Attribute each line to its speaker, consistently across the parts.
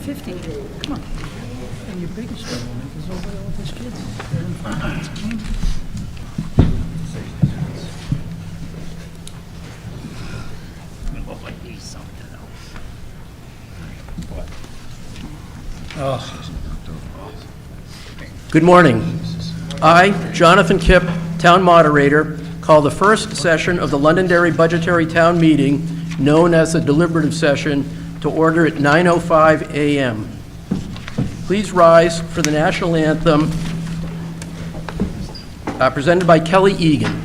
Speaker 1: 50. Come on. And your biggest trouble is over there with his kids. They're in front.
Speaker 2: Good morning. I, Jonathan Kipp, Town Moderator, call the first session of the Londonderry Budgetary Town Meeting, known as the Deliberative Session, to order at 9:05 a.m. Please rise for the national anthem presented by Kelly Egan.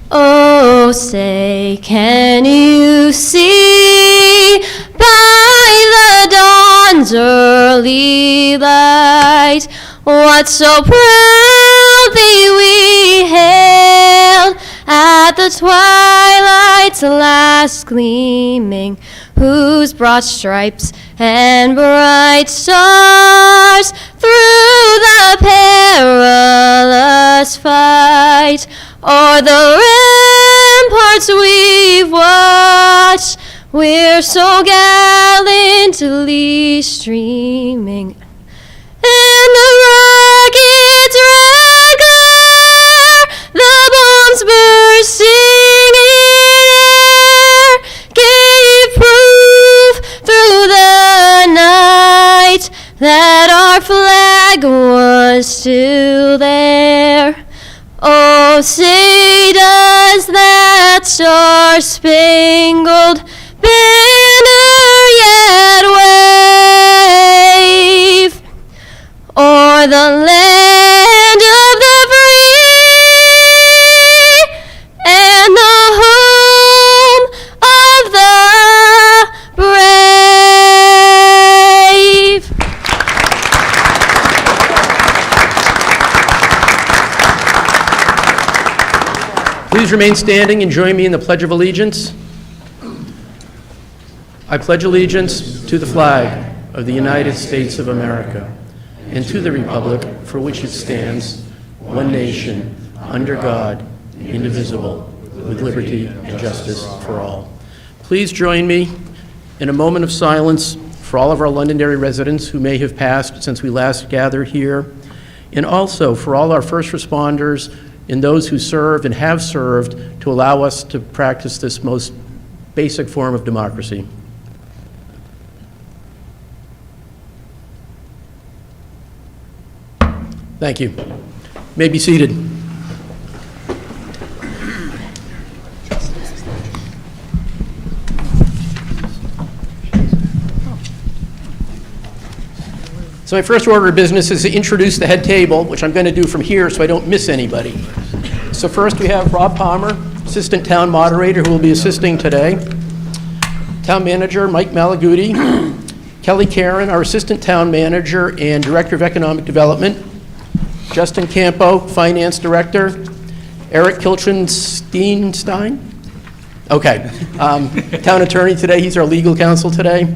Speaker 3: Oh, say, can you see by the dawn's early light what so proudly we hailed at the twilight's last gleaming, whose broad stripes and bright stars through the perilous fight o'er the ramparts we've watched, we're so gallantly streaming, and the rockets regular, the bombs bursting in air, gave proof through the night that our flag was still there. Oh, say does that star-spangled banner yet wave o'er the land of the free and the home of the brave?
Speaker 2: Please remain standing and join me in the Pledge of Allegiance. I pledge allegiance to the flag of the United States of America and to the republic for which it stands, one nation, under God, indivisible, with liberty and justice for all. Please join me in a moment of silence for all of our Londonderry residents who may have passed since we last gathered here, and also for all our first responders and those who serve and have served to allow us to practice this most basic form of democracy. Thank you. You may be seated. So my first order of business is to introduce the head table, which I'm going to do from here so I don't miss anybody. So first we have Rob Palmer, Assistant Town Moderator, who will be assisting today. Town Manager Mike Malaguti. Kelly Karen, our Assistant Town Manager and Director of Economic Development. Justin Campo, Finance Director. Eric Kilchin-Steinstein? Okay. Town Attorney today, he's our legal counsel today.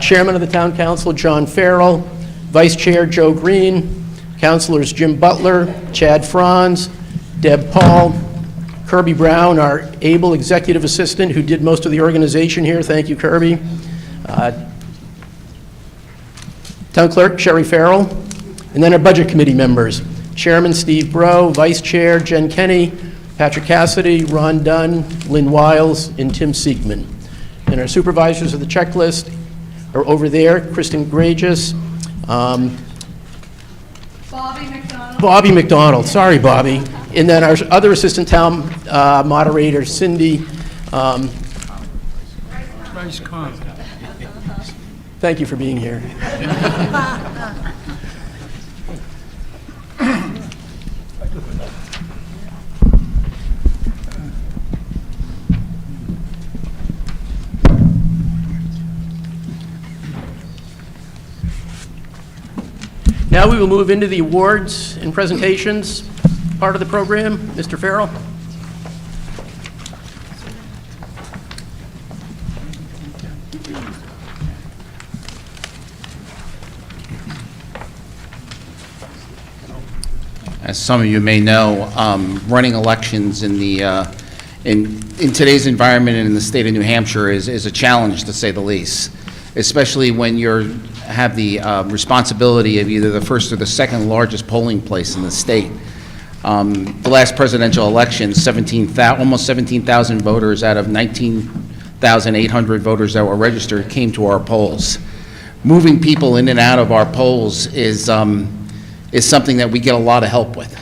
Speaker 2: Chairman of the Town Council, John Farrell. Vice Chair, Joe Green. Councilors, Jim Butler, Chad Franz, Deb Paul, Kirby Brown, our able executive assistant who did most of the organization here. Thank you, Kirby. Town Clerk, Sherry Farrell. And then our Budget Committee members, Chairman Steve Bro, Vice Chair Jen Kenny, Patrick Cassidy, Ron Dunn, Lynn Wiles, and Tim Siegman. And our supervisors of the checklist are over there, Kristen Grages, Bobby McDonald, sorry Bobby. And then our other assistant town moderator, Cindy. Thank you for being here. Now we will move into the awards and presentations part of the program. Mr. Farrell.
Speaker 4: As some of you may know, running elections in the in today's environment and in the state of New Hampshire is a challenge, to say the least, especially when you have the responsibility of either the first or the second largest polling place in the state. The last presidential election, almost 17,000 voters out of 19,800 voters that were registered came to our polls. Moving people in and out of our polls is something that we get a lot of help with.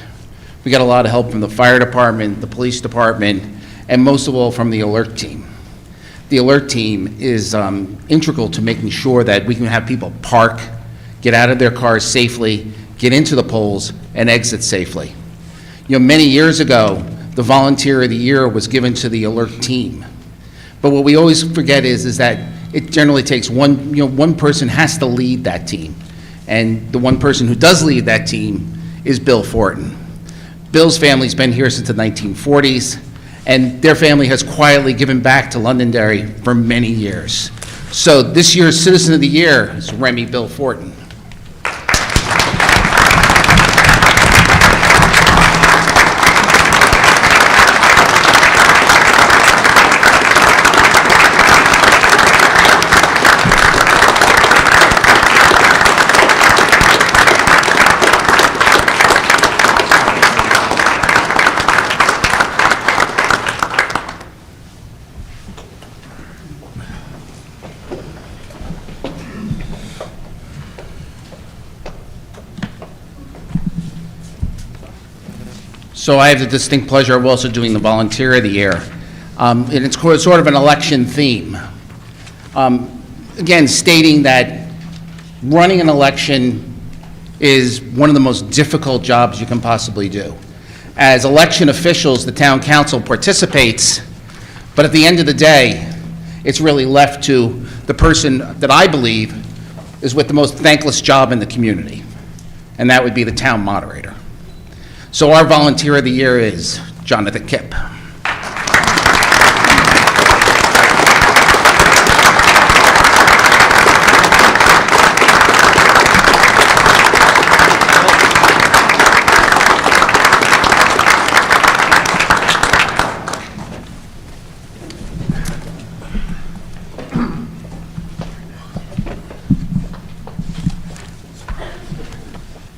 Speaker 4: We get a lot of help from the fire department, the police department, and most of all from the alert team. The alert team is integral to making sure that we can have people park, get out of their cars safely, get into the polls, and exit safely. You know, many years ago, the Volunteer of the Year was given to the alert team. But what we always forget is that it generally takes one person has to lead that team. And the one person who does lead that team is Bill Fortin. Bill's family's been here since the 1940s, and their family has quietly given back to Londonderry for many years. So this year's Citizen of the Year is Remy Bill Fortin. So I have the distinct pleasure of also doing the Volunteer of the Year. And it's sort of an election theme. Again, stating that running an election is one of the most difficult jobs you can possibly do. As election officials, the town council participates, but at the end of the day, it's really left to the person that I believe is with the most thankless job in the community, and that would be the town moderator. So our Volunteer of the Year is Jonathan Kipp.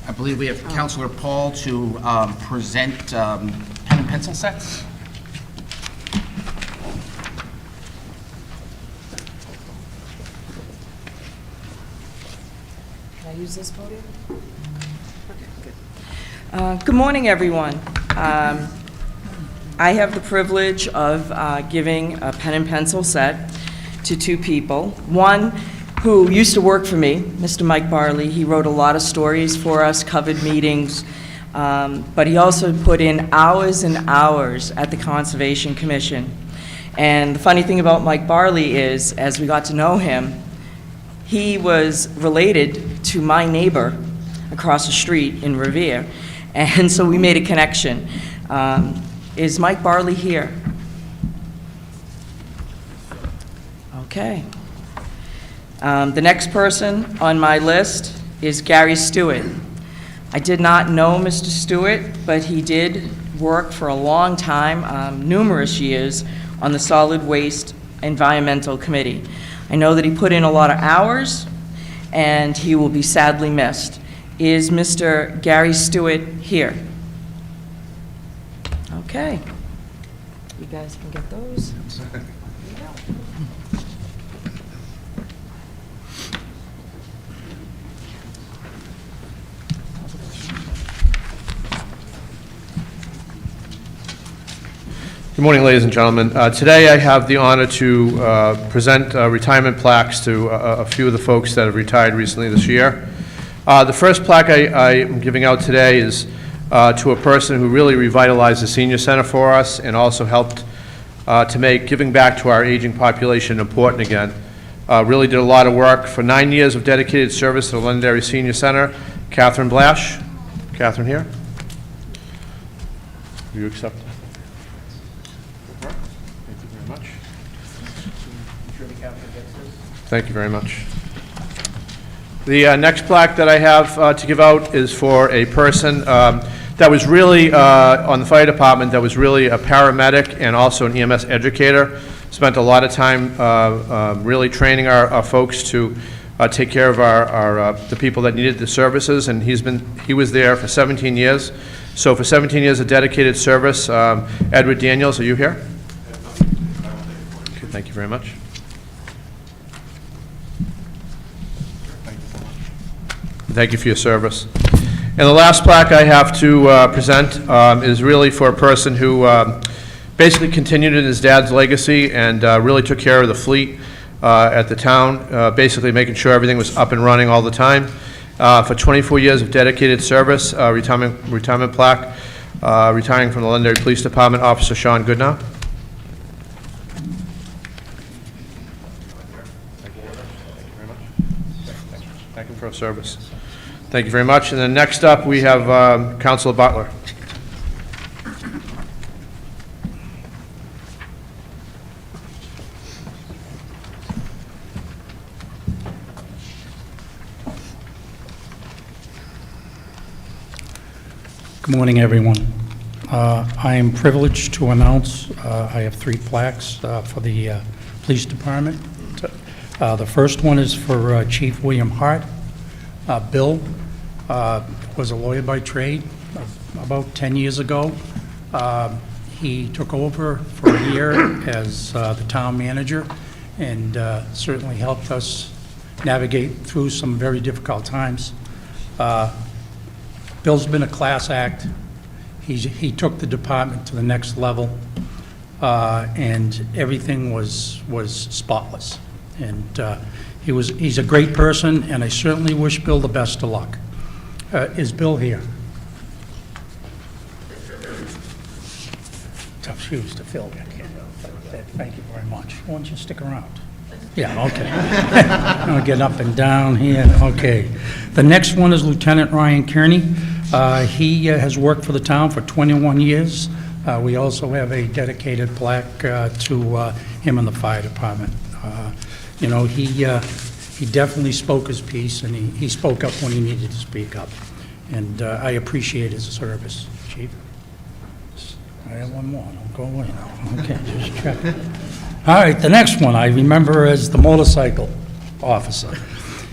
Speaker 4: I believe we have Councilor Paul to present pen and pencil sets.
Speaker 5: Can I use this podium? Okay, good. Good morning, everyone. I have the privilege of giving a pen and pencil set to two people. One who used to work for me, Mr. Mike Barley. He wrote a lot of stories for us, covered meetings, but he also put in hours and hours at the Conservation Commission. And the funny thing about Mike Barley is, as we got to know him, he was related to my neighbor across the street in Revere, and so we made a connection. Is Mike Barley here? Okay. The next person on my list is Gary Stewart. I did not know Mr. Stewart, but he did work for a long time, numerous years, on the Solid Waste Environmental Committee. I know that he put in a lot of hours, and he will be sadly missed. Is Mr. Gary Stewart here? Okay. You guys can get those.
Speaker 6: Good morning, ladies and gentlemen. Today I have the honor to present retirement plaques to a few of the folks that have retired recently this year. The first plaque I am giving out today is to a person who really revitalized the senior center for us and also helped to make giving back to our aging population important again. Really did a lot of work for 9 years of dedicated service to the Londonderry Senior Center. Catherine Blash. Catherine here. Will you accept? Thank you very much. The next plaque that I have to give out is for a person that that was really, on the fire department, that was really a paramedic and also an EMS educator. Spent a lot of time really training our folks to take care of the people that needed the services, and he was there for 17 years. So for 17 years of dedicated service, Edward Daniels, are you here? Okay, thank you very much. Thank you for your service. And the last plaque I have to present is really for a person who basically continued in his dad's legacy and really took care of the fleet at the town, basically making sure everything was up and running all the time. For 24 years of dedicated service, retirement plaque, retiring from the Londonderry Police Department, Officer Sean Goodnow. Thank you for your service. Thank you very much. And then next up, we have Councilor Butler.
Speaker 1: Good morning, everyone. I am privileged to announce I have 3 plaques for the police department. The first one is for Chief William Hart. Bill was a lawyer by trade about 10 years ago. He took over for a year as the town manager and certainly helped us navigate through some very difficult times. Bill's been a class act. He took the department to the next level, and everything was spotless. And he's a great person, and I certainly wish Bill the best of luck. Is Bill here? Tough shoes to fill. Thank you very much. Why don't you stick around? Yeah, okay. I'll get up and down here. Okay. The next one is Lieutenant Ryan Kearney. He has worked for the town for 21 years. We also have a dedicated plaque to him in the fire department. You know, he definitely spoke his piece, and he spoke up when he needed to speak up. And I appreciate his service, Chief. I have one more. Don't go away now. Okay, just check. All right, the next one I remember as the motorcycle officer.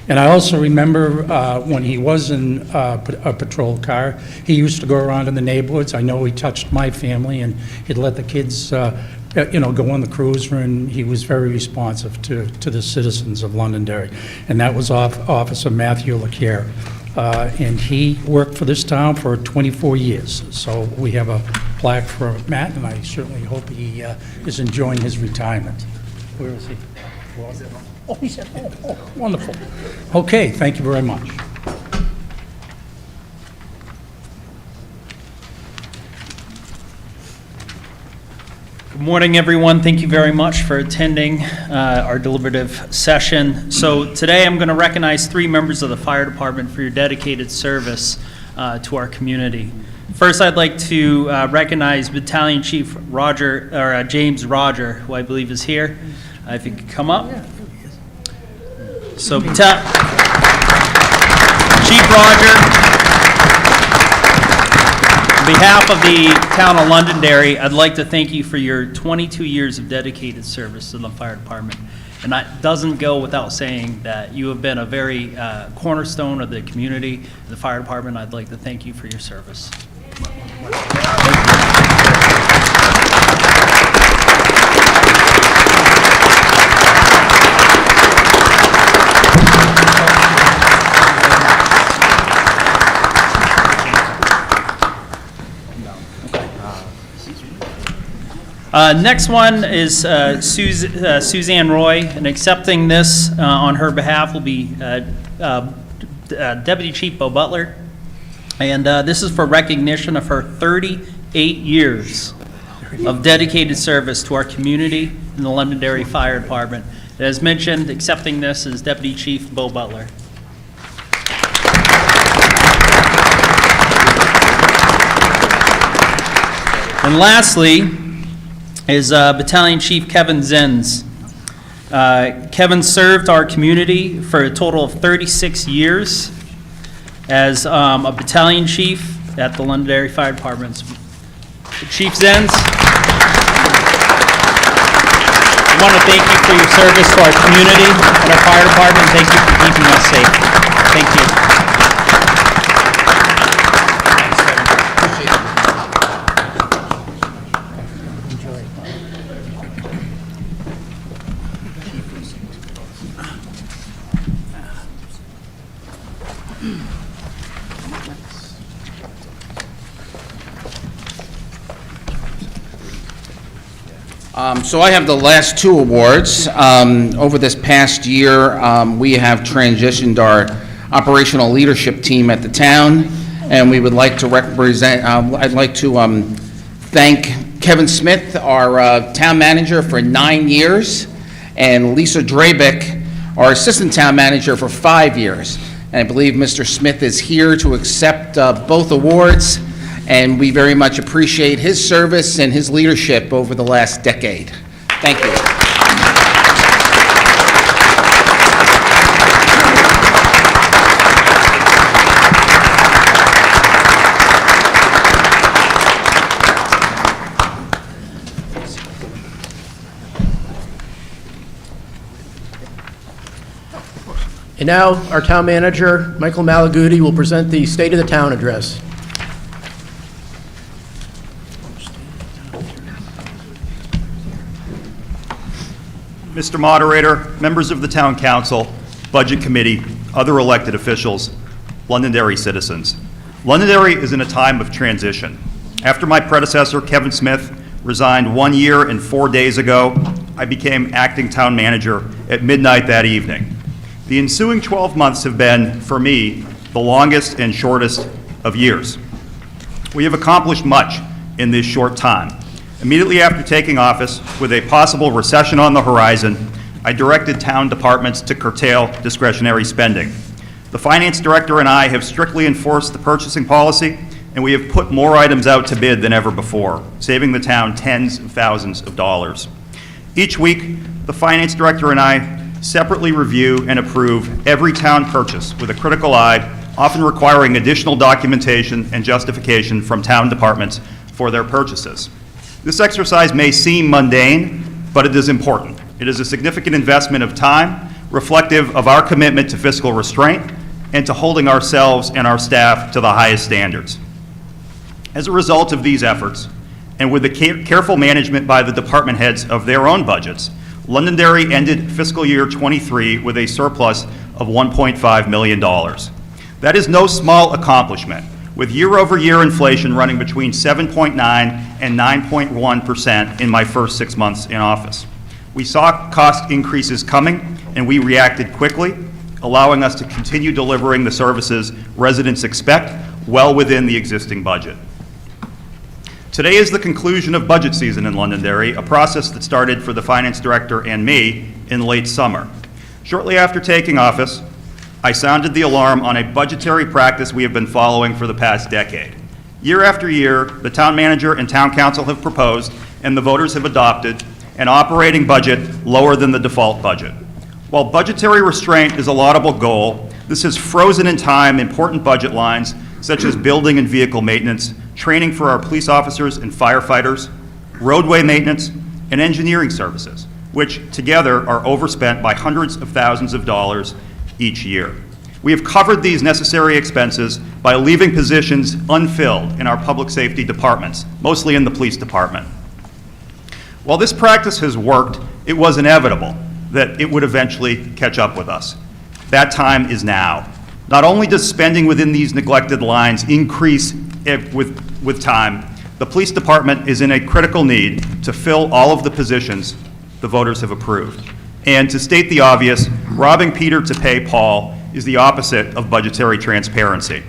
Speaker 1: And I also remember when he was in a patrol car, he used to go around in the neighborhoods. I know he touched my family, and he'd let the kids go on the cruiser, and he was very responsive to the citizens of Londonderry. And that was Officer Matthew LeCaire. And he worked for this town for 24 years. So we have a plaque for Matt, and I certainly hope he is enjoying his retirement. Where is he? Oh, he's at home. Oh, wonderful. Okay, thank you very much.
Speaker 7: Good morning, everyone. Thank you very much for attending our deliberative session. So today I'm going to recognize 3 members of the fire department for your dedicated service to our community. First, I'd like to recognize Battalion Chief James Roger, who I believe is here. If you could come up. So, Chief Roger, on behalf of the town of Londonderry, I'd like to thank you for your 22 years of dedicated service to the fire department. And that doesn't go without saying that you have been a very cornerstone of the community, the fire department. I'd like to thank you for your service. Next one is Suzanne Roy, and accepting this on her behalf will be Deputy Chief Bo Butler. And this is for recognition of her 38 years of dedicated service to our community in the Londonderry Fire Department. As mentioned, accepting this is Deputy Chief Bo Butler. And lastly is Battalion Chief Kevin Zenz. Kevin served our community for a total of 36 years as a battalion chief at the Londonderry Fire Department. Chief Zenz, I want to thank you for your service to our community and our fire department. Thank you for keeping us safe. Thank you.
Speaker 4: So I have the last two awards. Over this past year, we have transitioned our operational leadership team at the town, and we would like to I'd like to thank Kevin Smith, our town manager, for 9 years, and Lisa Drabick, our assistant town manager, for 5 years. And I believe Mr. Smith is here to accept both awards, and we very much appreciate his service and his leadership over the last decade. Thank you.
Speaker 2: And now, our town manager, Michael Malaguti, will present the State of the Town address.
Speaker 8: Mr. Moderator, members of the Town Council, Budget Committee, other elected officials, Londonderry citizens. Londonderry is in a time of transition. After my predecessor, Kevin Smith, resigned 1 year and 4 days ago, I became acting town manager at midnight that evening. The ensuing 12 months have been, for me, the longest and shortest of years. We have accomplished much in this short time. Immediately after taking office, with a possible recession on the horizon, I directed town departments to curtail discretionary spending. The finance director and I have strictly enforced the purchasing policy, and we have put more items out to bid than ever before, saving the town tens of thousands of dollars. Each week, the finance director and I separately review and approve every town purchase with a critical eye, often requiring additional documentation and justification from town departments for their purchases. This exercise may seem mundane, but it is important. It is a significant investment of time, reflective of our commitment to fiscal restraint and to holding ourselves and our staff to the highest standards. As a result of these efforts, and with the careful management by the department heads of their own budgets, Londonderry ended fiscal year '23 with a surplus of $1.5 million. That is no small accomplishment, with year-over-year inflation running between 7.9 and 9.1% in my first 6 months in office. We saw cost increases coming, and we reacted quickly, allowing us to continue delivering the services residents expect well within the existing budget. Today is the conclusion of budget season in Londonderry, a process that started for the finance director and me in late summer. Shortly after taking office, I sounded the alarm on a budgetary practice we have been following for the past decade. Year after year, the town manager and town council have proposed, and the voters have adopted, an operating budget lower than the default budget. While budgetary restraint is a laudable goal, this has frozen in time important budget lines such as building and vehicle maintenance, training for our police officers and firefighters, roadway maintenance, and engineering services, which together are overspent by hundreds of thousands of dollars each year. We have covered these necessary expenses by leaving positions unfilled in our public safety departments, mostly in the police department. While this practice has worked, it was inevitable that it would eventually catch up with us. That time is now. Not only does spending within these neglected lines increase with time, the police department is in a critical need to fill all of the positions the voters have approved. And to state the obvious, robbing Peter to pay Paul is the opposite of budgetary transparency.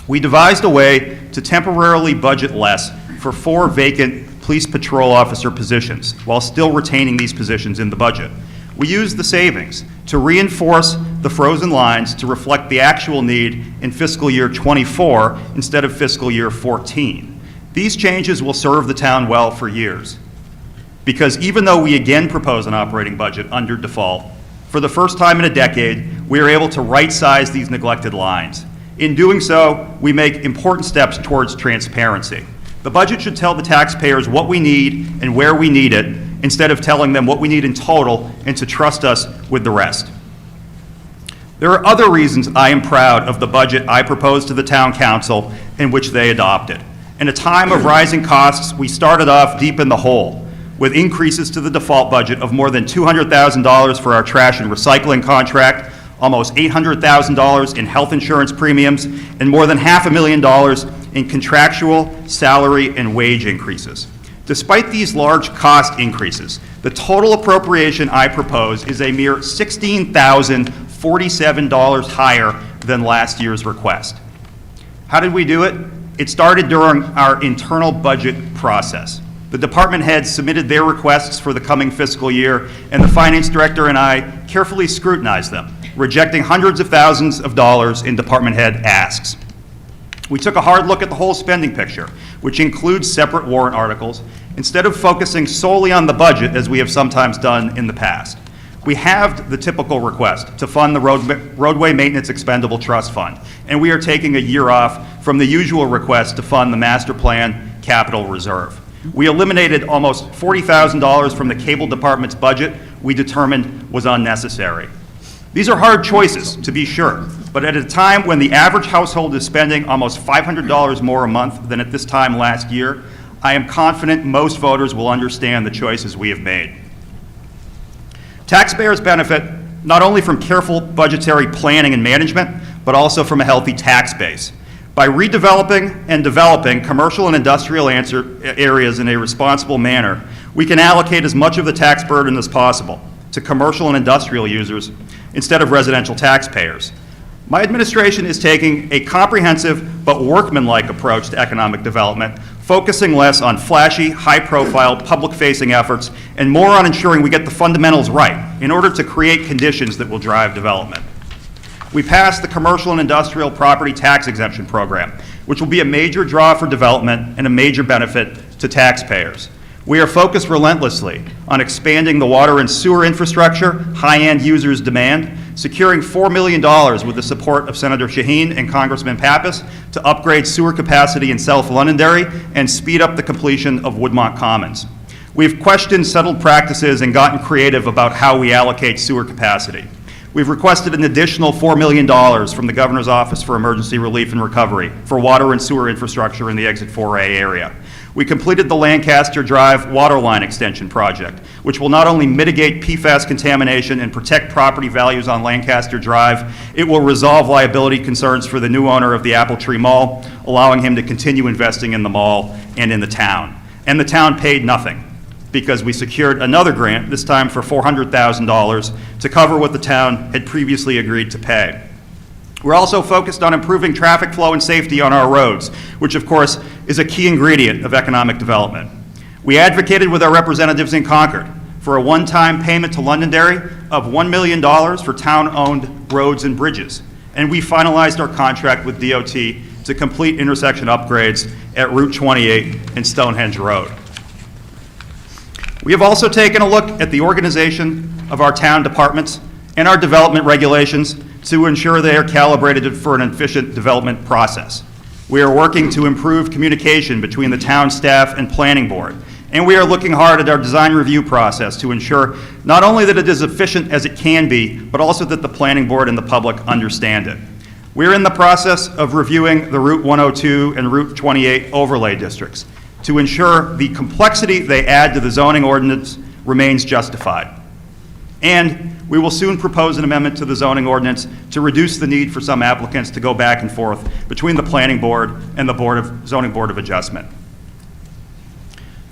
Speaker 8: We devised a way to temporarily budget less for 4 vacant police patrol officer positions while still retaining these positions in the budget. We used the savings to reinforce the frozen lines to reflect the actual need in fiscal year '24 instead of fiscal year '14. These changes will serve the town well for years, because even though we again propose an operating budget under default, for the first time in a decade, we are able to right-size these neglected lines. In doing so, we make important steps towards transparency. The budget should tell the taxpayers what we need and where we need it, instead of telling them what we need in total and to trust us with the rest. There are other reasons I am proud of the budget I proposed to the Town Council and which they adopted. In a time of rising costs, we started off deep in the hole, with increases to the default budget of more than $200,000 for our trash and recycling contract, almost $800,000 in health insurance premiums, and more than $500,000 in contractual salary and wage increases. Despite these large cost increases, the total appropriation I propose is a mere $16,047 higher than last year's request. How did we do it? It started during our internal budget process. The department heads submitted their requests for the coming fiscal year, and the finance director and I carefully scrutinized them, rejecting hundreds of thousands of dollars in department head asks. We took a hard look at the whole spending picture, which includes separate warrant articles, instead of focusing solely on the budget as we have sometimes done in the past. We halved the typical request to fund the roadway maintenance expendable trust fund, and we are taking a year off from the usual request to fund the master plan capital reserve. We eliminated almost $40,000 from the cable department's budget we determined was unnecessary. These are hard choices, to be sure, but at a time when the average household is spending almost $500 more a month than at this time last year, I am confident most voters will understand the choices we have made. Taxpayers benefit not only from careful budgetary planning and management, but also from a healthy tax base. By redeveloping and developing commercial and industrial areas in a responsible manner, we can allocate as much of the tax burden as possible to commercial and industrial users instead of residential taxpayers. My administration is taking a comprehensive but workmanlike approach to economic development, focusing less on flashy, high-profile, public-facing efforts and more on ensuring we get the fundamentals right in order to create conditions that will drive development. We passed the Commercial and Industrial Property Tax Exemption Program, which will be a major draw for development and a major benefit to taxpayers. We are focused relentlessly on expanding the water and sewer infrastructure high-end users demand, securing $4 million with the support of Senator Shaheen and Congressman Pappas to upgrade sewer capacity in South Londonderry and speed up the completion of Woodmont Commons. We've questioned settled practices and gotten creative about how we allocate sewer capacity. We've requested an additional $4 million from the Governor's Office for Emergency Relief and Recovery for water and sewer infrastructure in the Exit 4A area. We completed the Lancaster Drive water line extension project, which will not only mitigate PFAS contamination and protect property values on Lancaster Drive, it will resolve liability concerns for the new owner of the Apple Tree Mall, allowing him to continue investing in the mall and in the town. And the town paid nothing, because we secured another grant, this time for $400,000, to cover what the town had previously agreed to pay. We're also focused on improving traffic flow and safety on our roads, which of course is a key ingredient of economic development. We advocated with our representatives in Concord for a one-time payment to Londonderry of $1 million for town-owned roads and bridges, and we finalized our contract with DOT to complete intersection upgrades at Route 28 and Stonehenge Road. We have also taken a look at the organization of our town departments and our development regulations to ensure they are calibrated for an efficient development process. We are working to improve communication between the town staff and planning board, and we are looking hard at our design review process to ensure not only that it is efficient as it can be, but also that the planning board and the public understand it. We're in the process of reviewing the Route 102 and Route 28 overlay districts to ensure the complexity they add to the zoning ordinance remains justified. And we will soon propose an amendment to the zoning ordinance to reduce the need for some applicants to go back and forth between the planning board and the zoning board of adjustment.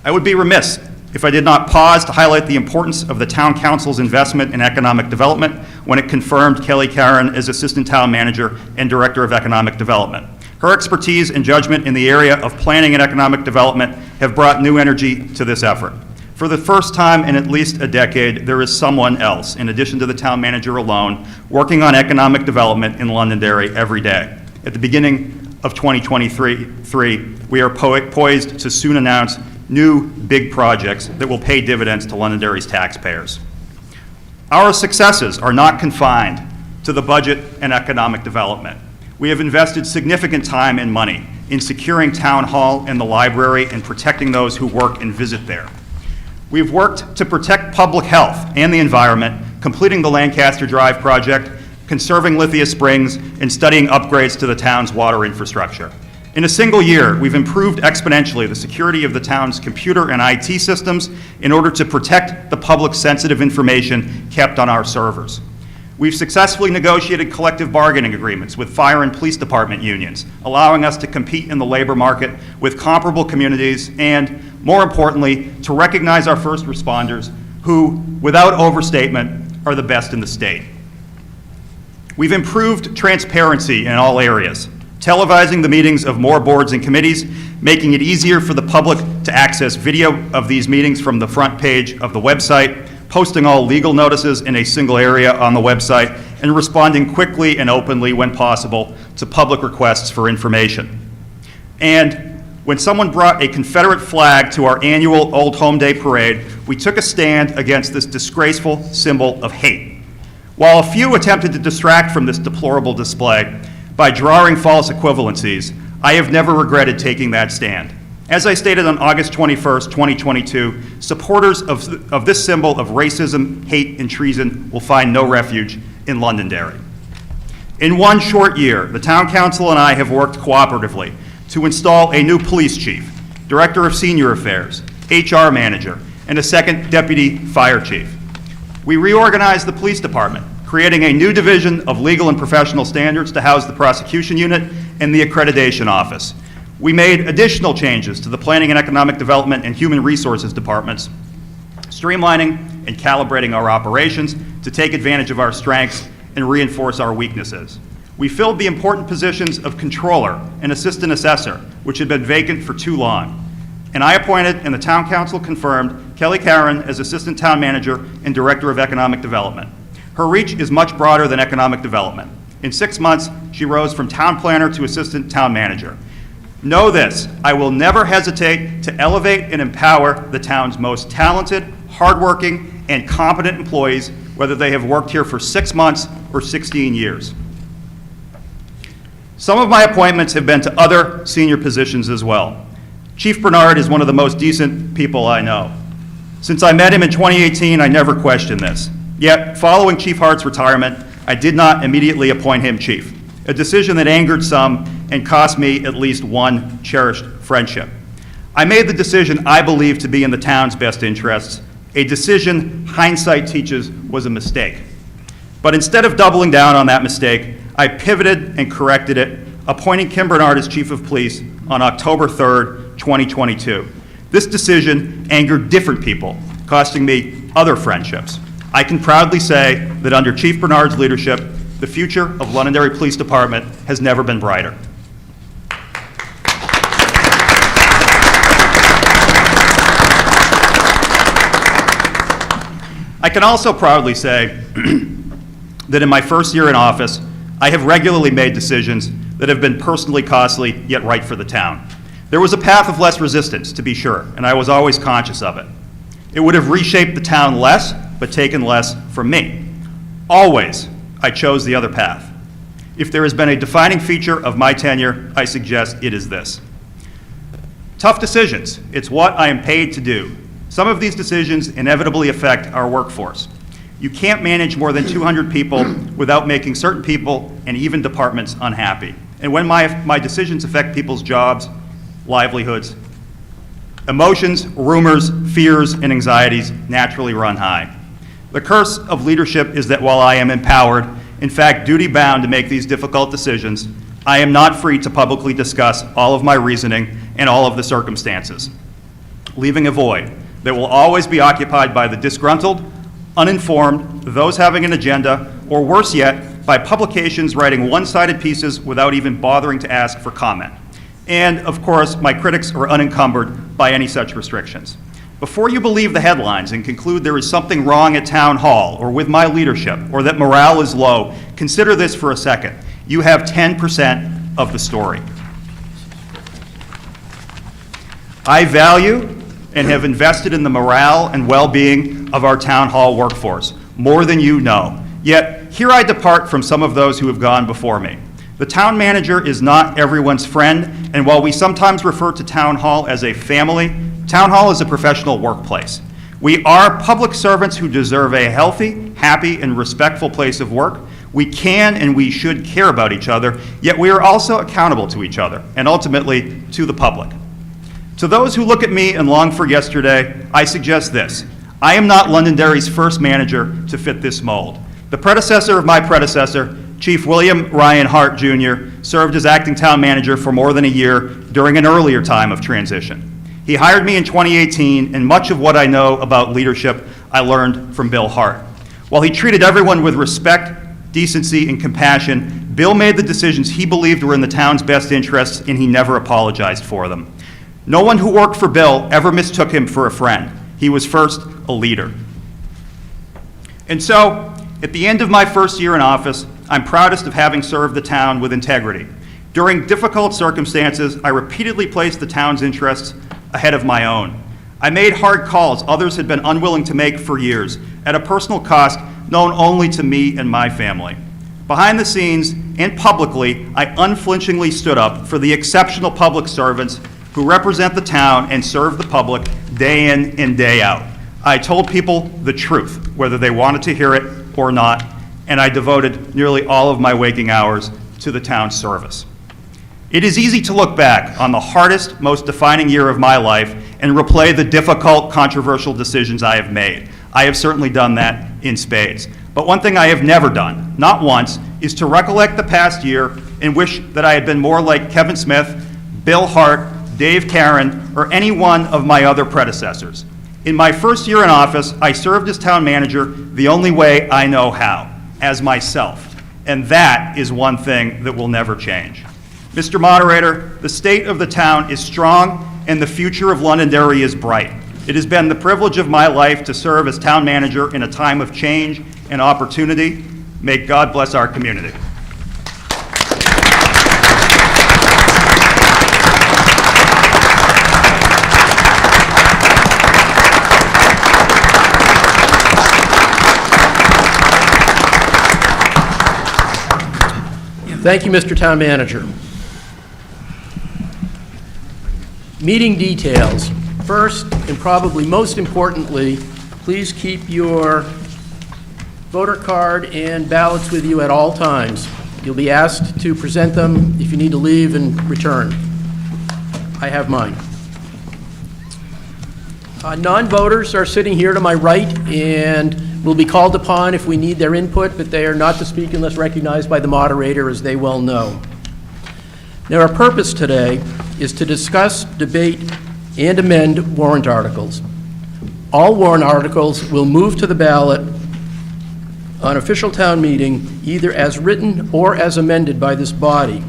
Speaker 8: I would be remiss if I did not pause to highlight the importance of the town council's investment in economic development when it confirmed Kelly Caron as assistant town manager and director of economic development. Her expertise and judgment in the area of planning and economic development have brought new energy to this effort. For the first time in at least a decade, there is someone else, in addition to the town manager alone, working on economic development in Londonderry every day. At the beginning of 2023, we are poised to soon announce new big projects that will pay dividends to Londonderry's taxpayers. Our successes are not confined to the budget and economic development. We have invested significant time and money in securing Town Hall and the library and protecting those who work and visit there. We've worked to protect public health and the environment, completing the Lancaster Drive project, conserving Lithia Springs, and studying upgrades to the town's water infrastructure. In a single year, we've improved exponentially the security of the town's computer and IT systems in order to protect the public's sensitive information kept on our servers. We've successfully negotiated collective bargaining agreements with fire and police department unions, allowing us to compete in the labor market with comparable communities and, more importantly, to recognize our first responders who, without overstatement, are the best in the state. We've improved transparency in all areas, televising the meetings of more boards and committees, making it easier for the public to access video of these meetings from the front page of the website, posting all legal notices in a single area on the website, and responding quickly and openly when possible to public requests for information. And when someone brought a Confederate flag to our annual Old Home Day parade, we took a stand against this disgraceful symbol of hate. While a few attempted to distract from this deplorable display by drawing false equivalencies, I have never regretted taking that stand. As I stated on August 21st, 2022, supporters of this symbol of racism, hate, and treason will find no refuge in Londonderry. In one short year, the Town Council and I have worked cooperatively to install a new police chief, director of senior affairs, HR manager, and a second deputy fire chief. We reorganized the police department, creating a new division of legal and professional standards to house the prosecution unit and the accreditation office. We made additional changes to the planning and economic development and human resources departments, streamlining and calibrating our operations to take advantage of our strengths and reinforce our weaknesses. We filled the important positions of controller and assistant assessor, which had been vacant for too long. And I appointed, and the Town Council confirmed, Kelly Caron as Assistant Town Manager and Director of Economic Development. Her reach is much broader than economic development. In 6 months, she rose from Town Planner to Assistant Town Manager. Know this, I will never hesitate to elevate and empower the town's most talented, hardworking, and competent employees, whether they have worked here for 6 months or 16 years. Some of my appointments have been to other senior positions as well. Chief Bernard is one of the most decent people I know. Since I met him in 2018, I never questioned this. Yet, following Chief Hart's retirement, I did not immediately appoint him chief, a decision that angered some and cost me at least one cherished friendship. I made the decision I believe to be in the town's best interests, a decision hindsight teaches was a mistake. But instead of doubling down on that mistake, I pivoted and corrected it, appointing Kim Bernard as Chief of Police on October 3rd, 2022. This decision angered different people, costing me other friendships. I can proudly say that under Chief Bernard's leadership, the future of Londonderry Police Department has never been brighter. I can also proudly say that in my first year in office, I have regularly made decisions that have been personally costly yet right for the town. There was a path of less resistance, to be sure, and I was always conscious of it. It would have reshaped the town less, but taken less from me. Always, I chose the other path. If there has been a defining feature of my tenure, I suggest it is this. Tough decisions. It's what I am paid to do. Some of these decisions inevitably affect our workforce. You can't manage more than 200 people without making certain people and even departments unhappy. And when my decisions affect people's jobs, livelihoods, emotions, rumors, fears, and anxieties naturally run high. The curse of leadership is that while I am empowered, in fact duty-bound to make these difficult decisions, I am not free to publicly discuss all of my reasoning and all of the circumstances, leaving a void that will always be occupied by the disgruntled, uninformed, those having an agenda, or worse yet, by publications writing one-sided pieces without even bothering to ask for comment. And, of course, my critics are unencumbered by any such restrictions. Before you believe the headlines and conclude there is something wrong at Town Hall or with my leadership or that morale is low, consider this for a second. You have 10% of the story. I value and have invested in the morale and well-being of our Town Hall workforce, more than you know. Yet, here I depart from some of those who have gone before me. The town manager is not everyone's friend, and while we sometimes refer to Town Hall as a family, Town Hall is a professional workplace. We are public servants who deserve a healthy, happy, and respectful place of work. We can and we should care about each other, yet we are also accountable to each other, and ultimately to the public. To those who look at me and long for yesterday, I suggest this. I am not Londonderry's first manager to fit this mold. The predecessor of my predecessor, Chief William Ryan Hart Jr., served as acting town manager for more than a year during an earlier time of transition. He hired me in 2018, and much of what I know about leadership I learned from Bill Hart. While he treated everyone with respect, decency, and compassion, Bill made the decisions he believed were in the town's best interests, and he never apologized for them. No one who worked for Bill ever mistook him for a friend. He was first a leader. And so, at the end of my first year in office, I'm proudest of having served the town with integrity. During difficult circumstances, I repeatedly placed the town's interests ahead of my own. I made hard calls others had been unwilling to make for years, at a personal cost known only to me and my family. Behind the scenes and publicly, I unflinchingly stood up for the exceptional public servants who represent the town and serve the public day in and day out. I told people the truth, whether they wanted to hear it or not, and I devoted nearly all of my waking hours to the town's service. It is easy to look back on the hardest, most defining year of my life and replay the difficult, controversial decisions I have made. I have certainly done that in spades. But one thing I have never done, not once, is to recollect the past year and wish that I had been more like Kevin Smith, Bill Hart, Dave Karen, or any one of my other predecessors. In my first year in office, I served as town manager the only way I know how, as myself. And that is one thing that will never change. Mr. Moderator, the state of the town is strong and the future of Londonderry is bright. It has been the privilege of my life to serve as town manager in a time of change and opportunity. May God bless our community.
Speaker 2: Thank you, Mr. Town Manager. Meeting details. First, and probably most importantly, please keep your voter card and ballots with you at all times. You'll be asked to present them if you need to leave and return. I have mine. Non-voters are sitting here to my right and will be called upon if we need their input, but they are not to speak unless recognized by the moderator, as they well know. Now, our purpose today is to discuss, debate, and amend warrant articles. All warrant articles will move to the ballot on official town meeting, either as written or as amended by this body.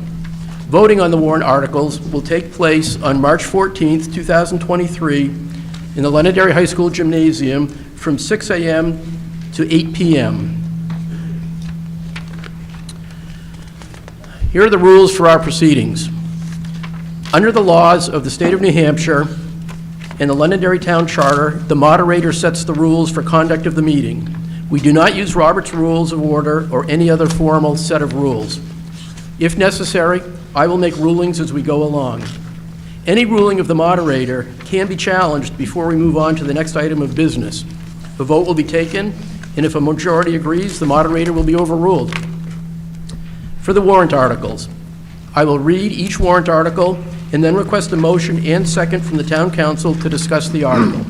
Speaker 2: Voting on the warrant articles will take place on March 14th, 2023, in the Londonderry High School Gymnasium from 6 a.m. to 8 p.m. Here are the rules for our proceedings. Under the laws of the state of New Hampshire and the Londonderry Town Charter, the moderator sets the rules for conduct of the meeting. We do not use Robert's Rules of Order or any other formal set of rules. If necessary, I will make rulings as we go along. Any ruling of the moderator can be challenged before we move on to the next item of business. A vote will be taken, and if a majority agrees, the moderator will be overruled. For the warrant articles, I will read each warrant article and then request a motion and second from the town council to discuss the article.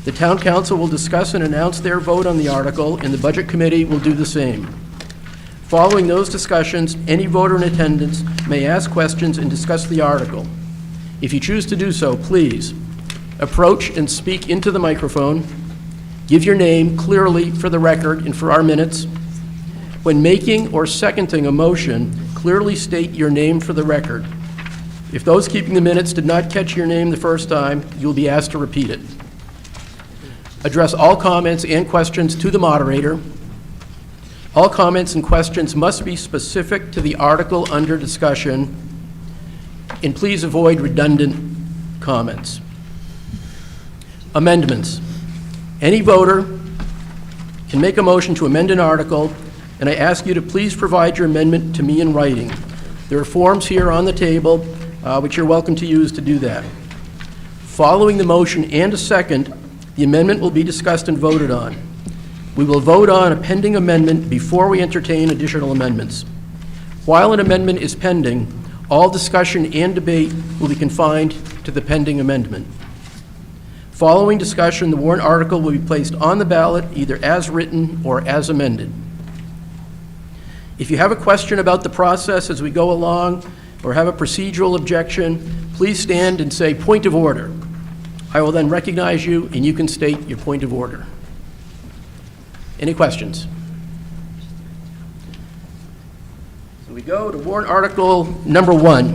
Speaker 2: The town council will discuss and announce their vote on the article, and the budget committee will do the same. Following those discussions, any voter in attendance may ask questions and discuss the article. If you choose to do so, please approach and speak into the microphone. Give your name clearly for the record and for our minutes. When making or seconding a motion, clearly state your name for the record. If those keeping the minutes did not catch your name the first time, you will be asked to repeat it. Address all comments and questions to the moderator. All comments and questions must be specific to the article under discussion, and please avoid redundant comments. Amendments. Any voter can make a motion to amend an article and I ask you to please provide your amendment to me in writing. There are forms here on the table, which you're welcome to use to do that. Following the motion and a second, the amendment will be discussed and voted on. We will vote on a pending amendment before we entertain additional amendments. While an amendment is pending, all discussion and debate will be confined to the pending amendment. Following discussion, the warrant article will be placed on the ballot either as written or as amended. If you have a question about the process as we go along or have a procedural objection, please stand and say, "Point of order." I will then recognize you, and you can state your point of order. Any questions? So we go to warrant article number 1.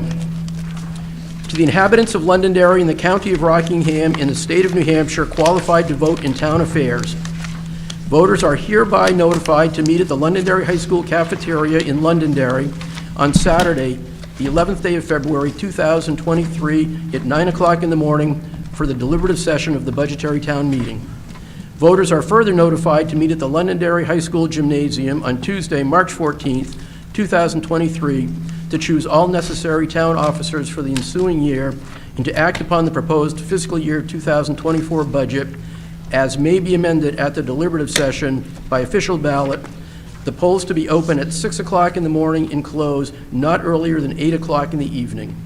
Speaker 2: To the inhabitants of Londonderry in the county of Rockingham in the state of New Hampshire qualified to vote in town affairs, voters are hereby notified to meet at the Londonderry High School cafeteria in Londonderry on Saturday, the 11th day of February 2023 at 9 o'clock in the morning for the deliberative session of the budgetary town meeting. Voters are further notified to meet at the Londonderry High School Gymnasium on Tuesday, March 14th, 2023, to choose all necessary town officers for the ensuing year and to act upon the proposed fiscal year 2024 budget as may be amended at the deliberative session by official ballot. The polls to be open at 6 o'clock in the morning and close not earlier than 8 o'clock in the evening.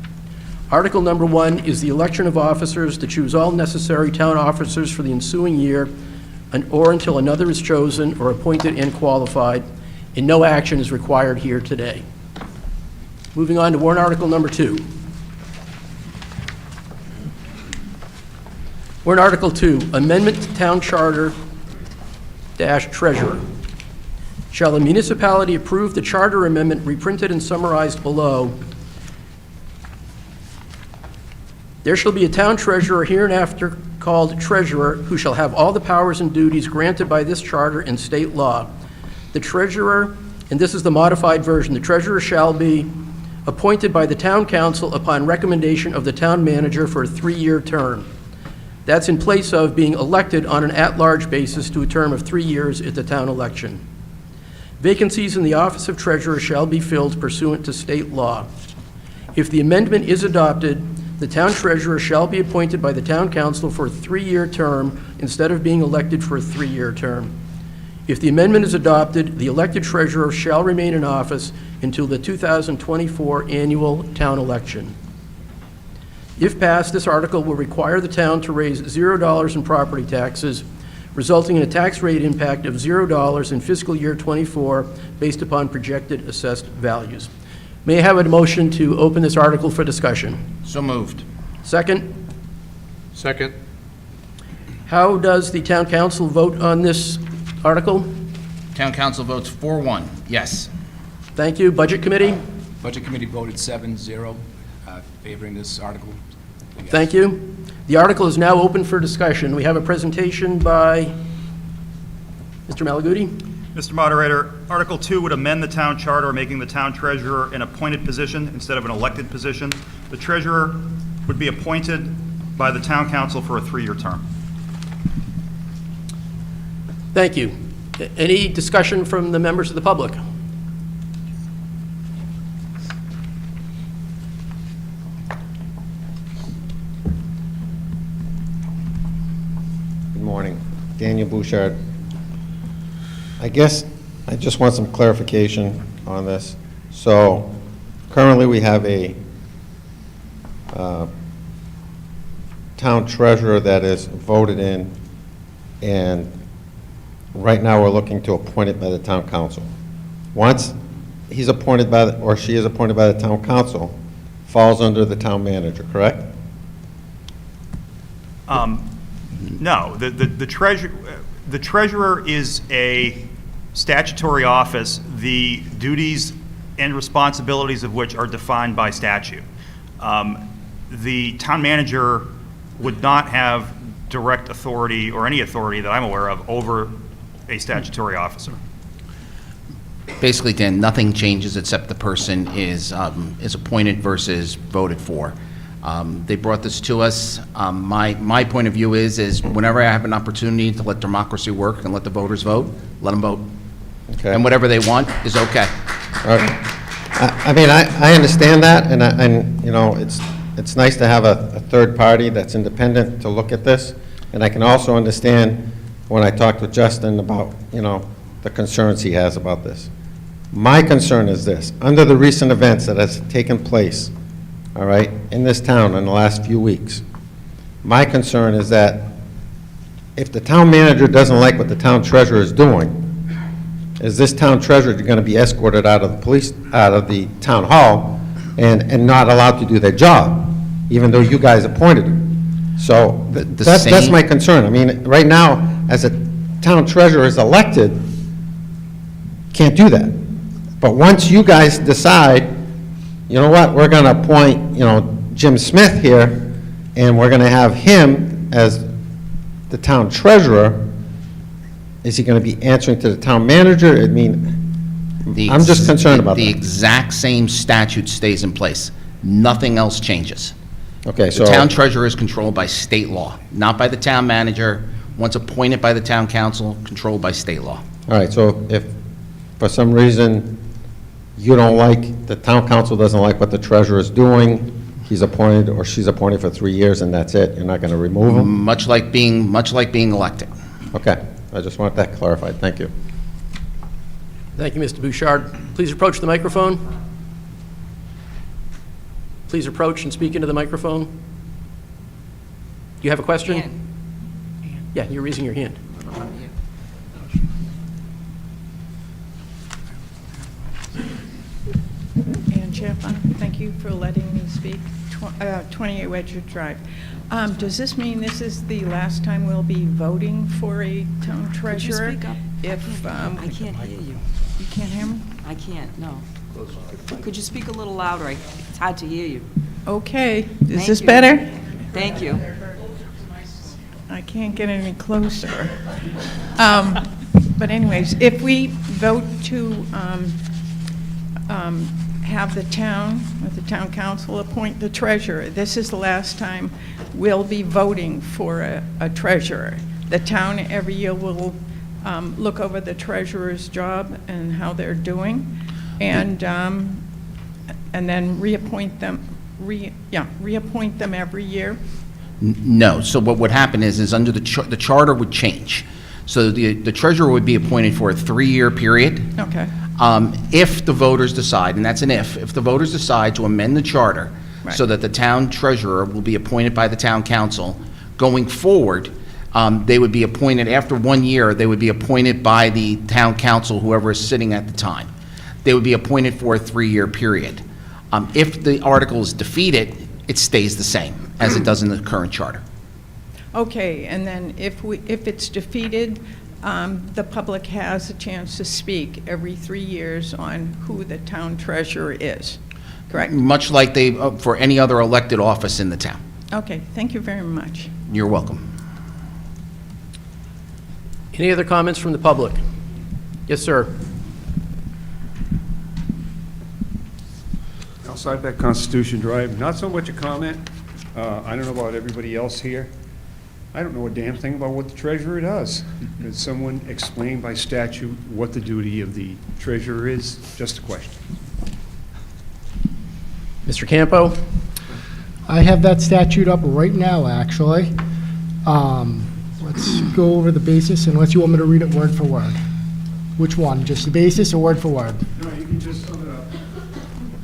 Speaker 2: Article number 1 is the election of officers to choose all necessary town officers for the ensuing year or until another is chosen or appointed and qualified, and no action is required here today. Moving on to warrant article number 2. Warrant article 2, amendment to town charter dash treasurer. Shall the municipality approve the charter amendment reprinted and summarized below? There shall be a town treasurer hereinafter called treasurer, who shall have all the powers and duties granted by this charter and state law. The treasurer, and this is the modified version, the treasurer shall be appointed by the town council upon recommendation of the town manager for a 3-year term. That's in place of being elected on an at-large basis to a term of 3 years at the town election. Vacancies in the office of treasurer shall be filled pursuant to state law. If the amendment is adopted, the town treasurer shall be appointed by the town council for a 3-year term instead of being elected for a 3-year term. If the amendment is adopted, the elected treasurer shall remain in office until the 2024 annual town election. If passed, this article will require the town to raise $0 in property taxes, resulting in a tax rate impact of $0 in fiscal year '24 based upon projected assessed values. May I have a motion to open this article for discussion?
Speaker 4: So moved.
Speaker 2: Second?
Speaker 6: Second.
Speaker 2: How does the town council vote on this article?
Speaker 4: Town council votes 4-1, yes.
Speaker 2: Thank you. Budget committee?
Speaker 9: Budget Committee voted 7-0 favoring this article. Yes.
Speaker 2: Thank you. The article is now open for discussion. We have a presentation by Mr. Malaguti.
Speaker 8: Mr. Moderator, Article 2 would amend the town charter, making the town treasurer an appointed position instead of an elected position. The treasurer would be appointed by the town council for a 3-year term.
Speaker 2: Thank you. Any discussion from the members of the public?
Speaker 10: Good morning. Daniel Bouchard. I guess I just want some clarification on this. So currently we have a town treasurer that is voted in, and right now we're looking to appoint it by the town council. Once he's appointed by, or she is appointed by the town council, falls under the town manager, correct?
Speaker 8: No, the treasurer is a statutory office, the duties and responsibilities of which are defined by statute. The town manager would not have direct authority or any authority that I'm aware of over a statutory officer.
Speaker 4: Basically, Dan, nothing changes except the person is appointed versus voted for. They brought this to us. My point of view is whenever I have an opportunity to let democracy work and let the voters vote, let them vote.
Speaker 10: Okay.
Speaker 4: And whatever they want is okay.
Speaker 10: All right. I mean, I understand that, and, you know, it's nice to have a third party that's independent to look at this, and I can also understand when I talked with Justin about, you know, the concerns he has about this. My concern is this: under the recent events that has taken place, all right, in this town in the last few weeks, my concern is that if the town manager doesn't like what the town treasurer is doing, is this town treasurer going to be escorted out of the town hall and not allowed to do their job, even though you guys appointed her? So that's my concern. I mean, right now, as a town treasurer is elected, can't do that. But once you guys decide, you know what, we're going to appoint, you know, Jim Smith here, and we're going to have him as the town treasurer, is he going to be answering to the town manager? I mean, I'm just concerned about that.
Speaker 4: The exact same statute stays in place. Nothing else changes.
Speaker 10: Okay, so.
Speaker 4: The town treasurer is controlled by state law, not by the town manager. Once appointed by the town council, controlled by state law.
Speaker 10: All right, so if for some reason you don't like, the town council doesn't like what the treasurer is doing, he's appointed or she's appointed for 3 years and that's it, you're not going to remove him?
Speaker 4: Much like being elected.
Speaker 10: Okay, I just want that clarified, thank you.
Speaker 2: Thank you, Mr. Bouchard. Please approach the microphone. Please approach and speak into the microphone. Do you have a question? Yeah, you're raising your hand.
Speaker 11: Ann Chaplin, thank you for letting me speak. 28 Wedgewood Drive. Does this mean this is the last time we'll be voting for a town treasurer?
Speaker 5: Could you speak up?
Speaker 11: If,
Speaker 5: I can't hear you.
Speaker 11: You can't hear me?
Speaker 5: I can't, no. Could you speak a little louder? It's hard to hear you.
Speaker 11: Okay, is
Speaker 5: Thank
Speaker 11: this
Speaker 5: you.
Speaker 11: better?
Speaker 5: Thank you.
Speaker 11: I can't get any closer. But anyways, if we vote to have the town, with the town council appoint the treasurer, this is the last time we'll be voting for a treasurer. The town every year will look over the treasurer's job and how they're doing, and then reappoint them, reappoint them every year.
Speaker 4: No, so what would happen is under the charter would change. So the treasurer would be appointed for a 3-year period.
Speaker 11: Okay.
Speaker 4: If the voters decide, and that's an if the voters decide to amend the charter so
Speaker 11: Right.
Speaker 4: that the town treasurer will be appointed by the town council, going forward, they would be appointed, after 1 year, they would be appointed by the town council, whoever is sitting at the time. They would be appointed for a 3-year period. If the article is defeated, it stays the same as it does in the current charter.
Speaker 11: Okay, and then if it's defeated, the public has a chance to speak every 3 years on who the town treasurer is, correct?
Speaker 4: Much like they, for any other elected office in the town.
Speaker 11: Okay, thank you very much.
Speaker 4: You're welcome.
Speaker 2: Any other comments from the public? Yes, sir.
Speaker 12: Outside that Constitution Drive, not so much a comment. I don't know about everybody else here. I don't know a damn thing about what the treasurer does. Does someone explain by statute what the duty of the treasurer is? Just a question.
Speaker 2: Mr. Campo?
Speaker 13: I have that statute up right now, actually. Let's go over the basis, unless you want me to read it word for word. Which one? Just the basis or word for word?
Speaker 12: No, you can just sum it up.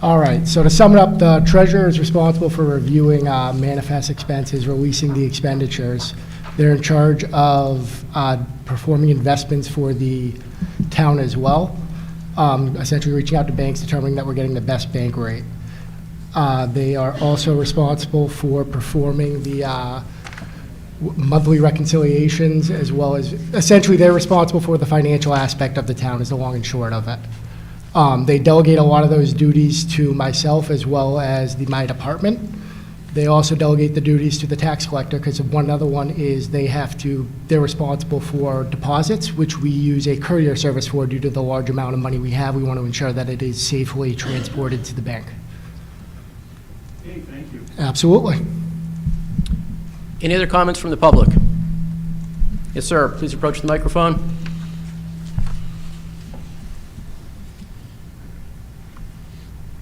Speaker 13: All right, so to sum it up, the treasurer is responsible for reviewing manifest expenses, releasing the expenditures. They're in charge of performing investments for the town as well, essentially reaching out to banks, determining that we're getting the best bank rate. They are also responsible for performing the monthly reconciliations, as well as, essentially, they're responsible for the financial aspect of the town, is the long and short of it. They delegate a lot of those duties to myself as well as my department. They also delegate the duties to the tax collector, because one other one is they're responsible for deposits, which we use a courier service for due to the large amount of money we have. We want to ensure that it is safely transported to the bank.
Speaker 12: Hey, thank you.
Speaker 13: Absolutely.
Speaker 2: Any other comments from the public? Yes, sir. Please approach the microphone.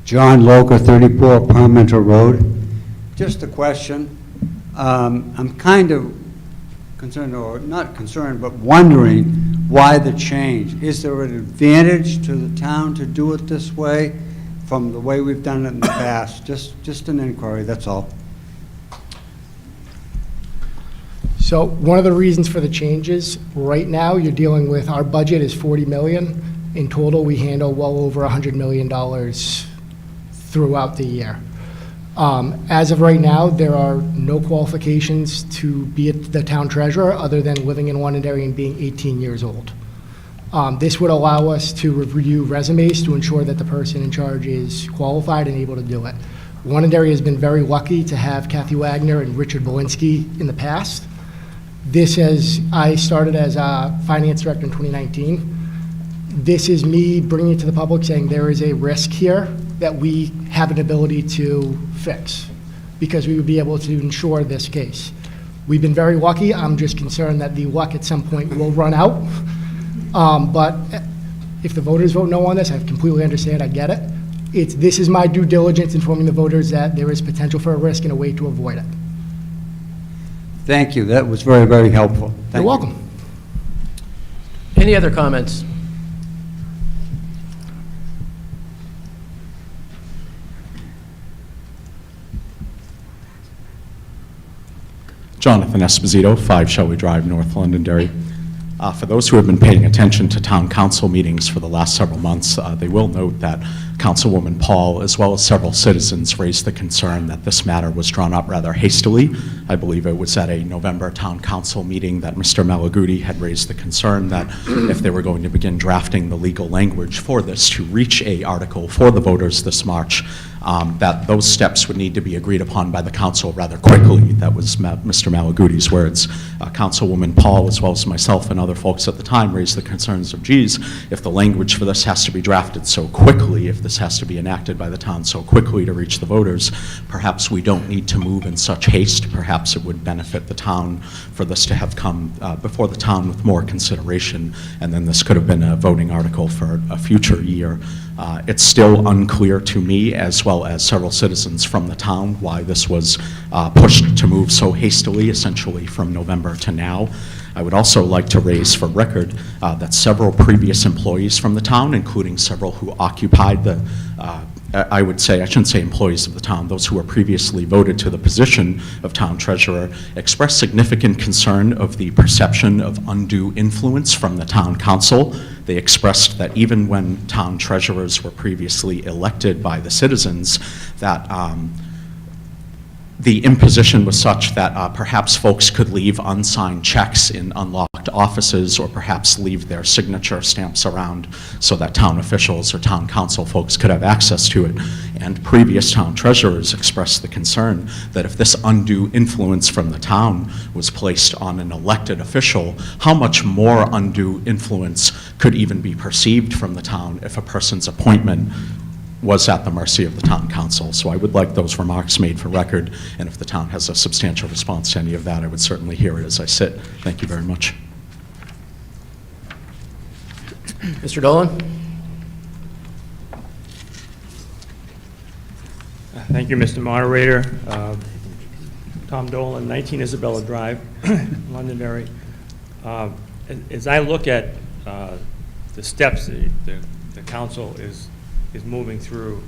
Speaker 14: John Loker, 34 Parmenter Road. Just a question. I'm kind of concerned, or not concerned, but wondering why the change. Is there an advantage to the town to do it this way from the way we've done it in the past? Just an inquiry, that's all.
Speaker 13: So one of the reasons for the changes, right now, you're dealing with, our budget is 40 million. In total, we handle well over $100 million throughout the year. As of right now, there are no qualifications to be the town treasurer other than living in Londonderry and being 18 years old. This would allow us to review resumes to ensure that the person in charge is qualified and able to do it. Londonderry has been very lucky to have Kathy Wagner and Richard Belinsky in the past. I started as a finance director in 2019. This is me bringing it to the public saying there is a risk here that we have an ability to fix because we would be able to ensure this case. We've been very lucky. I'm just concerned that the luck at some point will run out. But if the voters vote no on this, I completely understand, I get it. This is my due diligence informing the voters that there is potential for a risk and a way to avoid it.
Speaker 14: Thank you, that was very, very helpful. Thank
Speaker 13: You're
Speaker 14: you.
Speaker 13: welcome.
Speaker 2: Any other comments?
Speaker 15: Jonathan Esposito, 5 Shelley Drive, North Londonderry. For those who have been paying attention to town council meetings for the last several months, they will note that Councilwoman Paul, as well as several citizens, raised the concern that this matter was drawn up rather hastily. I believe it was at a November town council meeting that Mr. Malaguti had raised the concern that if they were going to begin drafting the legal language for this to reach a article for the voters this March, that those steps would need to be agreed upon by the council rather quickly. That was Mr. Malaguti's words. Councilwoman Paul, as well as myself and other folks at the time, raised the concerns of, geez, if the language for this has to be drafted so quickly, if this has to be enacted by the town so quickly to reach the voters, perhaps we don't need to move in such haste. Perhaps it would benefit the town for this to have come before the town with more consideration, and then this could have been a voting article for a future year. It's still unclear to me, as well as several citizens from the town, why this was pushed to move so hastily, essentially from November to now. I would also like to raise for record that several previous employees from the town, including several who occupied the, I shouldn't say employees of the town, those who were previously voted to the position of town treasurer, expressed significant concern of the perception of undue influence from the town council. They expressed that even when town treasurers were previously elected by the citizens, that the imposition was such that perhaps folks could leave unsigned checks in unlocked offices, or perhaps leave their signature stamps around so that town officials or town council folks could have access to it. And previous town treasurers expressed the concern that if this undue influence from the town was placed on an elected official, how much more undue influence could even be perceived from the town if a person's appointment was at the mercy of the town council. So I would like those remarks made for record, and if the town has a substantial response to any of that, I would certainly hear it as I sit. Thank you very much.
Speaker 2: Mr. Dolan?
Speaker 16: Thank you, Mr. Moderator. Tom Dolan, 19 Isabella Drive, Londonderry. As I look at the steps the council is moving through,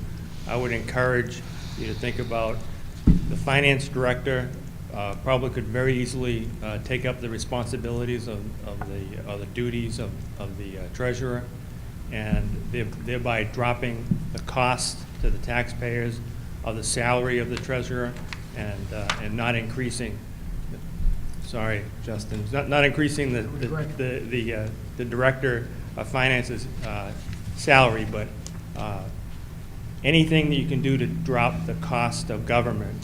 Speaker 16: I would encourage you to think about the finance director probably could very easily take up the responsibilities of the duties of the treasurer, and thereby dropping the cost to the taxpayers of the salary of the treasurer, and not increasing. Sorry, Justin, not increasing the director of finance's salary, but anything that you can do to drop the cost of government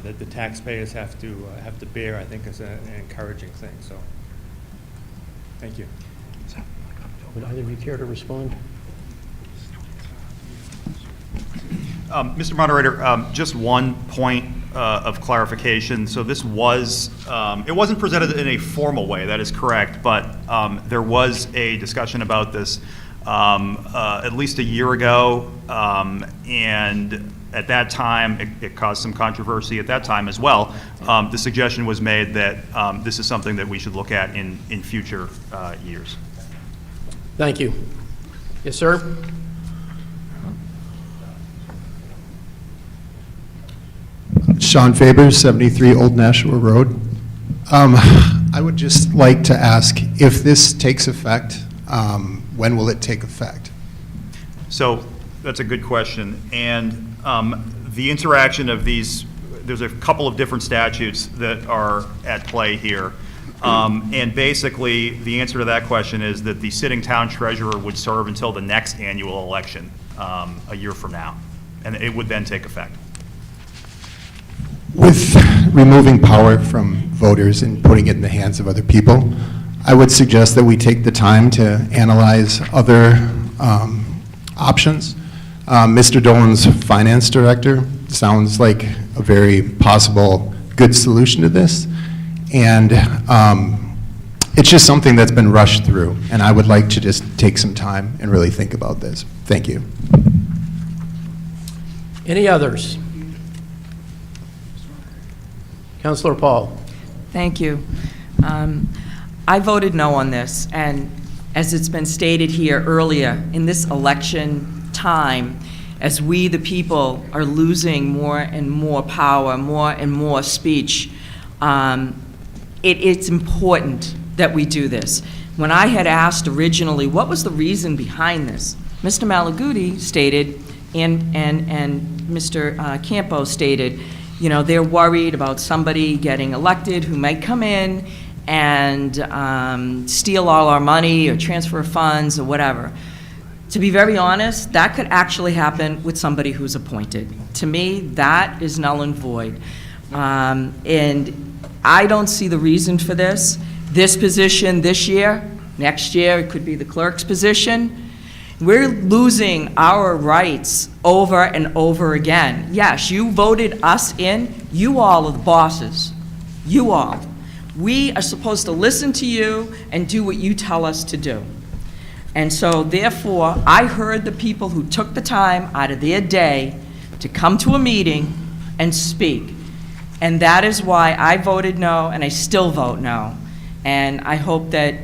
Speaker 16: that the taxpayers have to bear, I think is an encouraging thing. So, thank you.
Speaker 2: Would either of you care to respond?
Speaker 8: Mr. Moderator, just one point of clarification. So this was, it wasn't presented in a formal way, that is correct, but there was a discussion about this at least a year ago, and at that time, it caused some controversy at that time as well. The suggestion was made that this is something that we should look at in future years.
Speaker 2: Thank you. Yes, sir?
Speaker 17: Sean Faber, 73 Old Nashua Road. I would just like to ask, if this takes effect, when will it take effect?
Speaker 8: So that's a good question. And the interaction of these, there's a couple of different statutes that are at play here. And basically, the answer to that question is that the sitting town treasurer would serve until the next annual election, a year from now. And it would then take effect.
Speaker 17: With removing power from voters and putting it in the hands of other people, I would suggest that we take the time to analyze other options. Mr. Dolan's finance director sounds like a very possible good solution to this. And it's just something that's been rushed through, and I would like to just take some time and really think about this. Thank you.
Speaker 2: Any others? Councilor Paul.
Speaker 5: Thank you. I voted no on this, and as it's been stated here earlier, in this election time, as we, the people, are losing more and more power, more and more speech, it's important that we do this. When I had asked originally what was the reason behind this, Mr. Malaguti stated, and Mr. Campo stated, you know, they're worried about somebody getting elected who might come in and steal all our money or transfer funds or whatever. To be very honest, that could actually happen with somebody who's appointed. To me, that is null and void. And I don't see the reason for this. This position this year, next year, it could be the clerk's position. We're losing our rights over and over again. Yes, you voted us in. You all are the bosses. You all. We are supposed to listen to you and do what you tell us to do. And so, therefore, I heard the people who took the time out of their day to come to a meeting and speak. And that is why I voted no, and I still vote no. And I hope that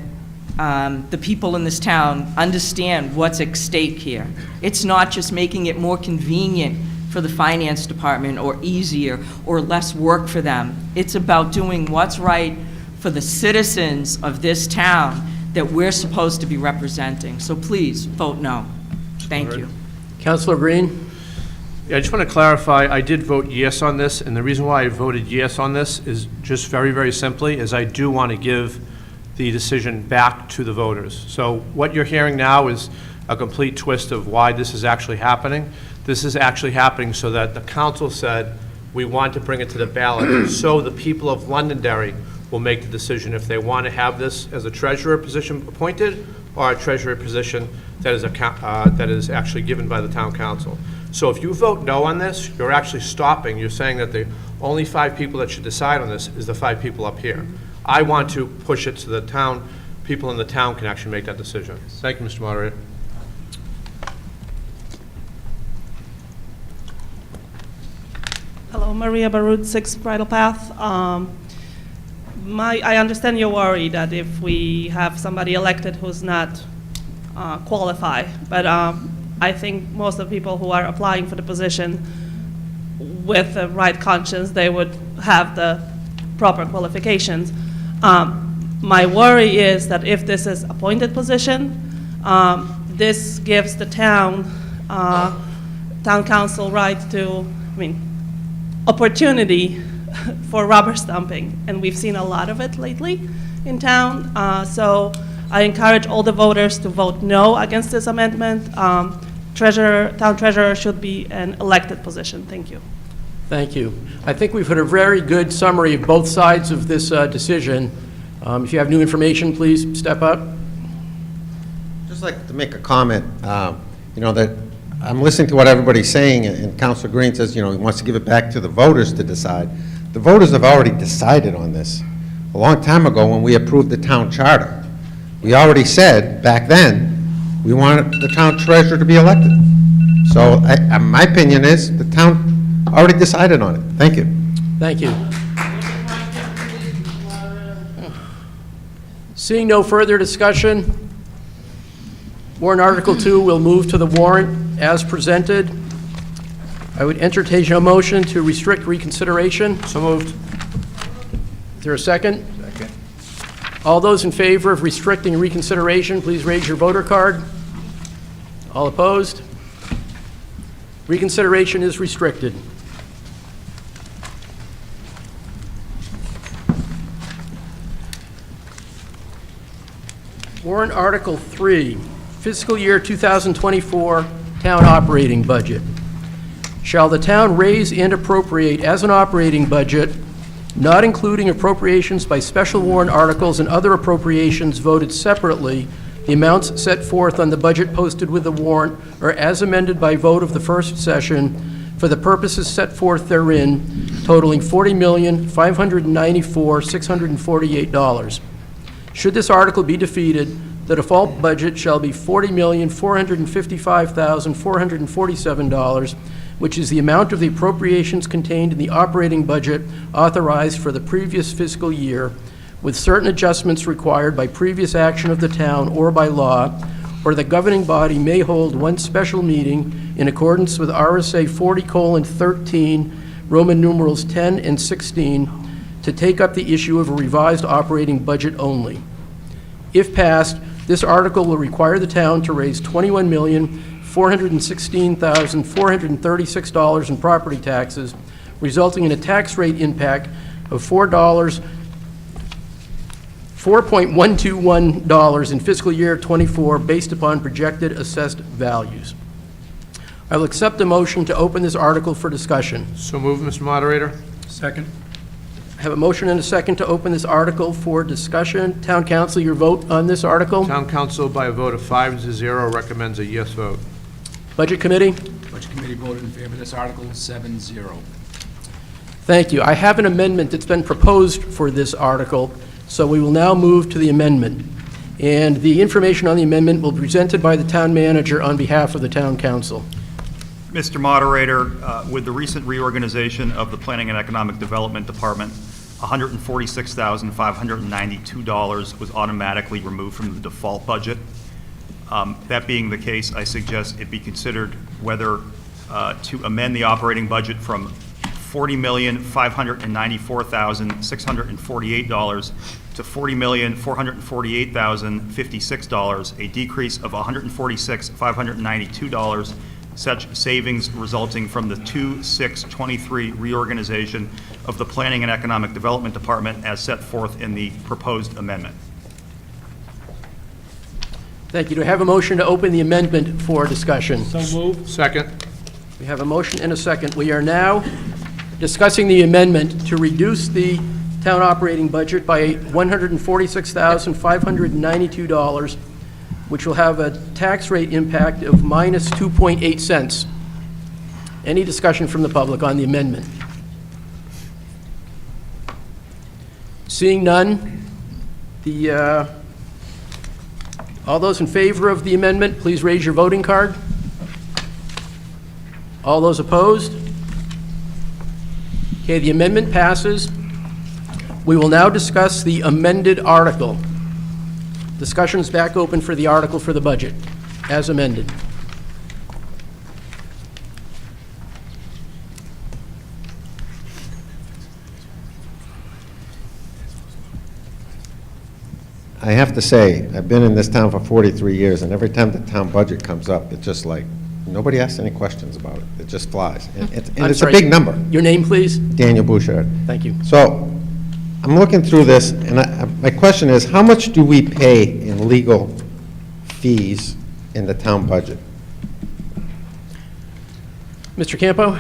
Speaker 5: the people in this town understand what's at stake here. It's not just making it more convenient for the finance department or easier or less work for them. It's about doing what's right for the citizens of this town that we're supposed to be representing. So please, vote no. Thank you.
Speaker 2: Councilor Green?
Speaker 6: Yeah, I just want to clarify, I did vote yes on this, and the reason why I voted yes on this is just very, very simply, is I do want to give the decision back to the voters. So what you're hearing now is a complete twist of why this is actually happening. This is actually happening so that the council said, we want to bring it to the ballot, so the people of Londonderry will make the decision if they want to have this as a treasurer position appointed or a treasurer position that is actually given by the town council. So if you vote no on this, you're actually stopping. You're saying that the only 5 people that should decide on this is the 5 people up here. I want to push it so the town, people in the town can actually make that decision. Thank you, Mr. Moderator.
Speaker 18: Hello, Maria Barud, 6 Bridle Path. I understand your worry that if we have somebody elected who's not qualified, but I think most of the people who are applying for the position with the right conscience, they would have the proper qualifications. My worry is that if this is appointed position, this gives the town council right to, opportunity for rubber stamping, and we've seen a lot of it lately in town. So I encourage all the voters to vote no against this amendment. Town treasurer should be an elected position. Thank you.
Speaker 2: Thank you. I think we've heard a very good summary of both sides of this decision. If you have new information, please step up.
Speaker 10: Just like to make a comment, that I'm listening to what everybody's saying, and Councilor Green says, he wants to give it back to the voters to decide. The voters have already decided on this a long time ago when we approved the town charter. We already said back then, we want the town treasurer to be elected. So my opinion is the town already decided on it. Thank you.
Speaker 2: Thank you. Seeing no further discussion, warrant Article 2 will move to the warrant as presented. I would entertain a motion to restrict reconsideration. So moved. Is there a second? Second. All those in favor of restricting reconsideration, please raise your voter card. All opposed? Reconsideration is restricted. Warrant Article 3, Fiscal Year 2024 Town Operating Budget. Shall the town raise and appropriate as an operating budget, not including appropriations by special warrant articles and other appropriations voted separately, the amounts set forth on the budget posted with the warrant or as amended by vote of the first session for the purposes set forth therein, totaling $40,594,648. Should this article be defeated, the default budget shall be $40,455,447, which is the amount of the appropriations contained in the operating budget authorized for the previous fiscal year, with certain adjustments required by previous action of the town or by law, or the governing body may hold one special meeting in accordance with RSA 40:13, Roman numerals 10 and 16, to take up the issue of a revised operating budget only. If passed, this article will require the town to raise $21,416,436 in property taxes, resulting in a tax rate impact of $4.121 in fiscal year '24 based upon projected assessed values. I will accept a motion to open this article for discussion.
Speaker 6: So moved, Mr. Moderator.
Speaker 12: Second.
Speaker 2: I have a motion and a second to open this article for discussion. Town Council, your vote on this article?
Speaker 6: Town Council, by a vote of 5-0, recommends a yes vote.
Speaker 2: Budget Committee?
Speaker 9: Budget Committee voted in favor of this article, 7-0.
Speaker 2: Thank you. I have an amendment that's been proposed for this article, so we will now move to the amendment. And the information on the amendment will be presented by the town manager on behalf of the Town Council.
Speaker 8: Mr. Moderator, with the recent reorganization of the Planning and Economic Development Department, $146,592 was automatically removed from the default budget. That being the case, I suggest it be considered whether to amend the operating budget from $40,594,648 to $40,448,056, a decrease of $146,592. Such savings resulting from the 2/6/23 reorganization of the Planning and Economic Development Department as set forth in the proposed amendment.
Speaker 2: Thank you. Do I have a motion to open the amendment for discussion?
Speaker 12: So moved.
Speaker 6: Second.
Speaker 2: We have a motion and a second. We are now discussing the amendment to reduce the town operating budget by $146,592, which will have a tax rate impact of minus 2.8 cents. Any discussion from the public on the amendment? Seeing none, all those in favor of the amendment, please raise your voting card. All those opposed? Okay, the amendment passes. We will now discuss the amended article. Discussion is back open for the article for the budget, as amended.
Speaker 10: I have to say, I've been in this town for 43 years, and every time the town budget comes up, it's just like, nobody asks any questions about it. It just flies. And it's a big number.
Speaker 2: Your name, please?
Speaker 10: Daniel Bouchard.
Speaker 2: Thank you.
Speaker 10: So, I'm looking through this, and my question is, how much do we pay in legal fees in the town budget?
Speaker 2: Mr. Campo?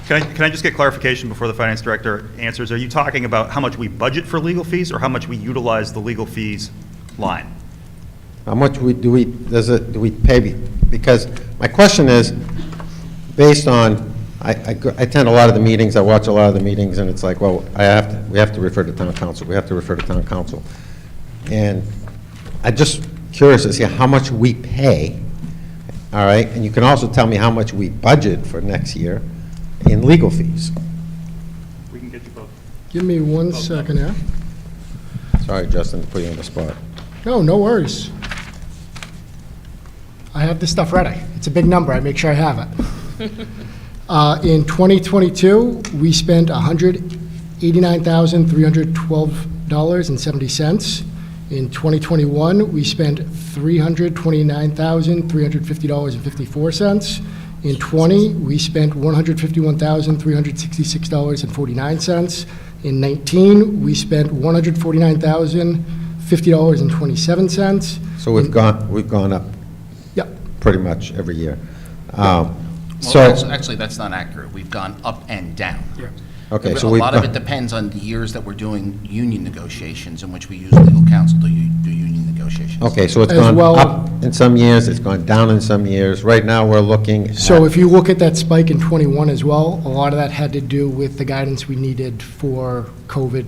Speaker 8: Can I just get clarification before the finance director answers? Are you talking about how much we budget for legal fees or how much we utilize the legal fees line?
Speaker 10: How much do we pay? Because my question is, based on, I attend a lot of the meetings, I watch a lot of the meetings, and it's like, well, we have to refer to town council, we have to refer to town council. And I just curious to see how much we pay, all right? And you can also tell me how much we budget for next year in legal fees.
Speaker 8: We can get you both.
Speaker 13: Give me 1 second here.
Speaker 10: Sorry, Justin, to put you on the spot.
Speaker 13: No worries. I have this stuff ready. It's a big number. I make sure I have it. In 2022, we spent $189,312.70. In 2021, we spent $329,350.54. In 20, we spent $151,366.49. In 19, we spent $149,050.27.
Speaker 10: So we've gone up.
Speaker 13: Yep.
Speaker 10: Pretty much every year.
Speaker 4: Actually, that's not accurate. We've gone up and down.
Speaker 10: Okay,
Speaker 4: A
Speaker 10: so we've
Speaker 4: lot of it depends on the years that we're doing union negotiations, in which we use legal counsel to do union negotiations.
Speaker 10: Okay, so it's
Speaker 13: As
Speaker 10: gone
Speaker 13: well-
Speaker 10: up in some years, it's gone down in some years. Right now, we're looking at...
Speaker 13: So if you look at that spike in '21 as well, a lot of that had to do with the guidance we needed for COVID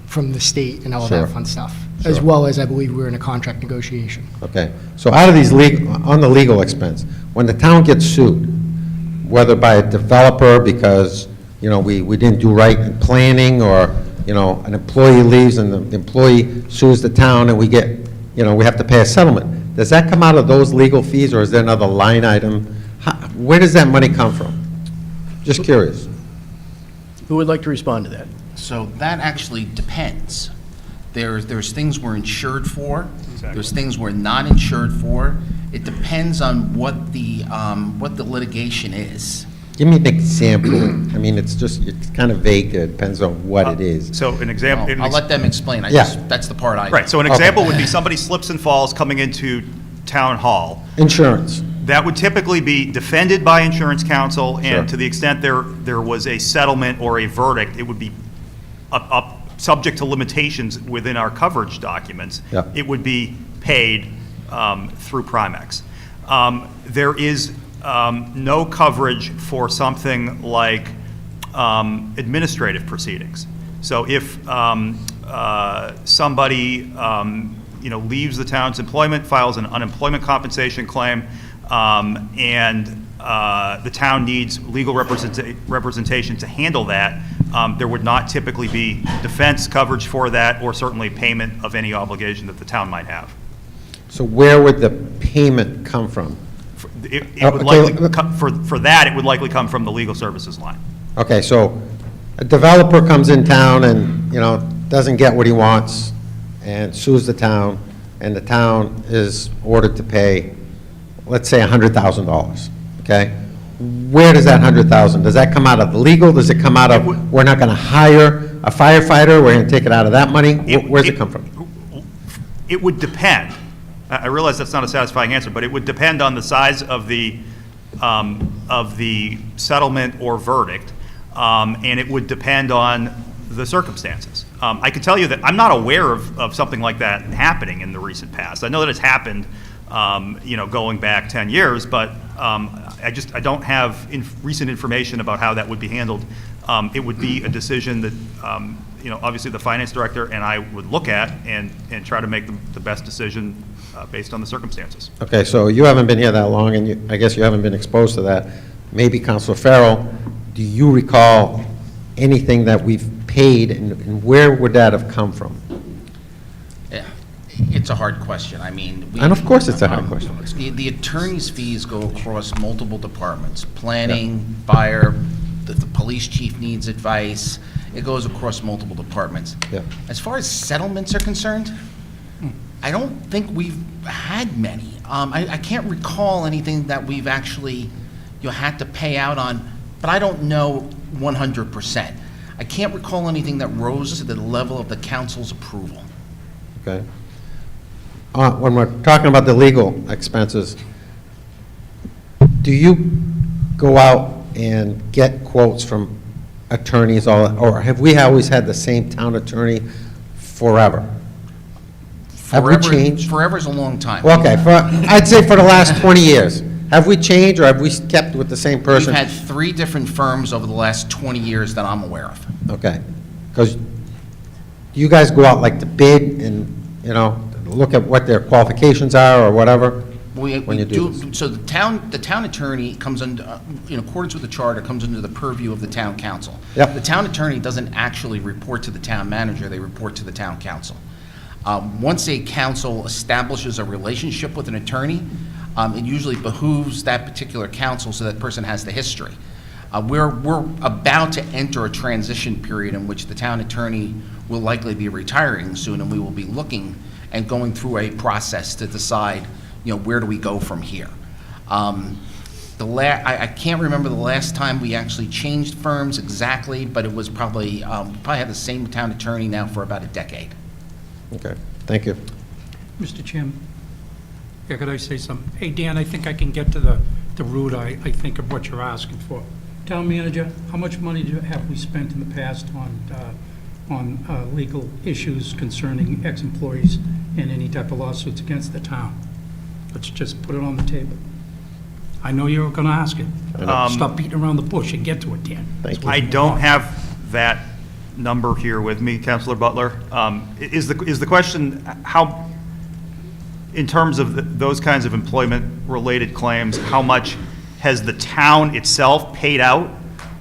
Speaker 13: from the state and all of
Speaker 10: Sure.
Speaker 13: that fun stuff, as
Speaker 10: Sure.
Speaker 13: well as I believe we were in a contract negotiation.
Speaker 10: Okay, so out of these on the legal expense, when the town gets sued, whether by a developer because, we didn't do right in planning, or, an employee leaves and the employee sues the town and we get, we have to pay a settlement, does that come out of those legal fees, or is there another line item? Where does that money come from? Just curious.
Speaker 2: Who would like to respond to that?
Speaker 4: So that actually depends. There's things we're insured for. There's things we're not insured for. It depends on what the litigation is.
Speaker 10: Give me an example. I mean, it's kind of vague there. It depends on what it is.
Speaker 8: So an example.
Speaker 4: I'll let them explain.
Speaker 10: Yeah.
Speaker 4: That's the part I.
Speaker 8: Right, so an example would be somebody slips and falls coming into town hall.
Speaker 10: Insurance.
Speaker 8: That would typically be defended by insurance counsel,
Speaker 10: Sure.
Speaker 8: and to the extent there was a settlement or a verdict, it would be subject to limitations within our coverage documents.
Speaker 10: Yeah.
Speaker 8: It would be paid through Primex. There is no coverage for something like administrative proceedings. So if somebody leaves the town's employment, files an unemployment compensation claim, and the town needs legal representation to handle that, there would not typically be defense coverage for that, or certainly payment of any obligation that the town might have.
Speaker 10: So where would the payment come from?
Speaker 8: It would likely come, for that, it would likely come from the legal services line.
Speaker 10: Okay, so a developer comes in town and, doesn't get what he wants and sues the town, and the town is ordered to pay, let's say, $100,000, okay? Where does that $100,000, does that come out of the legal? Does it come out of, we're not going to hire a firefighter, we're going to take it out of that money? Where's it come from?
Speaker 8: It would depend. I realize that's not a satisfying answer, but it would depend on the size of the settlement or verdict, and it would depend on the circumstances. I can tell you that I'm not aware of something like that happening in the recent past. I know that it's happened, going back 10 years, but I don't have recent information about how that would be handled. It would be a decision that, obviously the finance director and I would look at and try to make the best decision based on the circumstances.
Speaker 10: Okay, so you haven't been here that long, and I guess you haven't been exposed to that. Maybe Councilor Farrell, do you recall anything that we've paid, and where would that have come from?
Speaker 4: Yeah, it's a hard question. I mean.
Speaker 10: And of course it's a hard question.
Speaker 4: The attorney's fees go across multiple departments, planning, fire, the police chief needs advice. It goes across multiple departments.
Speaker 10: Yeah.
Speaker 4: As far as settlements are concerned, I don't think we've had many. I can't recall anything that we've actually, had to pay out on, but I don't know 100%. I can't recall anything that rose to the level of the council's approval.
Speaker 10: Okay. When we're talking about the legal expenses, do you go out and get quotes from attorneys, or have we always had the same town attorney forever? Have we changed?
Speaker 4: Forever's a long time.
Speaker 10: Well, okay, I'd say for the last 20 years. Have we changed, or have we kept with the same person?
Speaker 4: We've had 3 different firms over the last 20 years that I'm aware of.
Speaker 10: Okay, because you guys go out like to bid and, look at what their qualifications are or whatever?
Speaker 4: We
Speaker 10: when you do this?
Speaker 4: so the town attorney comes under, in accordance with the charter, comes under the purview of the town council.
Speaker 10: Yep.
Speaker 4: The town attorney doesn't actually report to the town manager, they report to the town council. Once a council establishes a relationship with an attorney, it usually behooves that particular council so that person has the history. We're about to enter a transition period in which the town attorney will likely be retiring soon, and we will be looking and going through a process to decide, where do we go from here? I can't remember the last time we actually changed firms exactly, but it was probably had the same town attorney now for about a decade.
Speaker 10: Okay, thank you.
Speaker 1: Mr. Chairman, yeah, could I say something? Hey, Dan, I think I can get to the root, I think, of what you're asking for. Town manager, how much money have we spent in the past on legal issues concerning ex-employees and any type of lawsuits against the town? Let's just put it on the table. I know you were going to ask it. Stop beating around the bush and get to it, Dan.
Speaker 10: Thank you.
Speaker 8: I don't have that number here with me, Councilor Butler. Is the question how, in terms of those kinds of employment-related claims, how much has the town itself paid out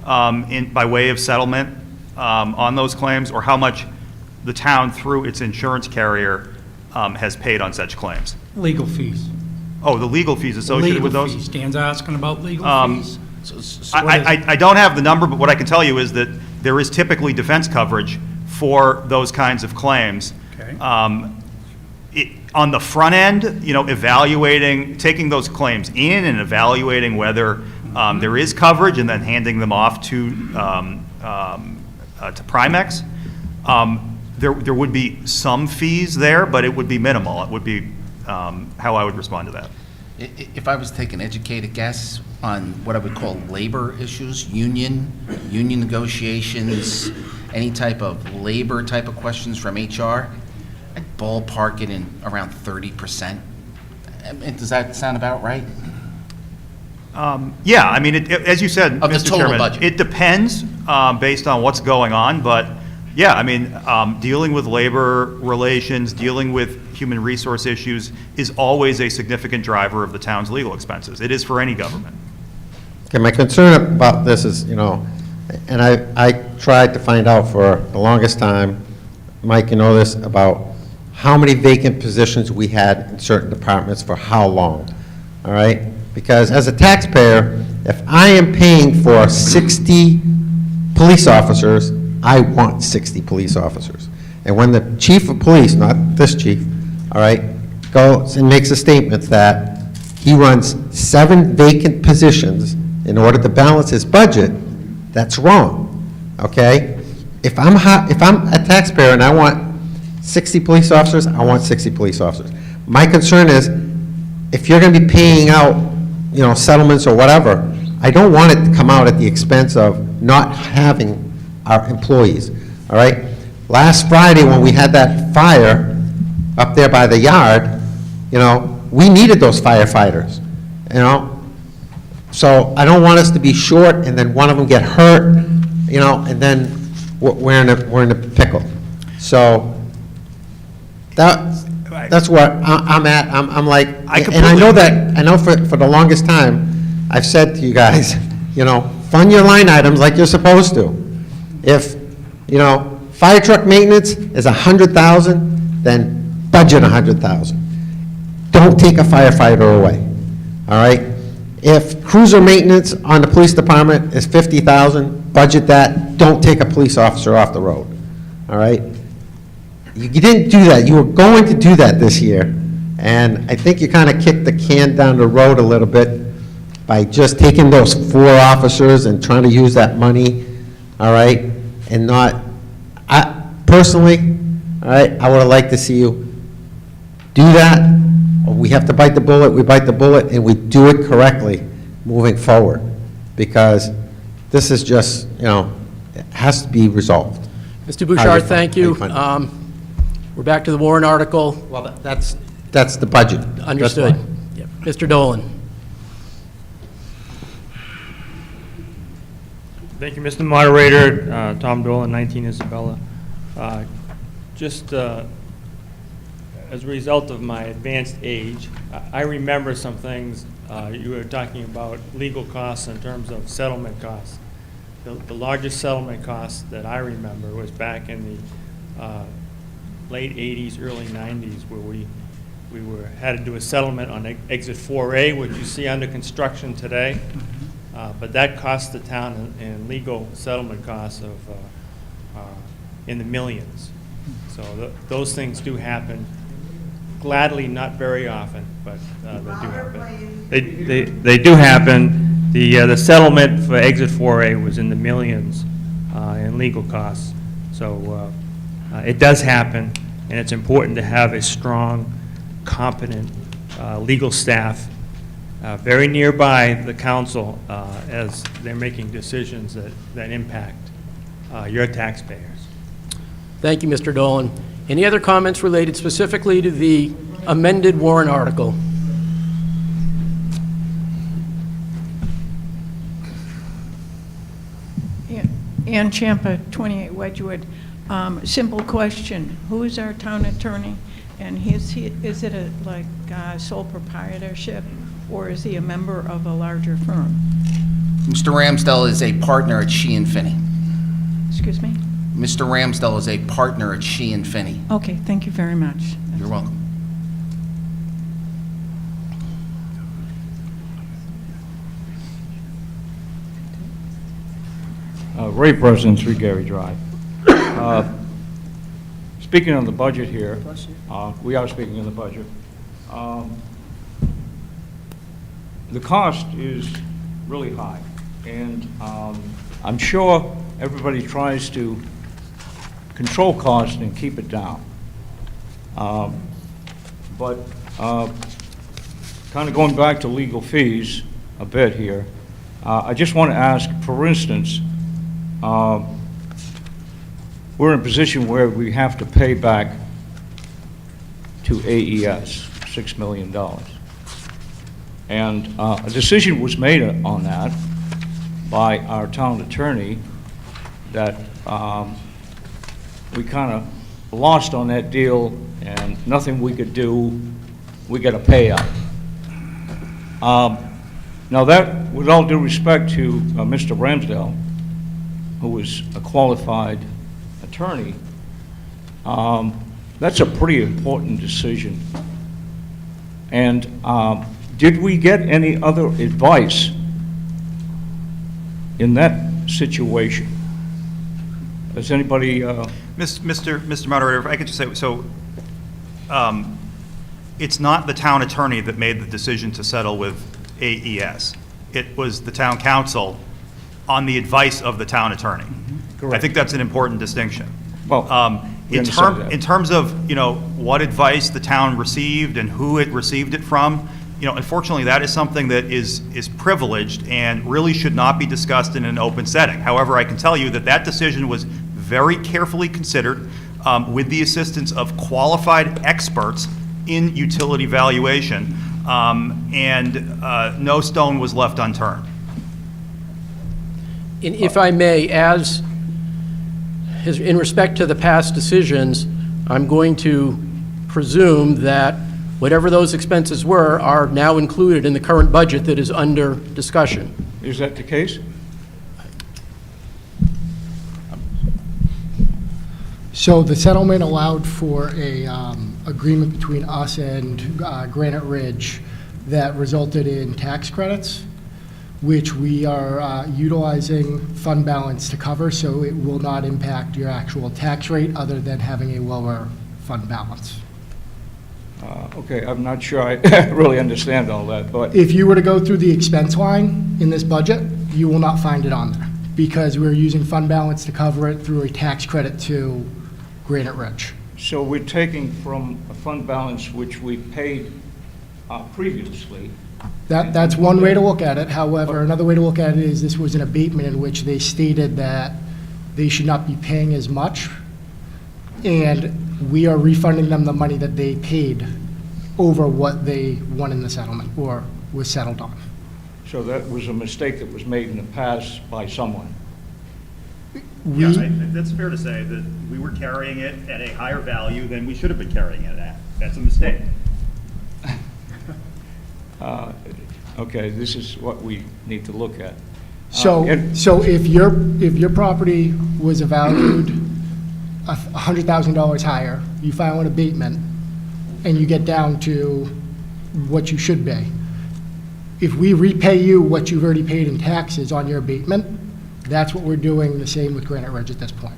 Speaker 8: by way of settlement on those claims, or how much the town, through its insurance carrier, has paid on such claims?
Speaker 1: Legal fees.
Speaker 8: Oh, the legal fees associated with those?
Speaker 1: Legal fees. Dan's asking about legal fees.
Speaker 8: I don't have the number, but what I can tell you is that there is typically defense coverage for those kinds of claims.
Speaker 1: Okay.
Speaker 8: On the front end, evaluating, taking those claims in and evaluating whether there is coverage and then handing them off to Primex, there would be some fees there, but it would be minimal. It would be how I would respond to that.
Speaker 4: If I was to take an educated guess on what I would call labor issues, union negotiations, any type of labor type of questions from HR, I'd ballpark it in around 30%. Does that sound about right?
Speaker 8: Yeah, I mean, as you said,
Speaker 4: Of the
Speaker 8: Mr.
Speaker 4: total
Speaker 8: Chairman,
Speaker 4: budget.
Speaker 8: it depends based on what's going on, but yeah, I mean, dealing with labor relations, dealing with human resource issues is always a significant driver of the town's legal expenses. It is for any government.
Speaker 10: Okay, my concern about this is, and I tried to find out for the longest time, Mike, you know this, about how many vacant positions we had in certain departments for how long, all right? Because as a taxpayer, if I am paying for 60 police officers, I want 60 police officers. And when the chief of police, not this chief, all right, goes and makes a statement that he runs 7 vacant positions in order to balance his budget, that's wrong, okay? If I'm a taxpayer and I want 60 police officers, I want 60 police officers. My concern is, if you're going to be paying out, settlements or whatever, I don't want it to come out at the expense of not having our employees, all right? Last Friday, when we had that fire up there by the yard, we needed those firefighters, So I don't want us to be short and then one of them get hurt, and then we're in a pickle. So that's what I'm at. I'm like, and I know for the longest time, I've said to you guys, fund your line items like you're supposed to. If, fire truck maintenance is $100,000, then budget $100,000. Don't take a firefighter away, all right? If cruiser maintenance on the police department is $50,000, budget that. Don't take a police officer off the road, all right? You didn't do that. You were going to do that this year, and I think you kind of kicked the can down the road a little bit by just taking those 4 officers and trying to use that money, all right, and not, personally, all right, I would have liked to see you do that. We have to bite the bullet, we bite the bullet, and we do it correctly moving forward, because this is just, it has to be resolved.
Speaker 2: Mr. Bouchard, thank you. We're back to the warrant article.
Speaker 10: Well, that's the budget.
Speaker 2: Understood. Yep. Mr. Dolan.
Speaker 16: Thank you, Mr. Moderator. Tom Dolan, 19 Isabella. Just as a result of my advanced age, I remember some things. You were talking about legal costs in terms of settlement costs. The largest settlement cost that I remember was back in the late 80s, early 90s, where we had to do a settlement on exit 4A, which you see under construction today. But that cost the town in legal settlement costs of in the millions. So those things do happen. Gladly, not very often, but they do happen. They do happen. The settlement for exit 4A was in the millions in legal costs. So it does happen, and it's important to have a strong, competent legal staff very nearby the council as they're making decisions that impact your taxpayers.
Speaker 2: Thank you, Mr. Dolan. Any other comments related specifically to the amended warrant article?
Speaker 11: Ann Champa, 28 Wedgewood. Simple question. Who is our town attorney? And is it a sole proprietorship, or is he a member of a larger firm?
Speaker 4: Mr. Ramsdell is a partner at She and Finney.
Speaker 11: Excuse me?
Speaker 4: Mr. Ramsdell is a partner at She and Finney.
Speaker 11: Okay, thank you very much.
Speaker 4: You're welcome.
Speaker 19: Ray President, 3 Gary Drive. Speaking on the budget here, we are speaking on the budget. The cost is really high, and I'm sure everybody tries to control cost and keep it down. But kind of going back to legal fees a bit here, I just want to ask, for instance, we're in a position where we have to pay back to AES $6 million. And a decision was made on that by our town attorney that we kind of lost on that deal, and nothing we could do, we got a payout. Now that, with all due respect to Mr. Ramsdell, who is a qualified attorney, that's a pretty important decision. And did we get any other advice in that situation? Has anybody?
Speaker 8: Mr. Moderator, if I could just say, so it's not the town attorney that made the decision to settle with AES. It was the town council on the advice of the town attorney.
Speaker 19: Correct.
Speaker 8: I think that's an important distinction.
Speaker 19: Well,
Speaker 8: in terms of, what advice the town received and who it received it from, unfortunately, that is something that is privileged and really should not be discussed in an open setting. However, I can tell you that decision was very carefully considered with the assistance of qualified experts in utility valuation, and no stone was left unturned.
Speaker 2: And if I may, in respect to the past decisions, I'm going to presume that whatever those expenses were are now included in the current budget that is under discussion.
Speaker 19: Is that the case?
Speaker 13: So the settlement allowed for a agreement between us and Granite Ridge that resulted in tax credits, which we are utilizing fund balance to cover, so it will not impact your actual tax rate other than having a lower fund balance.
Speaker 19: Okay, I'm not sure I really understand all that, but
Speaker 13: If you were to go through the expense line in this budget, you will not find it on there, because we're using fund balance to cover it through a tax credit to Granite Ridge.
Speaker 19: so we're taking from a fund balance which we paid previously.
Speaker 13: That's one way to look at it. However, another way to look at it is this was an abatement in which they stated that they should not be paying as much, and we are refunding them the money that they paid over what they won in the settlement or was settled on.
Speaker 19: So that was a mistake that was made in the past by someone.
Speaker 8: That's fair to say that we were carrying it at a higher value than we should have been carrying it at. That's a mistake.
Speaker 19: Okay, this is what we need to look at.
Speaker 13: So if your property was valued $100,000 higher, you file an abatement, and you get down to what you should be. If we repay you what you've already paid in taxes on your abatement, that's what we're doing the same with Granite Ridge at this point.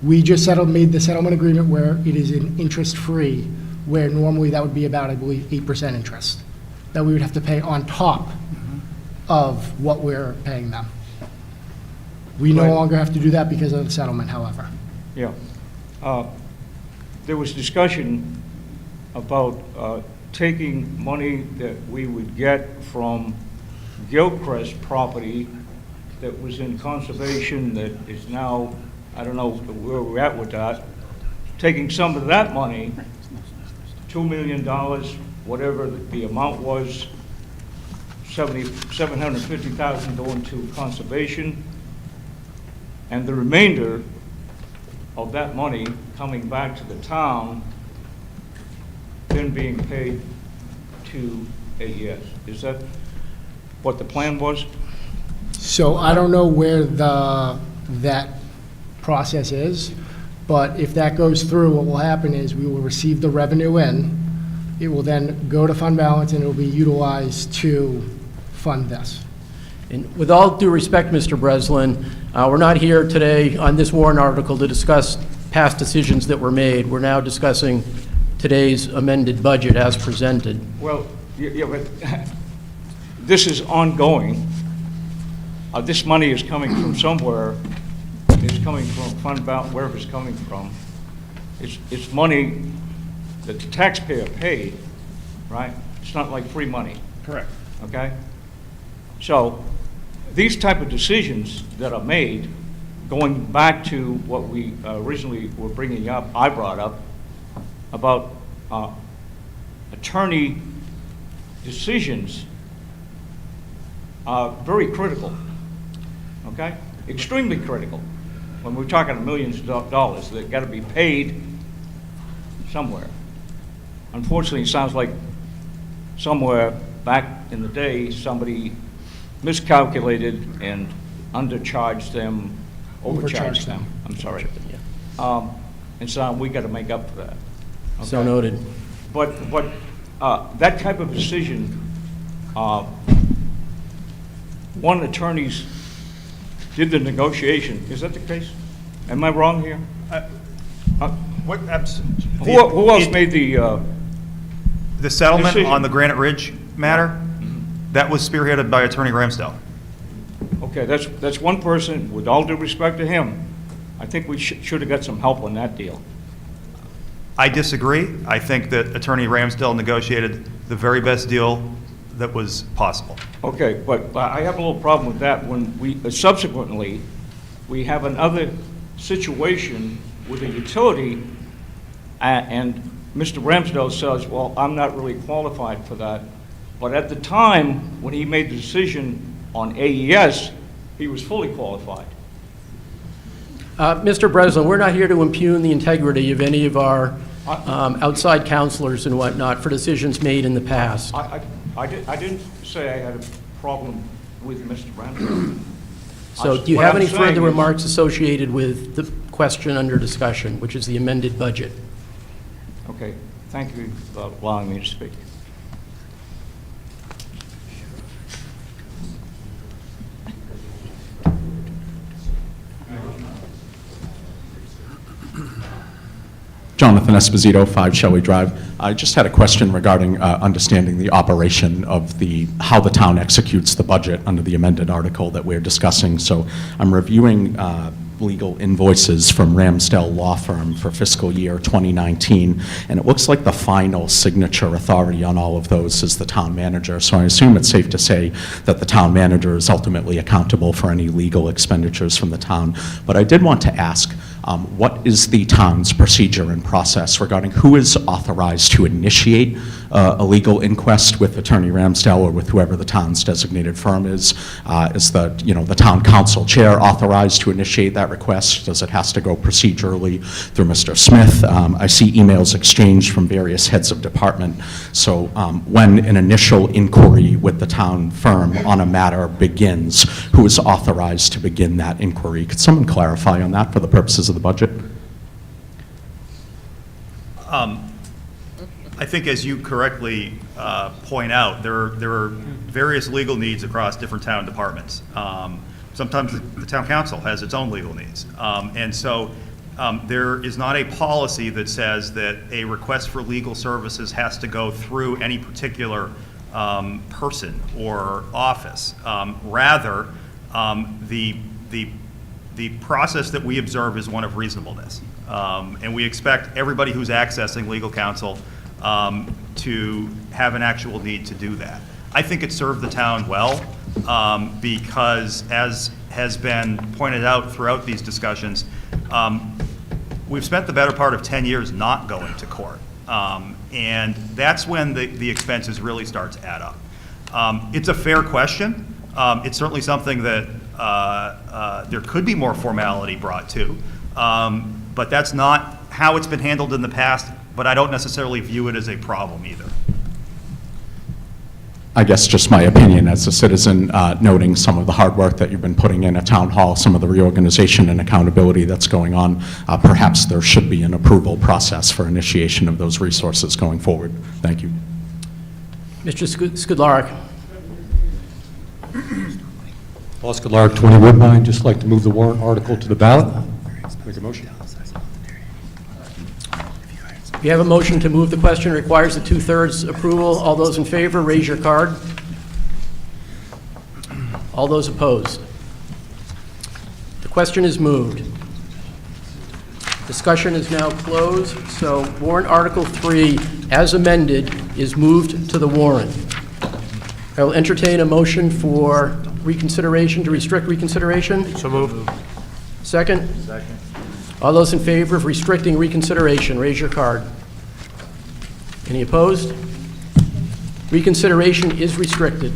Speaker 13: We just made the settlement agreement where it is an interest-free, where normally that would be about, I believe, 8% interest that we would have to pay on top of what we're paying them. We no longer have to do that because of the settlement, however.
Speaker 19: Yeah. There was discussion about taking money that we would get from Gilchrist property that was in conservation that is now, I don't know where we're at with that, taking some of that money, $2 million, whatever the amount was, $750,000 going to conservation, and the remainder of that money coming back to the town, then being paid to AES. Is that what the plan was?
Speaker 13: So I don't know where that process is, but if that goes through, what will happen is we will receive the revenue in, it will then go to fund balance, and it will be utilized to fund this.
Speaker 2: And with all due respect, Mr. Breslin, we're not here today on this warrant article to discuss past decisions that were made. We're now discussing today's amended budget as presented.
Speaker 19: Well, yeah, but this is ongoing. This money is coming from somewhere. It's coming from fund balance, wherever it's coming from. It's money that the taxpayer paid, right? It's not like free money.
Speaker 8: Correct.
Speaker 19: Okay? So these type of decisions that are made, going back to what we originally were bringing up, I brought up, about attorney decisions are very critical, okay? Extremely critical. When we're talking millions of dollars that got to be paid somewhere. Unfortunately, it sounds like somewhere back in the day, somebody miscalculated and undercharged them, overcharged them. I'm sorry. And so we got to make up for that. Okay?
Speaker 2: So noted.
Speaker 19: But that type of decision, one attorneys did the negotiation. Is that the case? Am I wrong here? Who else made the
Speaker 8: settlement
Speaker 19: decision?
Speaker 8: on the Granite Ridge matter? That was spearheaded by Attorney Ramsdell.
Speaker 19: Okay, that's one person. With all due respect to him, I think we should have got some help on that deal.
Speaker 8: I disagree. I think that Attorney Ramsdell negotiated the very best deal that was possible.
Speaker 19: Okay, but I have a little problem with that when we subsequently we have another situation with a utility, and Mr. Ramsdell says, well, I'm not really qualified for that. But at the time, when he made the decision on AES, he was fully qualified.
Speaker 2: Mr. Breslin, we're not here to impugn the integrity of any of our outside counselors and whatnot for decisions made in the past.
Speaker 19: I didn't say I had a problem with Mr. Ramsdell.
Speaker 2: So do you have any further remarks associated with the question under discussion, which is the amended budget?
Speaker 19: Okay, thank you for allowing me to speak.
Speaker 15: Jonathan Esposito, 5 Shelley Drive. I just had a question regarding understanding the operation of how the town executes the budget under the amended article that we're discussing. So I'm reviewing legal invoices from Ramsdell Law Firm for fiscal year 2019, and it looks like the final signature authority on all of those is the town manager. So I assume it's safe to say that the town manager is ultimately accountable for any legal expenditures from the town. But I did want to ask, What is the town's procedure and process regarding who is authorized to initiate a legal inquest with Attorney Ramsdale or with whoever the town's designated firm is? Is the town council chair authorized to initiate that request? Does it has to go procedurally through Mr. Smith? I see emails exchanged from various heads of department. So when an initial inquiry with the town firm on a matter begins, who is authorized to begin that inquiry? Could someone clarify on that for the purposes of the budget?
Speaker 8: I think as you correctly point out, there are various legal needs across different town departments. Sometimes the town council has its own legal needs. And so there is not a policy that says that a request for legal services has to go through any particular person or office. Rather, the process that we observe is one of reasonableness. And we expect everybody who's accessing legal counsel to have an actual need to do that. I think it served the town well because, as has been pointed out throughout these discussions, we've spent the better part of 10 years not going to court. And that's when the expenses really start to add up. It's a fair question. It's certainly something that there could be more formality brought to, but that's not how it's been handled in the past, but I don't necessarily view it as a problem either.
Speaker 15: I guess just my opinion as a citizen, noting some of the hard work that you've been putting in at Town Hall, some of the reorganization and accountability that's going on, perhaps there should be an approval process for initiation of those resources going forward. Thank you.
Speaker 2: Mr. Skudlarek.
Speaker 20: Paul Skudlarek, 20 Woodbine. Just like to move the warrant article to the ballot. Make a motion.
Speaker 2: If you have a motion to move the question, requires a 2/3 approval. All those in favor, raise your card. All those opposed. The question is moved. Discussion is now closed, so warrant Article 3, as amended, is moved to the warrant. I will entertain a motion for reconsideration, to restrict reconsideration.
Speaker 19: So moved.
Speaker 2: Second? Second. All those in favor of restricting reconsideration, raise your card. Any opposed? Reconsideration is restricted.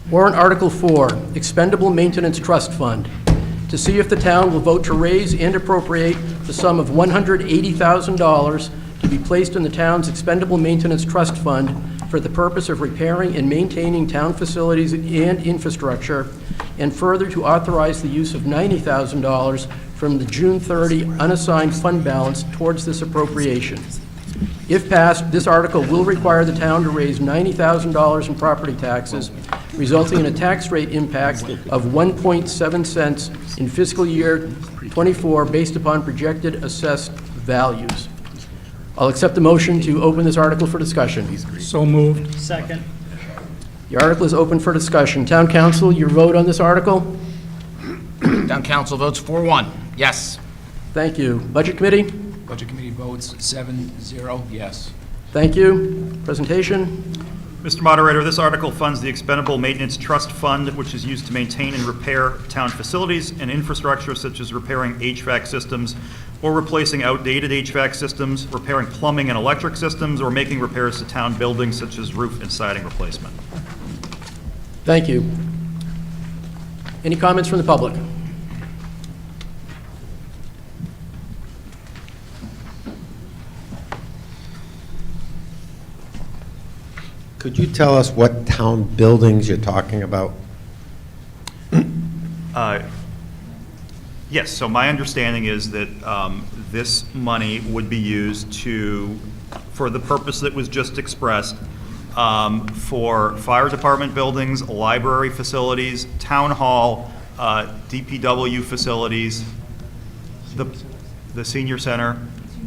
Speaker 2: Warrant Article 4, Expendable Maintenance Trust Fund. To see if the town will vote to raise and appropriate the sum of $180,000 to be placed in the town's Expendable Maintenance Trust Fund for the purpose of repairing and maintaining town facilities and infrastructure, and further to authorize the use of $90,000 from the June 30 unassigned fund balance towards this appropriation. If passed, this article will require the town to raise $90,000 in property taxes, resulting in a tax rate impact of 1.7 cents in fiscal year '24 based upon projected assessed values. I'll accept the motion to open this article for discussion.
Speaker 1: So moved.
Speaker 7: Second.
Speaker 2: The article is open for discussion. Town council, your vote on this article?
Speaker 9: Town council votes 4-1, yes.
Speaker 2: Thank you. Budget committee?
Speaker 9: Budget committee votes 7-0, yes.
Speaker 2: Thank you. Presentation?
Speaker 8: Mr. Moderator, this article funds the Expendable Maintenance Trust Fund, which is used to maintain and repair town facilities and infrastructure such as repairing HVAC systems or replacing outdated HVAC systems, repairing plumbing and electric systems, or making repairs to town buildings such as roof and siding replacement.
Speaker 2: Thank you. Any comments from the public?
Speaker 10: Could you tell us what town buildings you're talking about?
Speaker 8: Yes, so my understanding is that this money would be used for the purpose that was just expressed, for fire department buildings, library facilities, town hall, DPW facilities, the senior center,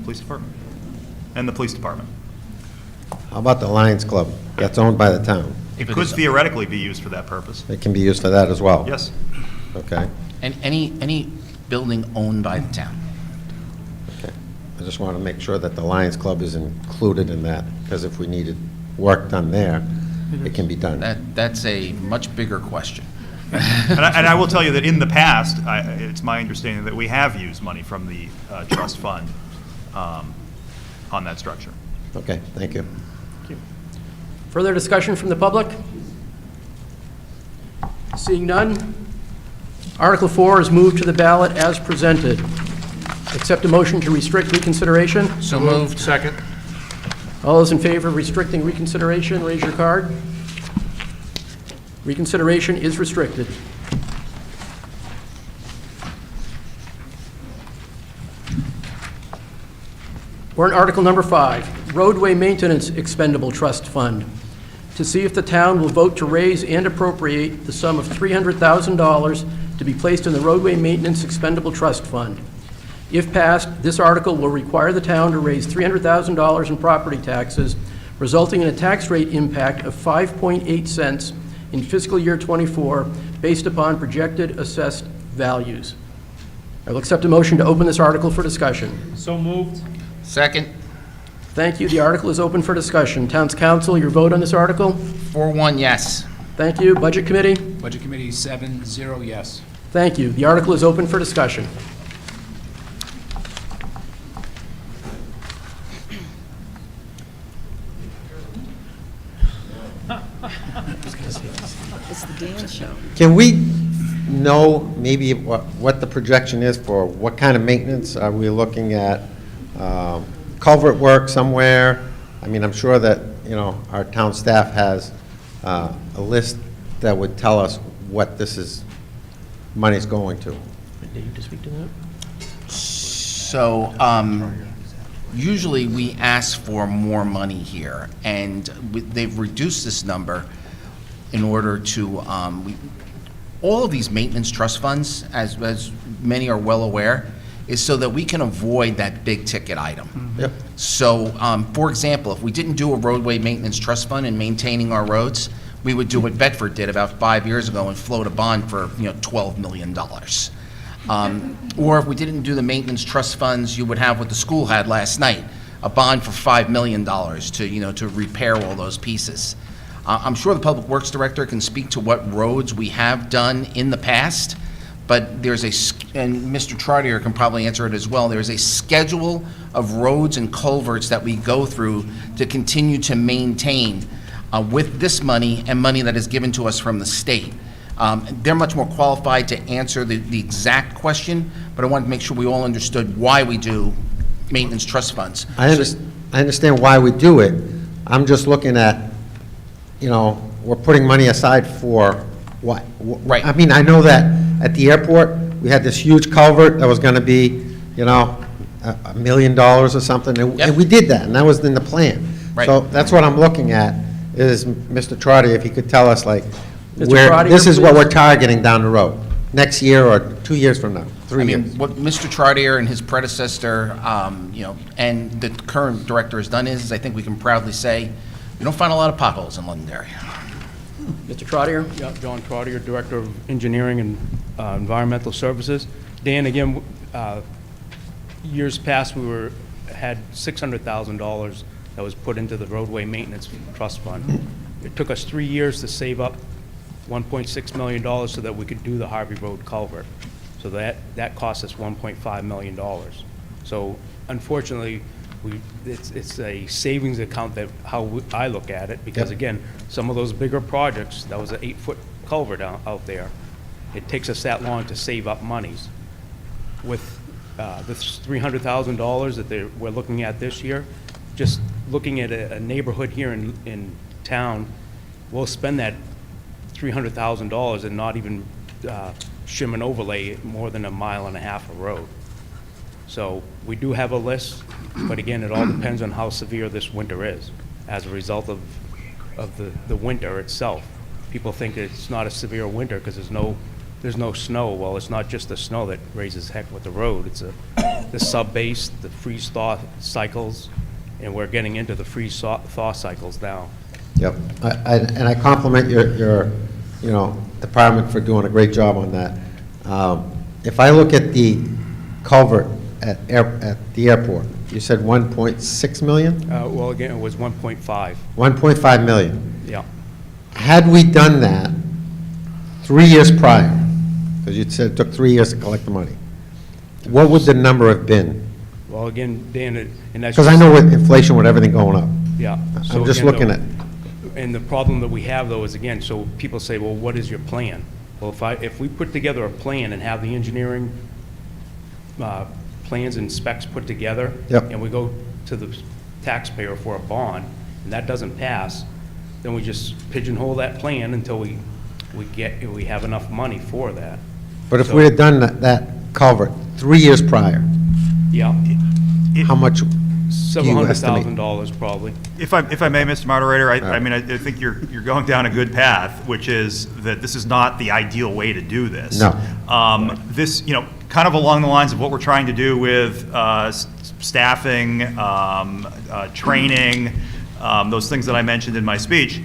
Speaker 8: police department, and the police department.
Speaker 10: How about the Lions Club? That's owned by the town.
Speaker 8: It could theoretically be used for that purpose.
Speaker 10: It can be used for that as well?
Speaker 8: Yes.
Speaker 10: Okay.
Speaker 4: And any building owned by the town.
Speaker 10: Okay. I just want to make sure that the Lions Club is included in that, because if we needed work done there, it can be done.
Speaker 4: That's a much bigger question.
Speaker 8: And I will tell you that in the past, it's my understanding that we have used money from the trust fund on that structure.
Speaker 10: Okay, thank you.
Speaker 2: Further discussion from the public? Seeing none, Article 4 is moved to the ballot as presented. Accept a motion to restrict reconsideration.
Speaker 4: So moved.
Speaker 6: Second.
Speaker 2: All those in favor of restricting reconsideration, raise your card. Reconsideration is restricted. Warrant Article number 5, Roadway Maintenance Expendable Trust Fund. To see if the town will vote to raise and appropriate the sum of $300,000 to be placed in the Roadway Maintenance Expendable Trust Fund. If passed, this article will require the town to raise $300,000 in property taxes, resulting in a tax rate impact of 5.8 cents in fiscal year '24, based upon projected assessed values. I will accept a motion to open this article for discussion.
Speaker 7: So moved.
Speaker 4: Second.
Speaker 2: Thank you. The article is open for discussion. Town's council, your vote on this article?
Speaker 4: 4-1, yes.
Speaker 2: Thank you. Budget committee?
Speaker 9: Budget Committee, 7-0, yes.
Speaker 2: Thank you. The article is open for discussion.
Speaker 5: It's the Dan show.
Speaker 10: Can we know maybe what the projection is for what kind of maintenance? Are we looking at culvert work somewhere? I mean, I'm sure that, our town staff has a list that would tell us what money's going to.
Speaker 2: Dave, to speak to that?
Speaker 4: So, usually we ask for more money here, and they've reduced this number in order to, all of these maintenance trust funds, as many are well aware, is so that we can avoid that big ticket item.
Speaker 10: Yep.
Speaker 4: So, for example, if we didn't do a roadway maintenance trust fund in maintaining our roads, we would do what Bedford did about 5 years ago and float a bond for, $12 million. Or if we didn't do the maintenance trust funds you would have what the school had last night, a bond for $5 million to repair all those pieces. I'm sure the Public Works Director can speak to what roads we have done in the past, but there's and Mr. Trottier can probably answer it as well, there's a schedule of roads and culverts that we go through to continue to maintain with this money and money that is given to us from the state. They're much more qualified to answer the exact question, but I wanted to make sure we all understood why we do maintenance trust funds.
Speaker 10: I understand why we do it. I'm just looking at, we're putting money aside for what?
Speaker 4: Right.
Speaker 10: I mean, I know that at the airport, we had this huge culvert that was going to be, $1 million or something, and we did that, and that was in the plan.
Speaker 4: Right.
Speaker 10: So that's what I'm looking at, is Mr. Trotter, if he could tell us, like,
Speaker 2: Mr.
Speaker 10: where,
Speaker 2: Trotter,
Speaker 10: this is what
Speaker 2: please.
Speaker 10: we're targeting down the road, next year or 2 years from now, 3 years.
Speaker 4: What Mr. Trottier and his predecessor, and the current director has done is I think we can proudly say, we don't find a lot of potholes in Londonderry.
Speaker 2: Mr. Trottier?
Speaker 16: Yeah, John Trottier, Director of Engineering and Environmental Services. Dan, again, years past, we had $600,000 that was put into the roadway maintenance trust fund. It took us 3 years to save up $1.6 million so that we could do the Harvey Road culvert. So that cost us $1.5 million. So unfortunately, it's a savings account that how I look at it, because again, some of those bigger projects, that was an 8-foot culvert out there. It takes us that long to save up monies. With this $300,000 that we're looking at this year, just looking at a neighborhood here in town, we'll spend that $300,000 and not even shim and overlay more than 1.5 miles of road. So we do have a list, but again, it all depends on how severe this winter is as a result of the winter itself. People think it's not a severe winter because there's no snow. Well, it's not just the snow that raises heck with the road. It's the sub-base, the freeze-thaw cycles, and we're getting into the freeze-thaw cycles now.
Speaker 10: Yep, and I compliment your department for doing a great job on that. If I look at the culvert at the airport, you said 1.6 million?
Speaker 16: Well, again, it was 1.5.
Speaker 10: 1.5 million.
Speaker 16: Yeah.
Speaker 10: had we done that 3 years prior, because you said it took 3 years to collect the money, what would the number have been?
Speaker 16: Well, again, Dan, and that's...
Speaker 10: Because I know with inflation, with everything going up.
Speaker 16: Yeah.
Speaker 10: I'm just looking at,
Speaker 16: And the problem that we have, though, is, again, so people say, well, what is your plan? Well, if we put together a plan and have the engineering plans and specs put together,
Speaker 10: Yep.
Speaker 16: and we go to the taxpayer for a bond, and that doesn't pass, then we just pigeonhole that plan until we have enough money for that.
Speaker 10: but if
Speaker 16: So-
Speaker 10: we had done that culvert 3 years prior,
Speaker 16: Yeah,
Speaker 10: how much do you estimate?
Speaker 16: $700,000 probably.
Speaker 8: If I may, Mr. Moderator, I
Speaker 10: right.
Speaker 8: mean, I think you're going down a good path, which is that this is not the ideal way to do this.
Speaker 10: No.
Speaker 8: This, kind of along the lines of what we're trying to do with staffing, training, those things that I mentioned in my speech,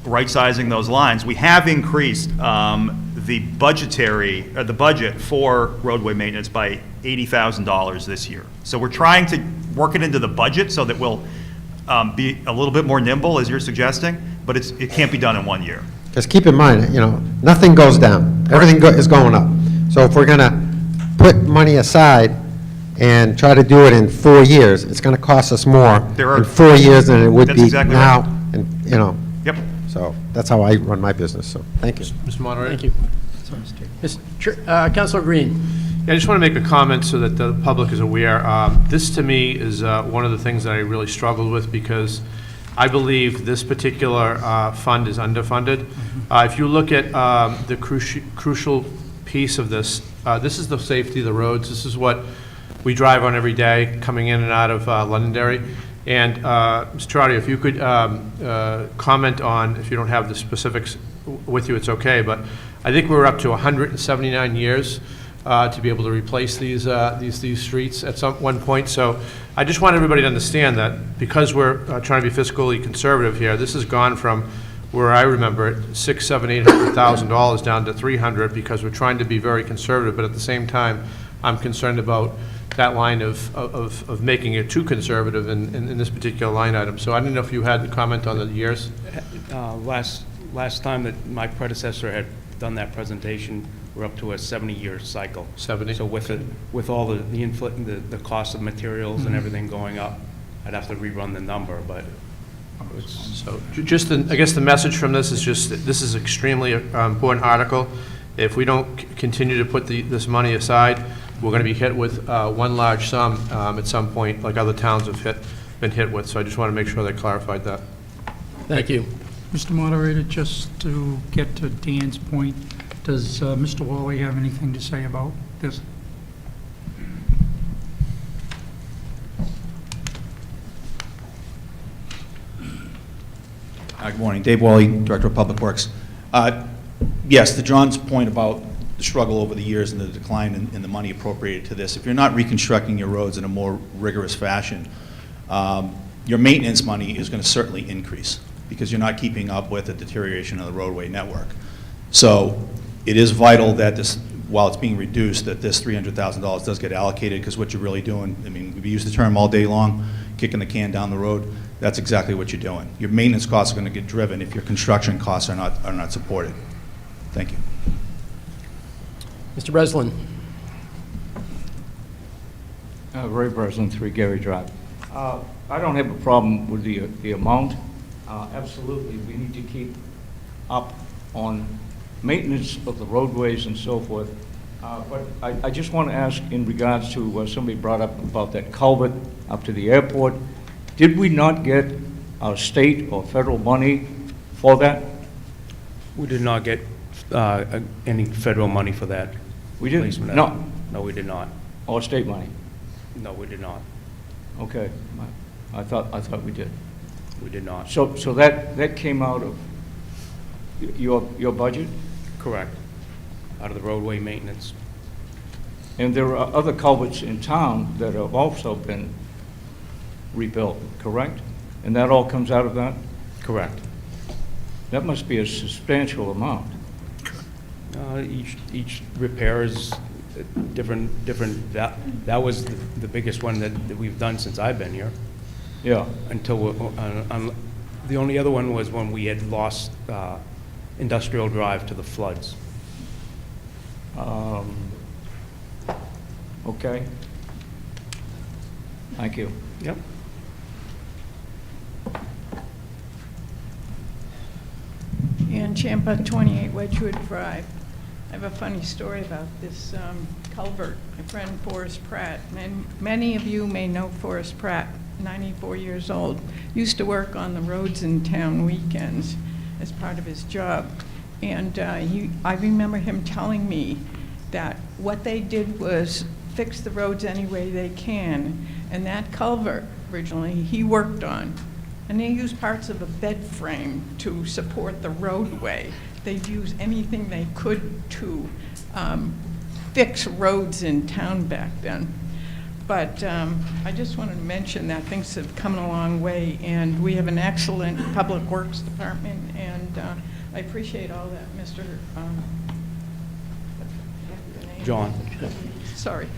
Speaker 8: right-sizing those lines. We have increased the budget for roadway maintenance by $80,000 this year. So we're trying to work it into the budget so that we'll be a little bit more nimble, as you're suggesting, but it can't be done in 1 year.
Speaker 10: Because keep in mind, nothing goes down. Everything is going up. So if we're going to put money aside and try to do it in 4 years, it's going to cost us more in 4 years than it would
Speaker 8: That's
Speaker 10: be
Speaker 8: exactly
Speaker 10: now.
Speaker 8: right.
Speaker 10: And,
Speaker 8: Yep.
Speaker 10: so that's how I run my business, so thank you.
Speaker 6: Mr. Moderator?
Speaker 2: Thank you. Councilor Green.
Speaker 6: Yeah, I just want to make a comment so that the public is aware. This, to me, is one of the things that I really struggled with because I believe this particular fund is underfunded. If you look at the crucial piece of this, this is the safety of the roads. This is what we drive on every day coming in and out of Londonderry. And, Mr. Trotter, if you could comment on, if you don't have the specifics with you, it's okay, but I think we're up to 179 years to be able to replace these streets at one point. So I just want everybody to understand that because we're trying to be fiscally conservative here, this has gone from where I remember it, $600,000, $700,000, $800,000 down to $300,000 because we're trying to be very conservative, but at the same time, I'm concerned about that line of making it too conservative in this particular line item. So I don't know if you had the comment on the years?
Speaker 16: Last time that my predecessor had done that presentation, we're up to a 70-year cycle.
Speaker 6: 70?
Speaker 16: So with all the cost of materials and everything going up, I'd have to rerun the number, but
Speaker 6: So just, I guess the message from this is just, that this is extremely important article. If we don't continue to put this money aside, we're going to be hit with one large sum at some point, like other towns have been hit with. So I just want to make sure they clarified that.
Speaker 2: Thank you.
Speaker 1: Mr. Moderator, just to get to Dan's point, does Mr. Wally have anything to say about this?
Speaker 21: Good morning. Dave Wally, Director of Public Works. Yes, to John's point about the struggle over the years and the decline in the money appropriated to this, if you're not reconstructing your roads in a more rigorous fashion, your maintenance money is going to certainly increase because you're not keeping up with the deterioration of the roadway network. So it is vital that this, while it's being reduced, that this $300,000 does get allocated because what you're really doing, I mean, we use the term all day long, kicking the can down the road. That's exactly what you're doing. Your maintenance costs are going to get driven if your construction costs are not supported. Thank you.
Speaker 2: Mr. Breslin.
Speaker 19: Ray Breslin, 3 Gary Drive. I don't have a problem with the amount. Absolutely, we need to keep up on maintenance of the roadways and so forth. But I just want to ask in regards to what somebody brought up about that culvert up to the airport. Did we not get state or federal money for that?
Speaker 16: we did not get any federal money for that.
Speaker 19: We didn't?
Speaker 16: placement.
Speaker 19: No.
Speaker 16: No, we did not.
Speaker 19: Or state money?
Speaker 16: No, we did not.
Speaker 19: Okay. I thought we did.
Speaker 16: We did not.
Speaker 19: So that came out of your budget?
Speaker 16: Correct. Out of the roadway maintenance.
Speaker 19: And there are other culverts in town that have also been rebuilt, correct? And that all comes out of that?
Speaker 16: Correct.
Speaker 19: That must be a substantial amount.
Speaker 16: Each repair is different. That was the biggest one that we've done since I've been here.
Speaker 19: Yeah.
Speaker 16: Until, the only other one was when we had lost Industrial Drive to the floods.
Speaker 19: Okay. Thank you.
Speaker 16: Yep.
Speaker 11: Ann Champa, 28 Wedgewood Drive. I have a funny story about this culvert. My friend Forrest Pratt, and many of you may know Forrest Pratt, 94 years old, used to work on the roads in town weekends as part of his job. And I remember him telling me that what they did was fix the roads any way they can. And that culvert, originally, he worked on. And they used parts of a bed frame to support the roadway. They'd use anything they could to fix roads in town back then. But I just wanted to mention that things have come a long way, and we have an excellent public works department, and I appreciate all that, Mr.
Speaker 16: John.
Speaker 11: Sorry.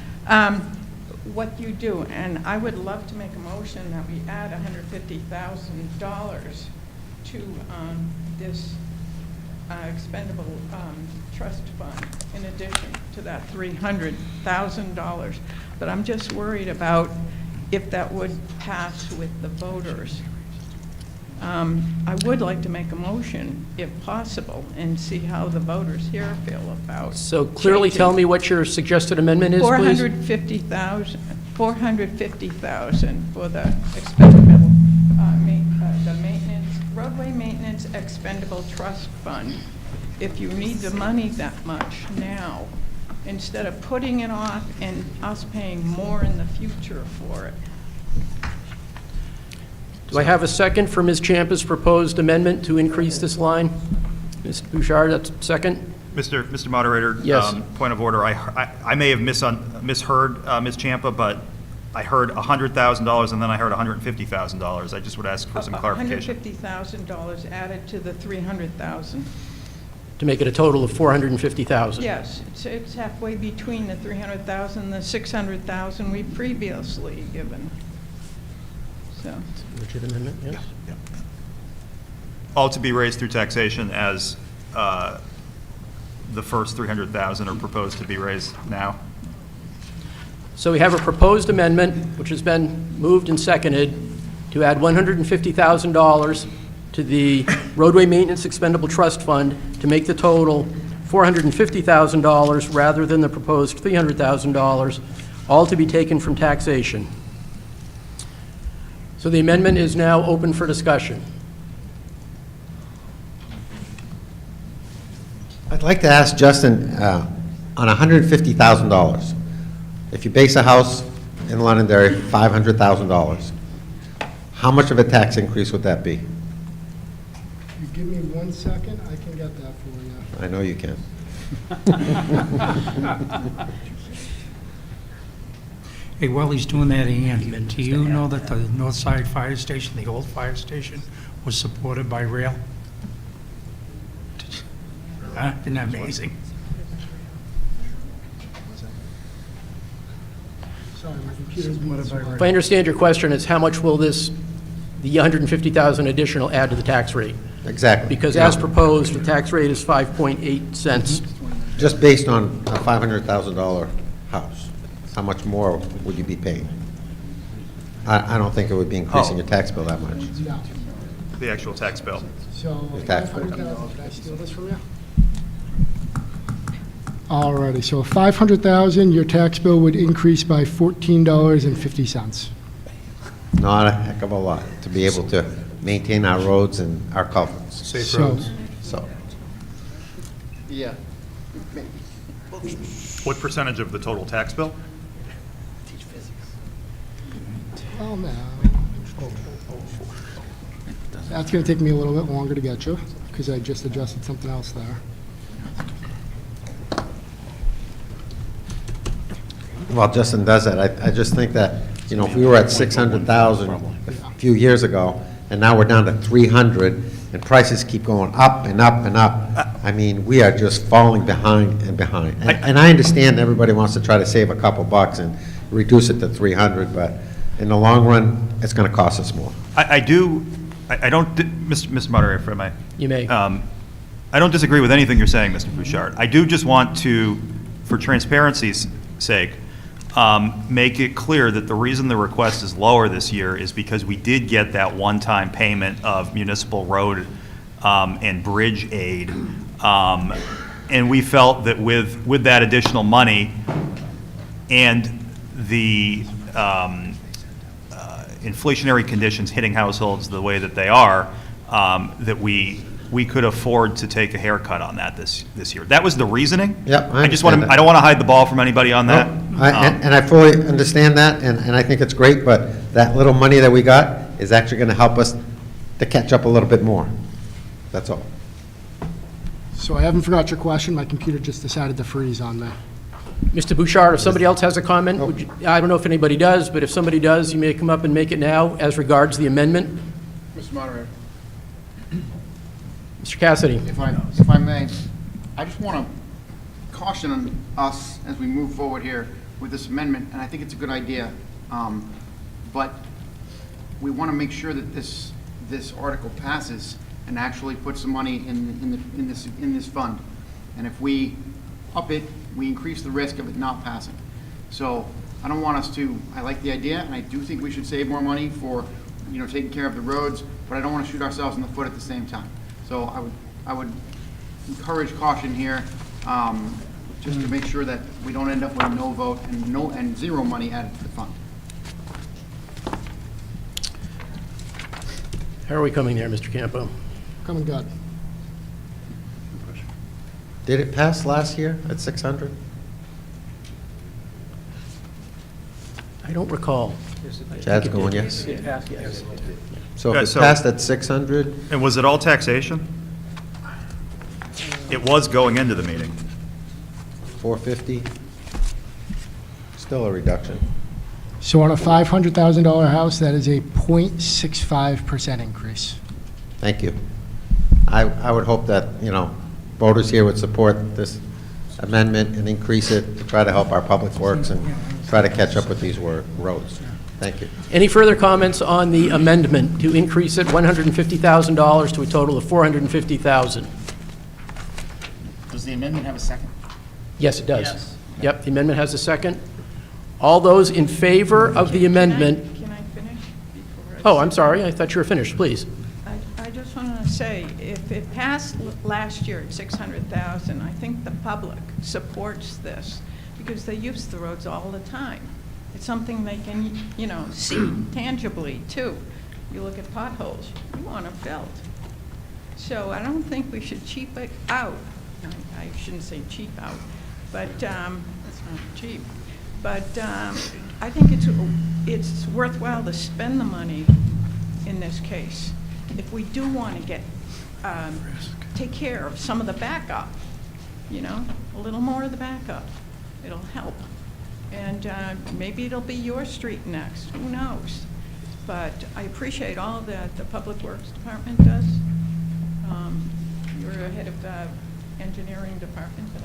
Speaker 11: What you do, and I would love to make a motion that we add $150,000 to this expendable trust fund in addition to that $300,000. But I'm just worried about if that would pass with the voters. I would like to make a motion, if possible, and see how the voters here feel about.
Speaker 2: So clearly tell me what your suggested amendment is, please.
Speaker 11: $450,000 for the expendable, the maintenance, roadway maintenance expendable trust fund. If you need the money that much now, instead of putting it off and us paying more in the future for it.
Speaker 2: Do I have a second for Ms. Champa's proposed amendment to increase this line? Ms. Bouchard, that's second?
Speaker 8: Mr. Moderator?
Speaker 2: Yes.
Speaker 8: Point of order. I may have misheard Ms. Champa, but I heard $100,000 and then I heard $150,000. I just would ask for some clarification.
Speaker 11: $150,000 added to the $300,000.
Speaker 2: To make it a total of $450,000?
Speaker 11: Yes, it's halfway between the $300,000 and the $600,000 we previously given. So.
Speaker 2: Legit amendment, yes?
Speaker 8: Yeah. All to be raised through taxation as the first $300,000 are proposed to be raised now.
Speaker 2: So we have a proposed amendment, which has been moved and seconded, to add $150,000 to the roadway maintenance expendable trust fund to make the total $450,000 rather than the proposed $300,000, all to be taken from taxation. So the amendment is now open for discussion.
Speaker 10: I'd like to ask Justin, on $150,000, if you base a house in Londonderry, $500,000, how much of a tax increase would that be?
Speaker 13: You give me 1 second, I can get that for you.
Speaker 10: I know you can.
Speaker 1: Hey, while he's doing that, Ian, do you know that the North Side Fire Station, the old fire station, was supported by rail? Huh? Isn't that amazing?
Speaker 13: Sorry, my computer's being
Speaker 2: If I understand your question, it's how much will this, the $150,000 additional add to the tax rate?
Speaker 10: Exactly.
Speaker 2: Because as proposed, the tax rate is 5.8 cents.
Speaker 10: Just based on a $500,000 house, how much more would you be paying? I don't think it would be increasing your tax bill that much.
Speaker 13: No.
Speaker 8: The actual tax bill.
Speaker 13: So,
Speaker 10: Your tax bill.
Speaker 13: can I steal this from you? Alrighty, so 500,000, your tax bill would increase by $14.50.
Speaker 10: Not a heck of a lot to be able to maintain our roads and our culverts.
Speaker 13: Safe roads.
Speaker 10: So,
Speaker 14: Yeah.
Speaker 8: What percentage of the total tax bill?
Speaker 13: Oh, no. That's going to take me a little bit longer to get you, because I just adjusted something else there.
Speaker 10: while Justin does that, I just think that, you know, if we were at 600,000 a few years ago, and now we're down to 300, and prices keep going up and up and up, I mean, we are just falling behind and behind. And I understand everybody wants to try to save a couple bucks and reduce it to 300, but in the long run, it's going to cost us more.
Speaker 8: I don't, Mr. Moderator, if I may.
Speaker 2: You may.
Speaker 8: I don't disagree with anything you're saying, Mr. Bouchard. I do just want to, for transparency's sake, make it clear that the reason the request is lower this year is because we did get that one-time payment of municipal road and bridge aid. And we felt that with that additional money and the inflationary conditions hitting households the way that they are, that we could afford to take a haircut on that this year. That was the reasoning.
Speaker 10: Yep,
Speaker 8: I just want to, I don't want to hide the ball from anybody on that.
Speaker 10: And I fully understand that, and I think it's great, but that little money that we got is actually going to help us to catch up a little bit more. That's all.
Speaker 13: So I haven't forgot your question. My computer just decided to freeze on me.
Speaker 2: Mr. Bouchard, if somebody else has a comment, I don't know if anybody does, but if somebody does, you may come up and make it now as regards the amendment.
Speaker 3: Mr. Moderator,
Speaker 2: Mr. Cassidy.
Speaker 3: if I may, I just want to caution us as we move forward here with this amendment, and I think it's a good idea, but we want to make sure that this article passes and actually put some money in this fund. And if we up it, we increase the risk of it not passing. So I don't want us to, I like the idea, and I do think we should save more money for, taking care of the roads, but I don't want to shoot ourselves in the foot at the same time. So I would encourage caution here, just to make sure that we don't end up with no vote and zero money added to the fund.
Speaker 2: How are we coming there, Mr. Campo?
Speaker 13: Coming good.
Speaker 10: Did it pass last year at 600?
Speaker 2: I don't recall.
Speaker 10: Chad's going yes.
Speaker 2: It passed, yes.
Speaker 10: So if it passed at 600?
Speaker 8: And was it all taxation? It was going into the meeting.
Speaker 10: 450? Still a reduction.
Speaker 13: So on a $500,000 house, that is a 0.65% increase.
Speaker 10: Thank you. I would hope that, voters here would support this amendment and increase it to try to help our public works and try to catch up with these roads. Thank you.
Speaker 2: Any further comments on the amendment to increase it $150,000 to a total of $450,000?
Speaker 9: Does the amendment have a second?
Speaker 2: Yes, it does. Yes. Yep, the amendment has a second. All those in favor of the amendment?
Speaker 11: Can I finish?
Speaker 2: Oh, I'm sorry, I thought you were finished, please.
Speaker 11: I just want to say, if it passed last year at 600,000, I think the public supports this because they use the roads all the time. It's something they can, see tangibly too. You look at potholes, you want them filled. So I don't think we should cheap it out. I shouldn't say cheap out, but that's not cheap. But I think it's worthwhile to spend the money in this case. If we do want to take care of some of the backup, a little more of the backup, it'll help. And maybe it'll be your street next, who knows? But I appreciate all that the Public Works Department does. You're the head of the engineering department, but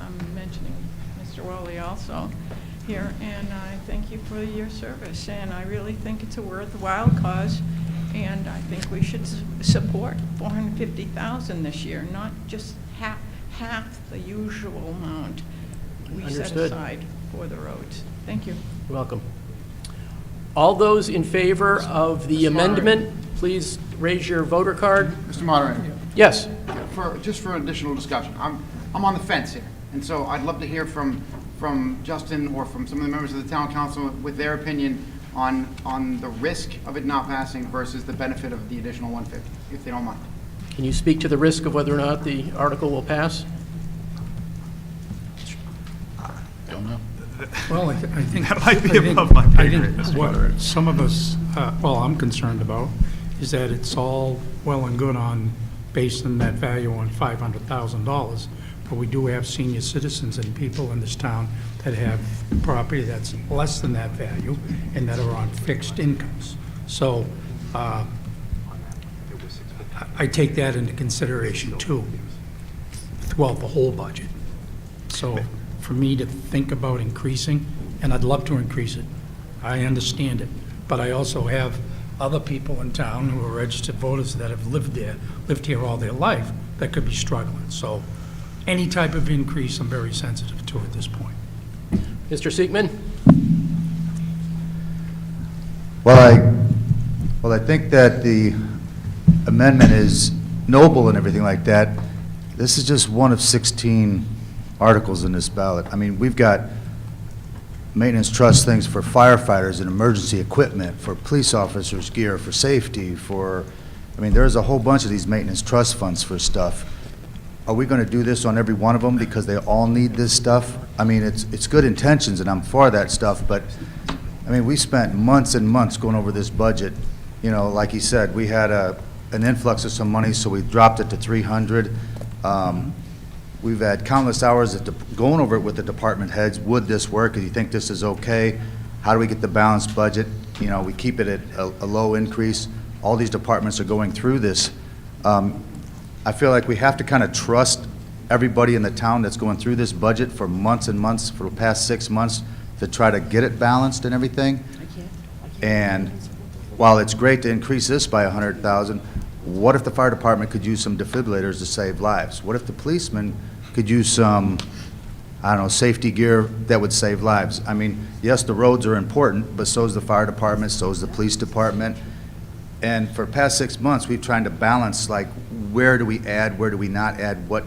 Speaker 11: I'm mentioning Mr. Wally also here, and I thank you for your service. And I really think it's a worthwhile cause, and I think we should support $450,000 this year, not just half the usual amount we set
Speaker 2: Understood.
Speaker 11: aside for the roads. Thank you.
Speaker 2: You're welcome. All those in favor of the amendment, please raise your voter card.
Speaker 3: Mr. Moderator.
Speaker 2: Yes.
Speaker 3: Just for additional discussion, I'm on the fence here, and so I'd love to hear from Justin or from some of the members of the town council with their opinion on the risk of it not passing versus the benefit of the additional 150, if they don't mind.
Speaker 2: Can you speak to the risk of whether or not the article will pass?
Speaker 9: Don't know.
Speaker 1: Well, I think...
Speaker 8: That might be above my pay grade, Mr.
Speaker 1: What
Speaker 8: Moderator.
Speaker 1: some of us, I'm concerned about is that it's all well and good on basing that value on $500,000, but we do have senior citizens and people in this town that have property that's less than that value and that are on fixed incomes. So I take that into consideration too throughout the whole budget. So for me to think about increasing, and I'd love to increase it, I understand it, but I also have other people in town who are registered voters that have lived here all their life that could be struggling. So any type of increase, I'm very sensitive to at this point.
Speaker 2: Mr. Siegman?
Speaker 17: Well, I think that the amendment is noble and everything like that. This is just one of 16 articles in this ballot. I mean, we've got maintenance trust things for firefighters and emergency equipment, for police officers' gear, for safety, I mean, there's a whole bunch of these maintenance trust funds for stuff. Are we going to do this on every one of them because they all need this stuff? I mean, it's good intentions, and I'm for that stuff, but, I mean, we spent months and months going over this budget. You know, like he said, we had an influx of some money, so we dropped it to 300. We've had countless hours going over it with the department heads. Would this work? Do you think this is okay? How do we get the balanced budget? You know, we keep it at a low increase. All these departments are going through this. I feel like we have to kind of trust everybody in the town that's going through this budget for months and months, for the past 6 months, to try to get it balanced and everything. And while it's great to increase this by 100,000, what if the fire department could use some defibrillators to save lives? What if the policeman could use some, I don't know, safety gear that would save lives? I mean, yes, the roads are important, but so is the fire department, so is the police department. And for the past 6 months, we've tried to balance, like, where do we add, where do we not add, what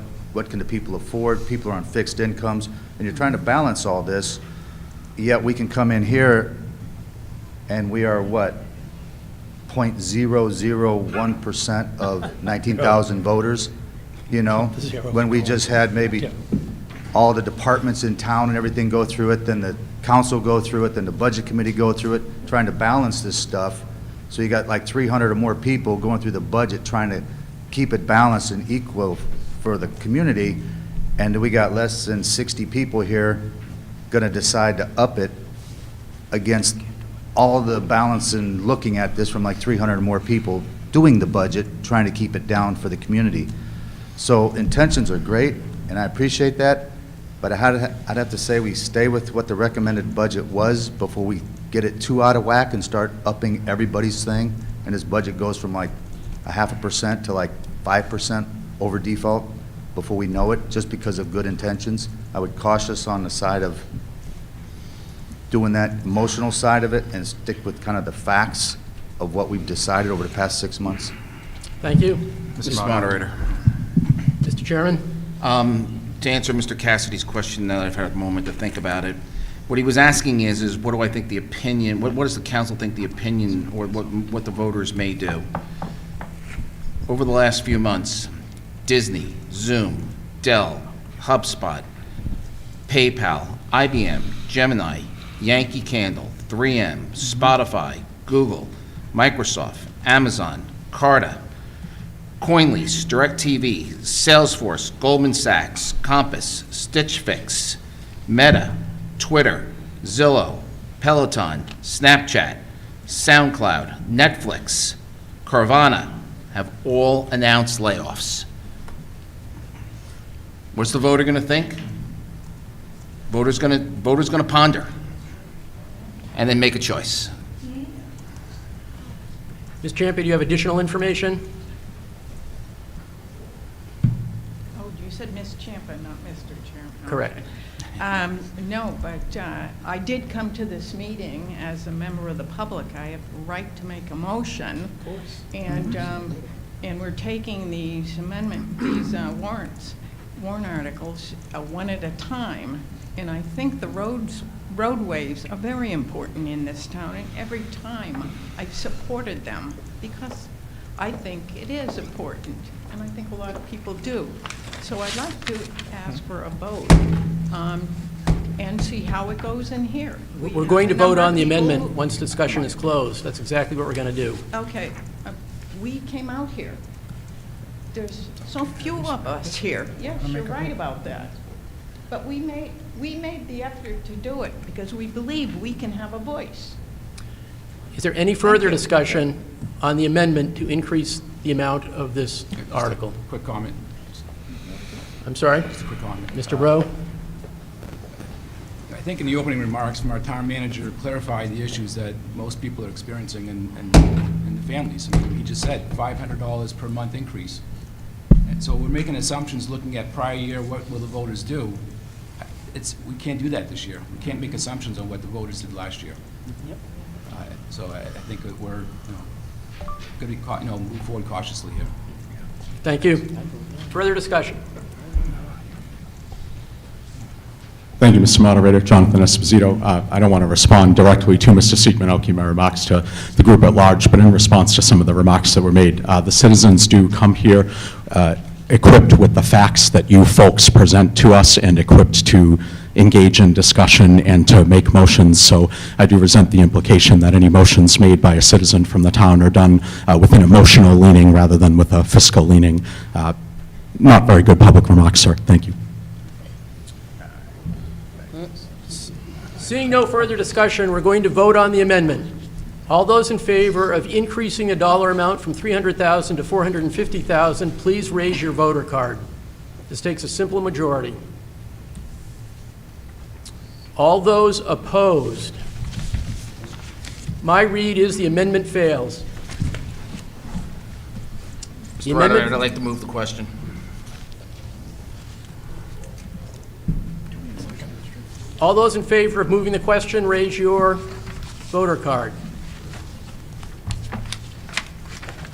Speaker 17: can the people afford? People are on fixed incomes, and you're trying to balance all this, yet we can come in here and we are, what, 0.001% of 19,000 voters, you know? When we just had maybe all the departments in town and everything go through it, then the council go through it, then the budget committee go through it, trying to balance this stuff. So you got like 300 or more people going through the budget trying to keep it balanced and equal for the community, and we got less than 60 people here going to decide to up it against all the balance and looking at this from like 300 or more people doing the budget, trying to keep it down for the community. So intentions are great, and I appreciate that, but I'd have to say we stay with what the recommended budget was before we get it too out of whack and start upping everybody's thing, and this budget goes from like 0.5% to like 5% over default before we know it, just because of good intentions. I would cautious on the side of doing that emotional side of it and stick with kind of the facts of what we've decided over the past 6 months.
Speaker 2: Thank you.
Speaker 4: Mr. Moderator.
Speaker 2: Mr. Chairman?
Speaker 4: To answer Mr. Cassidy's question, now that I've had a moment to think about it, what he was asking is what do I think the opinion, what does the council think the opinion, or what the voters may do? Over the last few months, Disney, Zoom, Dell, HubSpot, PayPal, IBM, Gemini, Yankee Candle, 3M, Spotify, Google, Microsoft, Amazon, Carta, CoinLease, DirecTV, Salesforce, Goldman Sachs, Compass, Stitch Fix, Meta, Twitter, Zillow, Peloton, Snapchat, SoundCloud, Netflix, Carvana have all announced layoffs. What's the voter going to think? Voter's going to ponder and then make a choice.
Speaker 2: Ms. Champion, do you have additional information?
Speaker 11: Oh, you said Ms. Champa, not Mr. Chairman.
Speaker 2: Correct.
Speaker 11: No, but I did come to this meeting as a member of the public. I have the right to make a motion. Of course. And we're taking these warrant articles one at a time. And I think the roadways are very important in this town. And every time I've supported them because I think it is important. And I think a lot of people do. So I'd like to ask for a vote and see how it goes in here.
Speaker 2: We're going to vote on the amendment once discussion is closed. That's exactly what we're going to do.
Speaker 11: Okay. We came out here. There's so few of us here. Yes, you're right about that. But we made the effort to do it because we believe we can have a voice.
Speaker 2: Is there any further discussion on the amendment to increase the amount of this article?
Speaker 9: Quick comment.
Speaker 2: I'm sorry?
Speaker 9: Just a quick comment.
Speaker 2: Mr. Rowe?
Speaker 9: I think in the opening remarks from our town manager clarified the issues that most people are experiencing and the families. I mean, he just said $500 per month increase. And so we're making assumptions, looking at prior year, what will the voters do? We can't do that this year. We can't make assumptions on what the voters did last year. So I think that we're, going to move forward cautiously here.
Speaker 2: Thank you. Further discussion?
Speaker 15: Thank you, Mr. Moderator. Jonathan Esposito. I don't want to respond directly to Mr. Siegman-Elke, my remarks to the group at large, but in response to some of the remarks that were made, the citizens do come here equipped with the facts that you folks present to us and equipped to engage in discussion and to make motions. So I do resent the implication that any motions made by a citizen from the town are done with an emotional leaning rather than with a fiscal leaning. Not very good public remarks, sir. Thank you.
Speaker 2: Seeing no further discussion, we're going to vote on the amendment. All those in favor of increasing the dollar amount from $300,000 to $450,000, please raise your voter card. This takes a simple majority. All those opposed? My read is the amendment fails.
Speaker 4: Mr. Moderator, I'd like to move the question.
Speaker 2: All those in favor of moving the question, raise your voter card.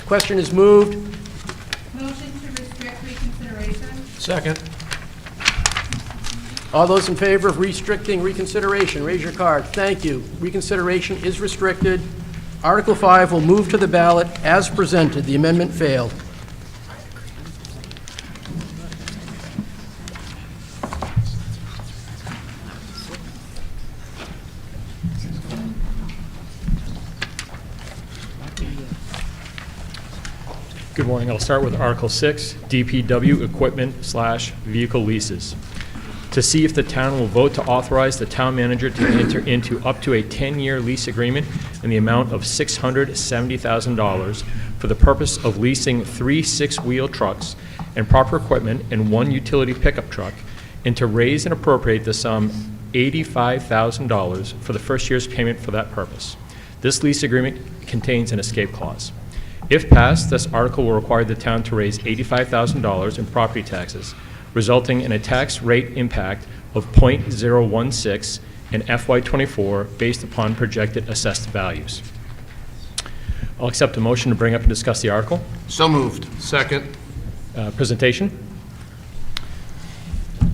Speaker 2: Question is moved.
Speaker 18: Motion to restrict reconsideration.
Speaker 2: Second. All those in favor of restricting reconsideration, raise your card. Thank you. Reconsideration is restricted. Article 5 will move to the ballot as presented. The amendment failed.
Speaker 16: Good morning. I'll start with Article 6, DPW equipment/vehicle leases. To see if the town will vote to authorize the town manager to enter into up to a 10-year lease agreement in the amount of $670,000 for the purpose of leasing 3 6-wheel trucks and proper equipment and 1 utility pickup truck, and to raise and appropriate the sum $85,000 for the first year's payment for that purpose. This lease agreement contains an escape clause. If passed, this article will require the town to raise $85,000 in property taxes, resulting in a tax rate impact of 0.016 in FY24 based upon projected assessed values. I'll accept a motion to bring up and discuss the article.
Speaker 4: So moved.
Speaker 6: Second.
Speaker 16: Presentation.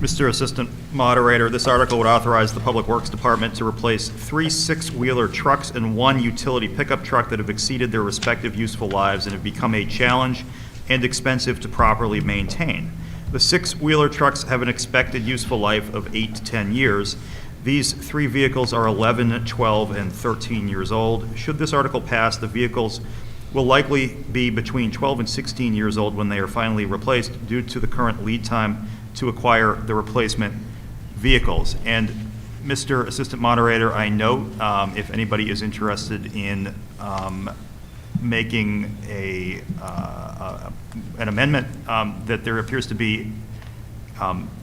Speaker 8: Mr. Assistant Moderator, this article would authorize the Public Works Department to replace 3 6-wheeler trucks and 1 utility pickup truck that have exceeded their respective useful lives and have become a challenge and expensive to properly maintain. The 6-wheeler trucks have an expected useful life of 8 to 10 years. These 3 vehicles are 11, 12, and 13 years old. Should this article pass, the vehicles will likely be between 12 and 16 years old when they are finally replaced due to the current lead time to acquire the replacement vehicles. And Mr. Assistant Moderator, I note if anybody is interested in making an amendment that there appears to be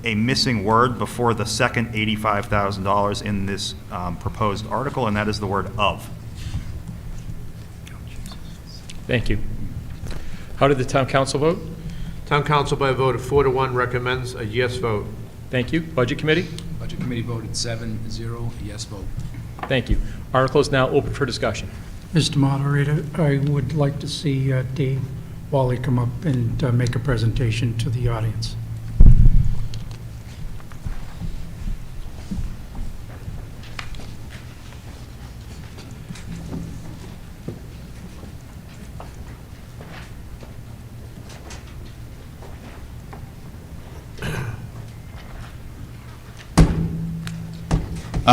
Speaker 8: a missing word before the second $85,000 in this proposed article, and that is the word "of."
Speaker 16: Thank you. How did the town council vote?
Speaker 6: Town council by a vote of 4 to 1 recommends a yes vote.
Speaker 16: Thank you. Budget committee?
Speaker 9: Budget committee voted 7-0, a yes vote.
Speaker 16: Thank you. Article is now open for discussion.
Speaker 1: Mr. Moderator, I would like to see Dave Wally come up and make a presentation to the audience.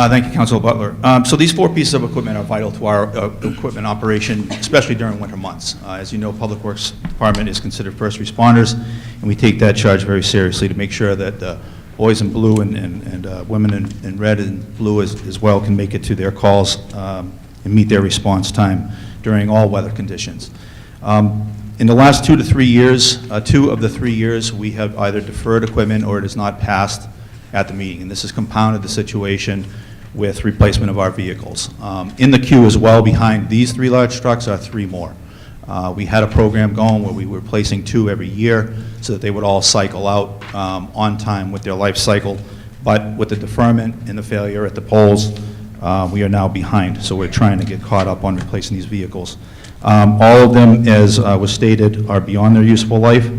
Speaker 21: Thank you, Councilor Butler. So these 4 pieces of equipment are vital to our equipment operation, especially during winter months. As you know, Public Works Department is considered first responders, and we take that charge very seriously to make sure that boys in blue and women in red and blue as well can make it to their calls and meet their response time during all weather conditions. In the last 2 to 3 years, 2 of the 3 years, we have either deferred equipment or it is not passed at the meeting, and this has compounded the situation with replacement of our vehicles. In the queue as well, behind these 3 large trucks are 3 more. We had a program going where we were replacing 2 every year so that they would all cycle out on time with their life cycle. But with the deferment and the failure at the polls, we are now behind. So we're trying to get caught up on replacing these vehicles. All of them, as was stated, are beyond their useful life.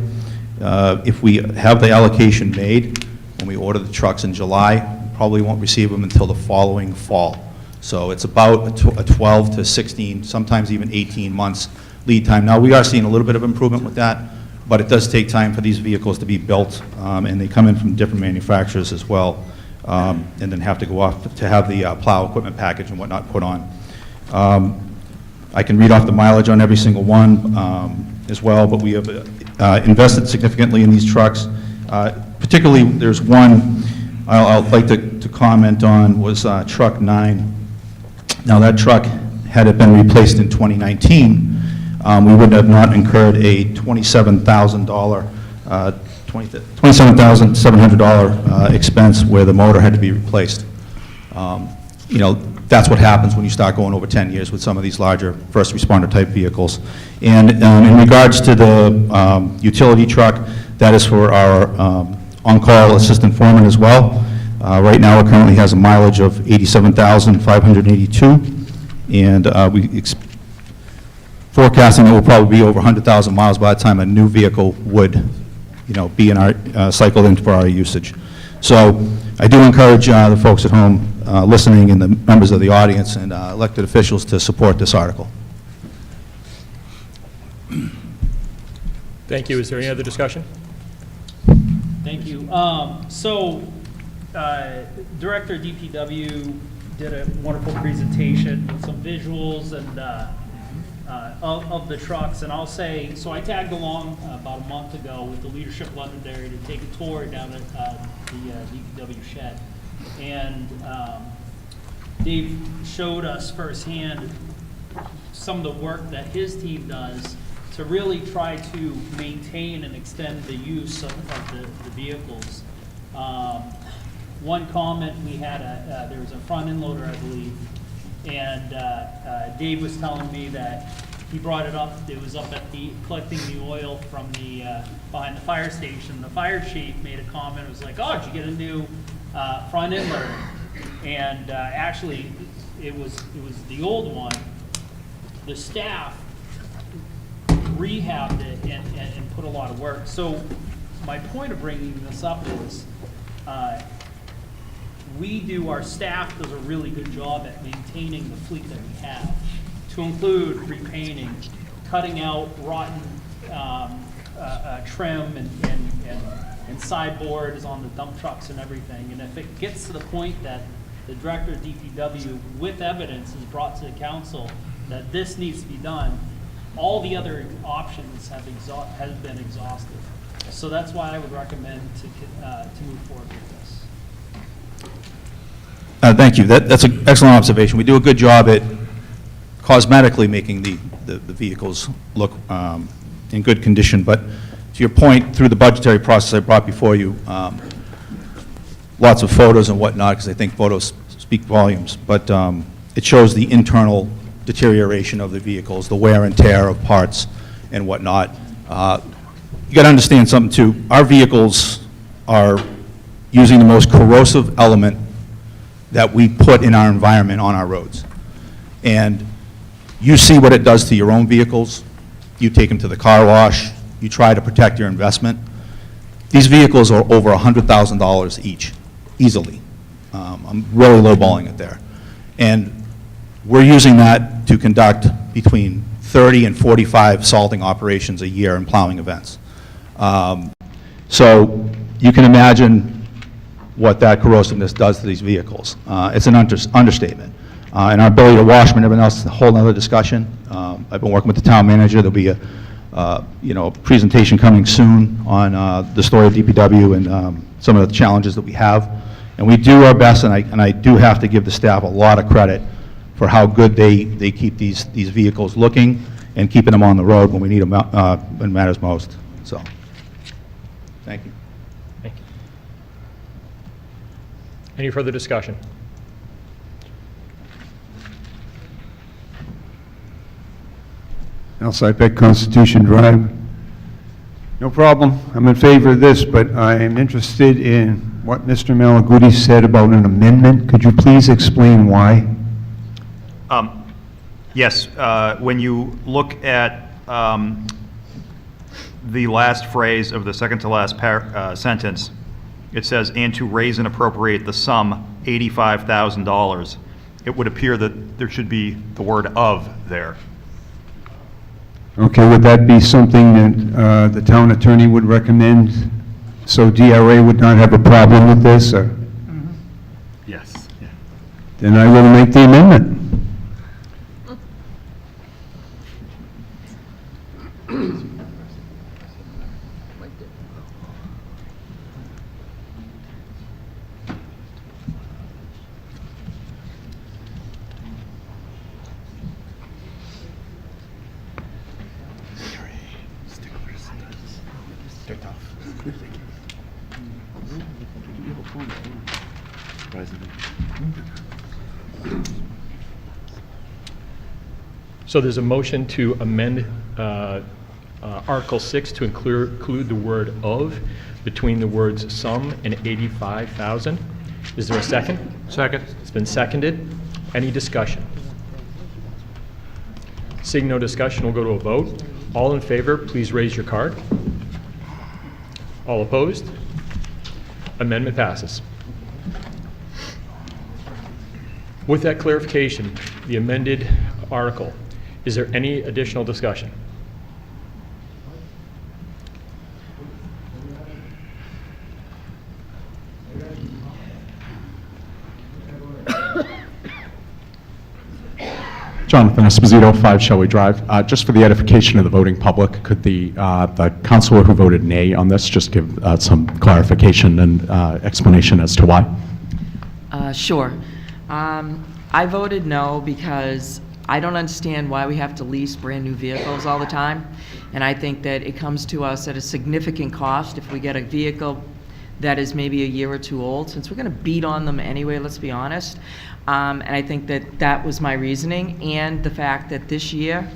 Speaker 21: If we have the allocation made, when we order the trucks in July, we probably won't receive them until the following fall. So it's about a 12 to 16, sometimes even 18 months lead time. Now, we are seeing a little bit of improvement with that, but it does take time for these vehicles to be built, and they come in from different manufacturers as well, and then have to go off to have the plow equipment package and whatnot put on. I can read off the mileage on every single one as well, but we have invested significantly in these trucks. Particularly, there's one I'll like to comment on was truck 9. Now, that truck, had it been replaced in 2019, we would have not incurred a $27,700 expense where the motor had to be replaced. You know, that's what happens when you start going over 10 years with some of these larger first responder type vehicles. And in regards to the utility truck, that is for our on-call assistant foreman as well. Right now, it currently has a mileage of 87,582, and forecasting it will probably be over 100,000 miles by the time a new vehicle would, you know, be in our cycled in for our usage. So I do encourage the folks at home listening and the members of the audience and elected officials to support this article.
Speaker 12: Thank you. Is there any other discussion?
Speaker 7: Thank you. Director DPW did a wonderful presentation with some visuals and of the trucks. And I'll say, so I tagged along about a month ago with the leadership of Londonderry to take a tour down at the DPW shed. And Dave showed us firsthand some of the work that his team does to really try to maintain and extend the use of the vehicles. One comment we had, there was a front end loader, I believe, and Dave was telling me that he brought it up, it was up at the, collecting the oil from the, behind the fire station. The fire chief made a comment, it was like, oh, did you get a new front end loader? And actually, it was the old one. The staff rehabbed it and put a lot of work. So my point of bringing this up is our staff does a really good job at maintaining the fleet that we have, to include repainting, cutting out rotten trim and sideboards on the dump trucks and everything. And if it gets to the point that the director of DPW, with evidence, is brought to the council that this needs to be done, all the other options have been exhausted. So that's why I would recommend to move forward with this.
Speaker 21: Thank you. That's an excellent observation. We do a good job at cosmetically making the vehicles look in good condition. But to your point, through the budgetary process I brought before you, lots of photos and whatnot, because I think photos speak volumes. But it shows the internal deterioration of the vehicles, the wear and tear of parts and whatnot. You got to understand something too. Our vehicles are using the most corrosive element that we put in our environment on our roads. And you see what it does to your own vehicles. You take them to the car wash. You try to protect your investment. These vehicles are over $100,000 each, easily. I'm really lowballing it there. And we're using that to conduct between 30 and 45 salting operations a year and plowing events. So you can imagine what that corrosiveness does to these vehicles. It's an understatement. And our ability to wash them and everything else is a whole other discussion. I've been working with the town manager. There'll be a presentation coming soon on the story of DPW and some of the challenges that we have. And we do our best, and I do have to give the staff a lot of credit for how good they keep these vehicles looking and keeping them on the road when we need them when it matters most. So, thank you.
Speaker 12: Thank you. Any further discussion?
Speaker 20: outside Beck Constitution Drive. No problem. I'm in favor of this, but I am interested in what Mr. Malaguti said about an amendment. Could you please explain why?
Speaker 8: Yes, when you look at the last phrase of the second to last sentence, it says, "and to raise and appropriate the sum $85,000." It would appear that there should be the word "of" there.
Speaker 20: Okay, would that be something that the town attorney would recommend, so DRA would not have a problem with this, or?
Speaker 8: Yes.
Speaker 20: Then I will make the amendment.
Speaker 12: So there's a motion to amend Article 6 to include the word "of" between the words "sum" and 85,000. Is there a second?
Speaker 6: Second.
Speaker 12: It's been seconded. Any discussion? Seeing no discussion, we'll go to a vote. All in favor, please raise your card. All opposed? Amendment passes. With that clarification, the amended article, is there any additional discussion?
Speaker 15: Jonathan Esposito, 5 Shelley Drive. Just for the edification of the voting public, could the councilor who voted nay on this just give some clarification and explanation as to why?
Speaker 5: Sure. I voted no because I don't understand why we have to lease brand-new vehicles all the time, and I think that it comes to us at a significant cost if we get a vehicle that is maybe a year or two old, since we're going to beat on them anyway, let's be honest. And I think that that was my reasoning, and the fact that this year,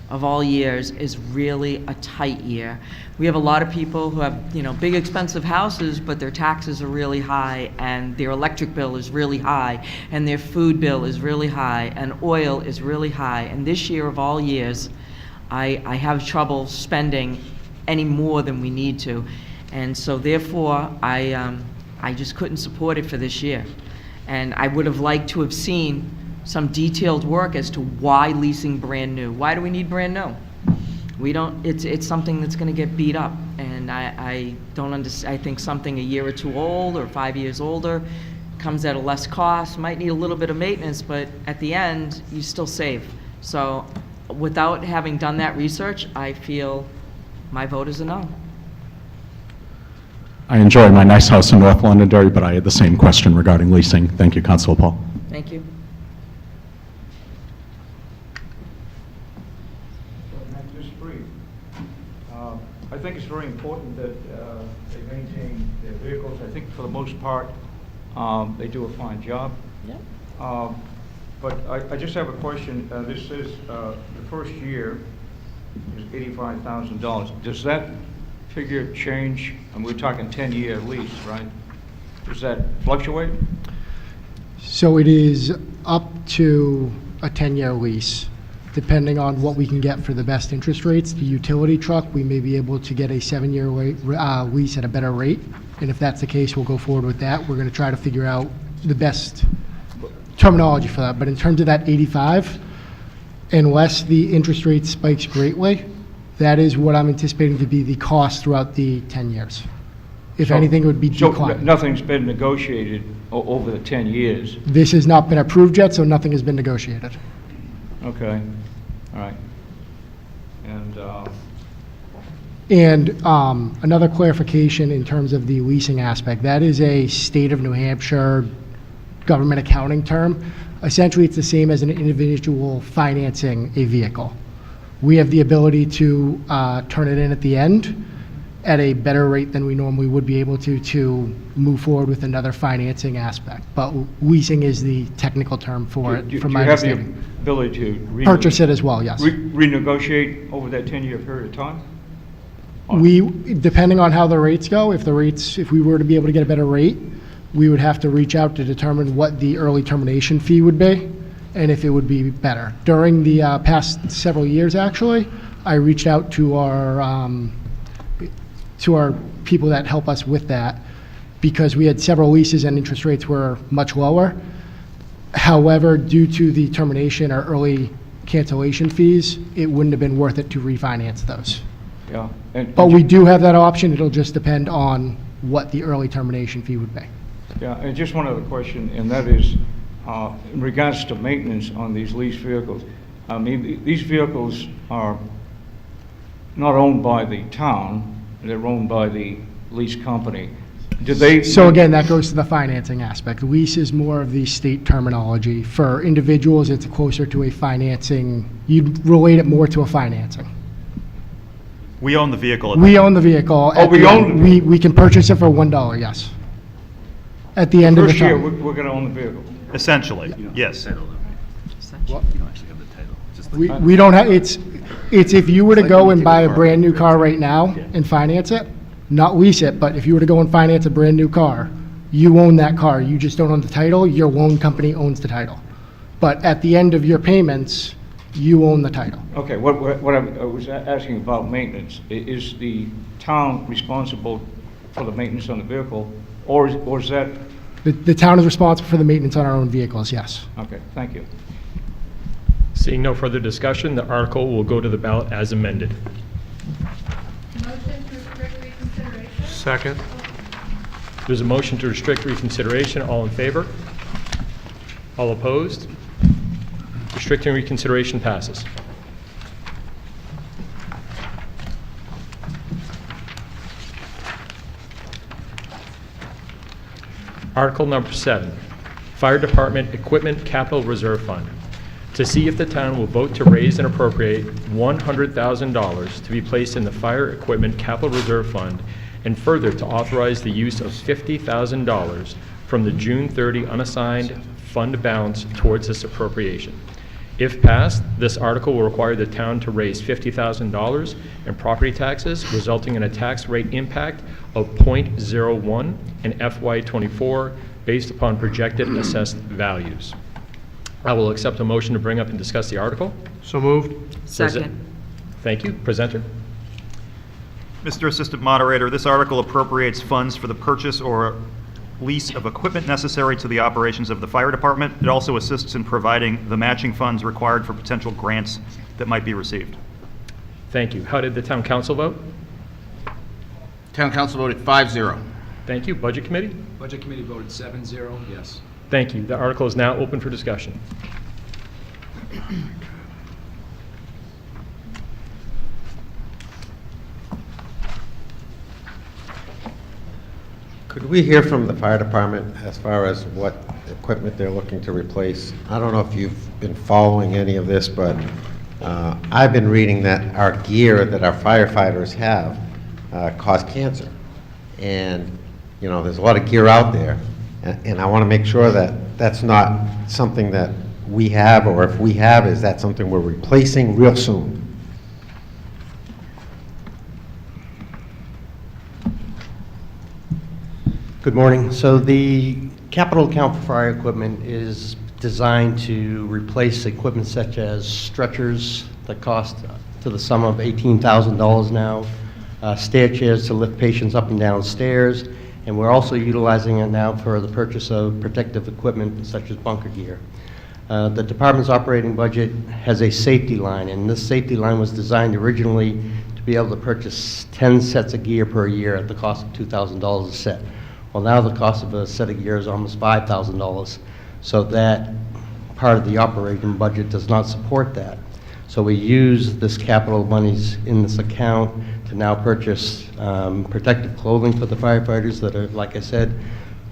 Speaker 5: of all years, is really a tight year. We have a lot of people who have, big expensive houses, but their taxes are really high, and their electric bill is really high, and their food bill is really high, and oil is really high. And this year, of all years, I have trouble spending any more than we need to. And so therefore, I just couldn't support it for this year. And I would have liked to have seen some detailed work as to why leasing brand new. Why do we need brand new? We don't, it's something that's gonna get beat up. And I don't understand, I think something a year or two old or 5 years older comes at a less cost, might need a little bit of maintenance, but at the end, you still save. So without having done that research, I feel my vote is a no.
Speaker 15: I enjoy my nice house in North Londonderry, but I had the same question regarding leasing. Thank you, Councilor Paul.
Speaker 5: Thank you.
Speaker 19: Just brief. I think it's very important that they maintain their vehicles. I think for the most part, they do a fine job.
Speaker 5: Yeah.
Speaker 19: But I just have a question. This says the first year is $85,000. Does that figure change? And we're talking 10-year lease, right? Does that fluctuate?
Speaker 13: So it is up to a 10-year lease, depending on what we can get for the best interest rates. The utility truck, we may be able to get a 7-year lease at a better rate. And if that's the case, we'll go forward with that. We're going to try to figure out the best terminology for that. But in terms of that 85, unless the interest rate spikes greatly, that is what I'm anticipating to be the cost throughout the 10 years. If anything, it would be declining.
Speaker 19: So nothing's been negotiated over the 10 years?
Speaker 13: This has not been approved yet, so nothing has been negotiated.
Speaker 19: Okay, all right.
Speaker 13: And another clarification in terms of the leasing aspect, that is a state of New Hampshire government accounting term. Essentially, it's the same as an individual financing a vehicle. We have the ability to turn it in at the end, at a better rate than we normally would be able to move forward with another financing aspect. But leasing is the technical term for it, from my understanding.
Speaker 19: Do you have the ability to
Speaker 13: Purchase it as well, yes.
Speaker 19: renegotiate over that 10-year period of time?
Speaker 13: We, depending on how the rates go, if we were to be able to get a better rate, we would have to reach out to determine what the early termination fee would be and if it would be better. During the past several years, actually, I reached out to our people that help us with that because we had several leases and interest rates were much lower. However, due to the termination or early cancellation fees, it wouldn't have been worth it to refinance those.
Speaker 19: Yeah.
Speaker 13: But we do have that option. It'll just depend on what the early termination fee would be.
Speaker 19: Yeah, and just one other question, and that is, in regards to maintenance on these leased vehicles. I mean, these vehicles are not owned by the town, they're owned by the lease company. Do they?
Speaker 13: So again, that goes to the financing aspect. Lease is more of the state terminology. For individuals, it's closer to a financing. You'd relate it more to a financing.
Speaker 8: We own the vehicle.
Speaker 13: We own the vehicle.
Speaker 19: Oh, we own it?
Speaker 13: We can purchase it for $1, yes. At the end of the
Speaker 19: First year,
Speaker 13: term.
Speaker 19: we're going to own the vehicle.
Speaker 8: Essentially, yes.
Speaker 13: We don't have, it's if you were to go and buy a brand-new car right now and finance it, not lease it, but if you were to go and finance a brand-new car, you own that car. You just don't own the title. Your loan company owns the title. But at the end of your payments, you own the title.
Speaker 19: Okay, what I was asking about maintenance, is the town responsible for the maintenance on the vehicle, or is that?
Speaker 13: The town is responsible for the maintenance on our own vehicles, yes.
Speaker 19: Okay, thank you.
Speaker 12: Seeing no further discussion, the article will go to the ballot as amended.
Speaker 18: Motion to restrict reconsideration?
Speaker 6: Second.
Speaker 12: There's a motion to restrict reconsideration. All in favor? All opposed? Restricting reconsideration passes. Article number 7, Fire Department Equipment Capital Reserve Fund. To see if the town will vote to raise and appropriate $100,000 to be placed in the Fire Equipment Capital Reserve Fund, and further to authorize the use of $50,000 from the June 30 unassigned fund balance towards this appropriation. If passed, this article will require the town to raise $50,000 in property taxes, resulting in a tax rate impact of 0.01 in FY24 based upon projected assessed values. I will accept a motion to bring up and discuss the article.
Speaker 6: So moved.
Speaker 5: Second.
Speaker 12: Thank you. Presenter.
Speaker 8: Mr. Assistant Moderator, this article appropriates funds for the purchase or lease of equipment necessary to the operations of the fire department. It also assists in providing the matching funds required for potential grants that might be received.
Speaker 12: Thank you. How did the town council vote?
Speaker 4: Town council voted 5-0.
Speaker 12: Thank you. Budget committee?
Speaker 9: Budget committee voted 7-0, yes.
Speaker 12: Thank you. The article is now open for discussion.
Speaker 10: Could we hear from the fire department as far as what equipment they're looking to replace? I don't know if you've been following any of this, but I've been reading that our gear that our firefighters have cause cancer. And, you know, there's a lot of gear out there, and I want to make sure that that's not something that we have, or if we have, is that something we're replacing real soon?
Speaker 14: Good morning. So the capital account for fire equipment is designed to replace equipment such as stretchers that cost to the sum of $18,000 now, stair chairs to lift patients up and down stairs, and we're also utilizing it now for the purchase of protective equipment such as bunker gear. The department's operating budget has a safety line, and this safety line was designed originally to be able to purchase 10 sets of gear per year at the cost of $2,000 a set. Well, now the cost of a set of gear is almost $5,000, so that part of the operating budget does not support that. So we use this capital monies in this account to now purchase protective clothing for the firefighters that are, like I said,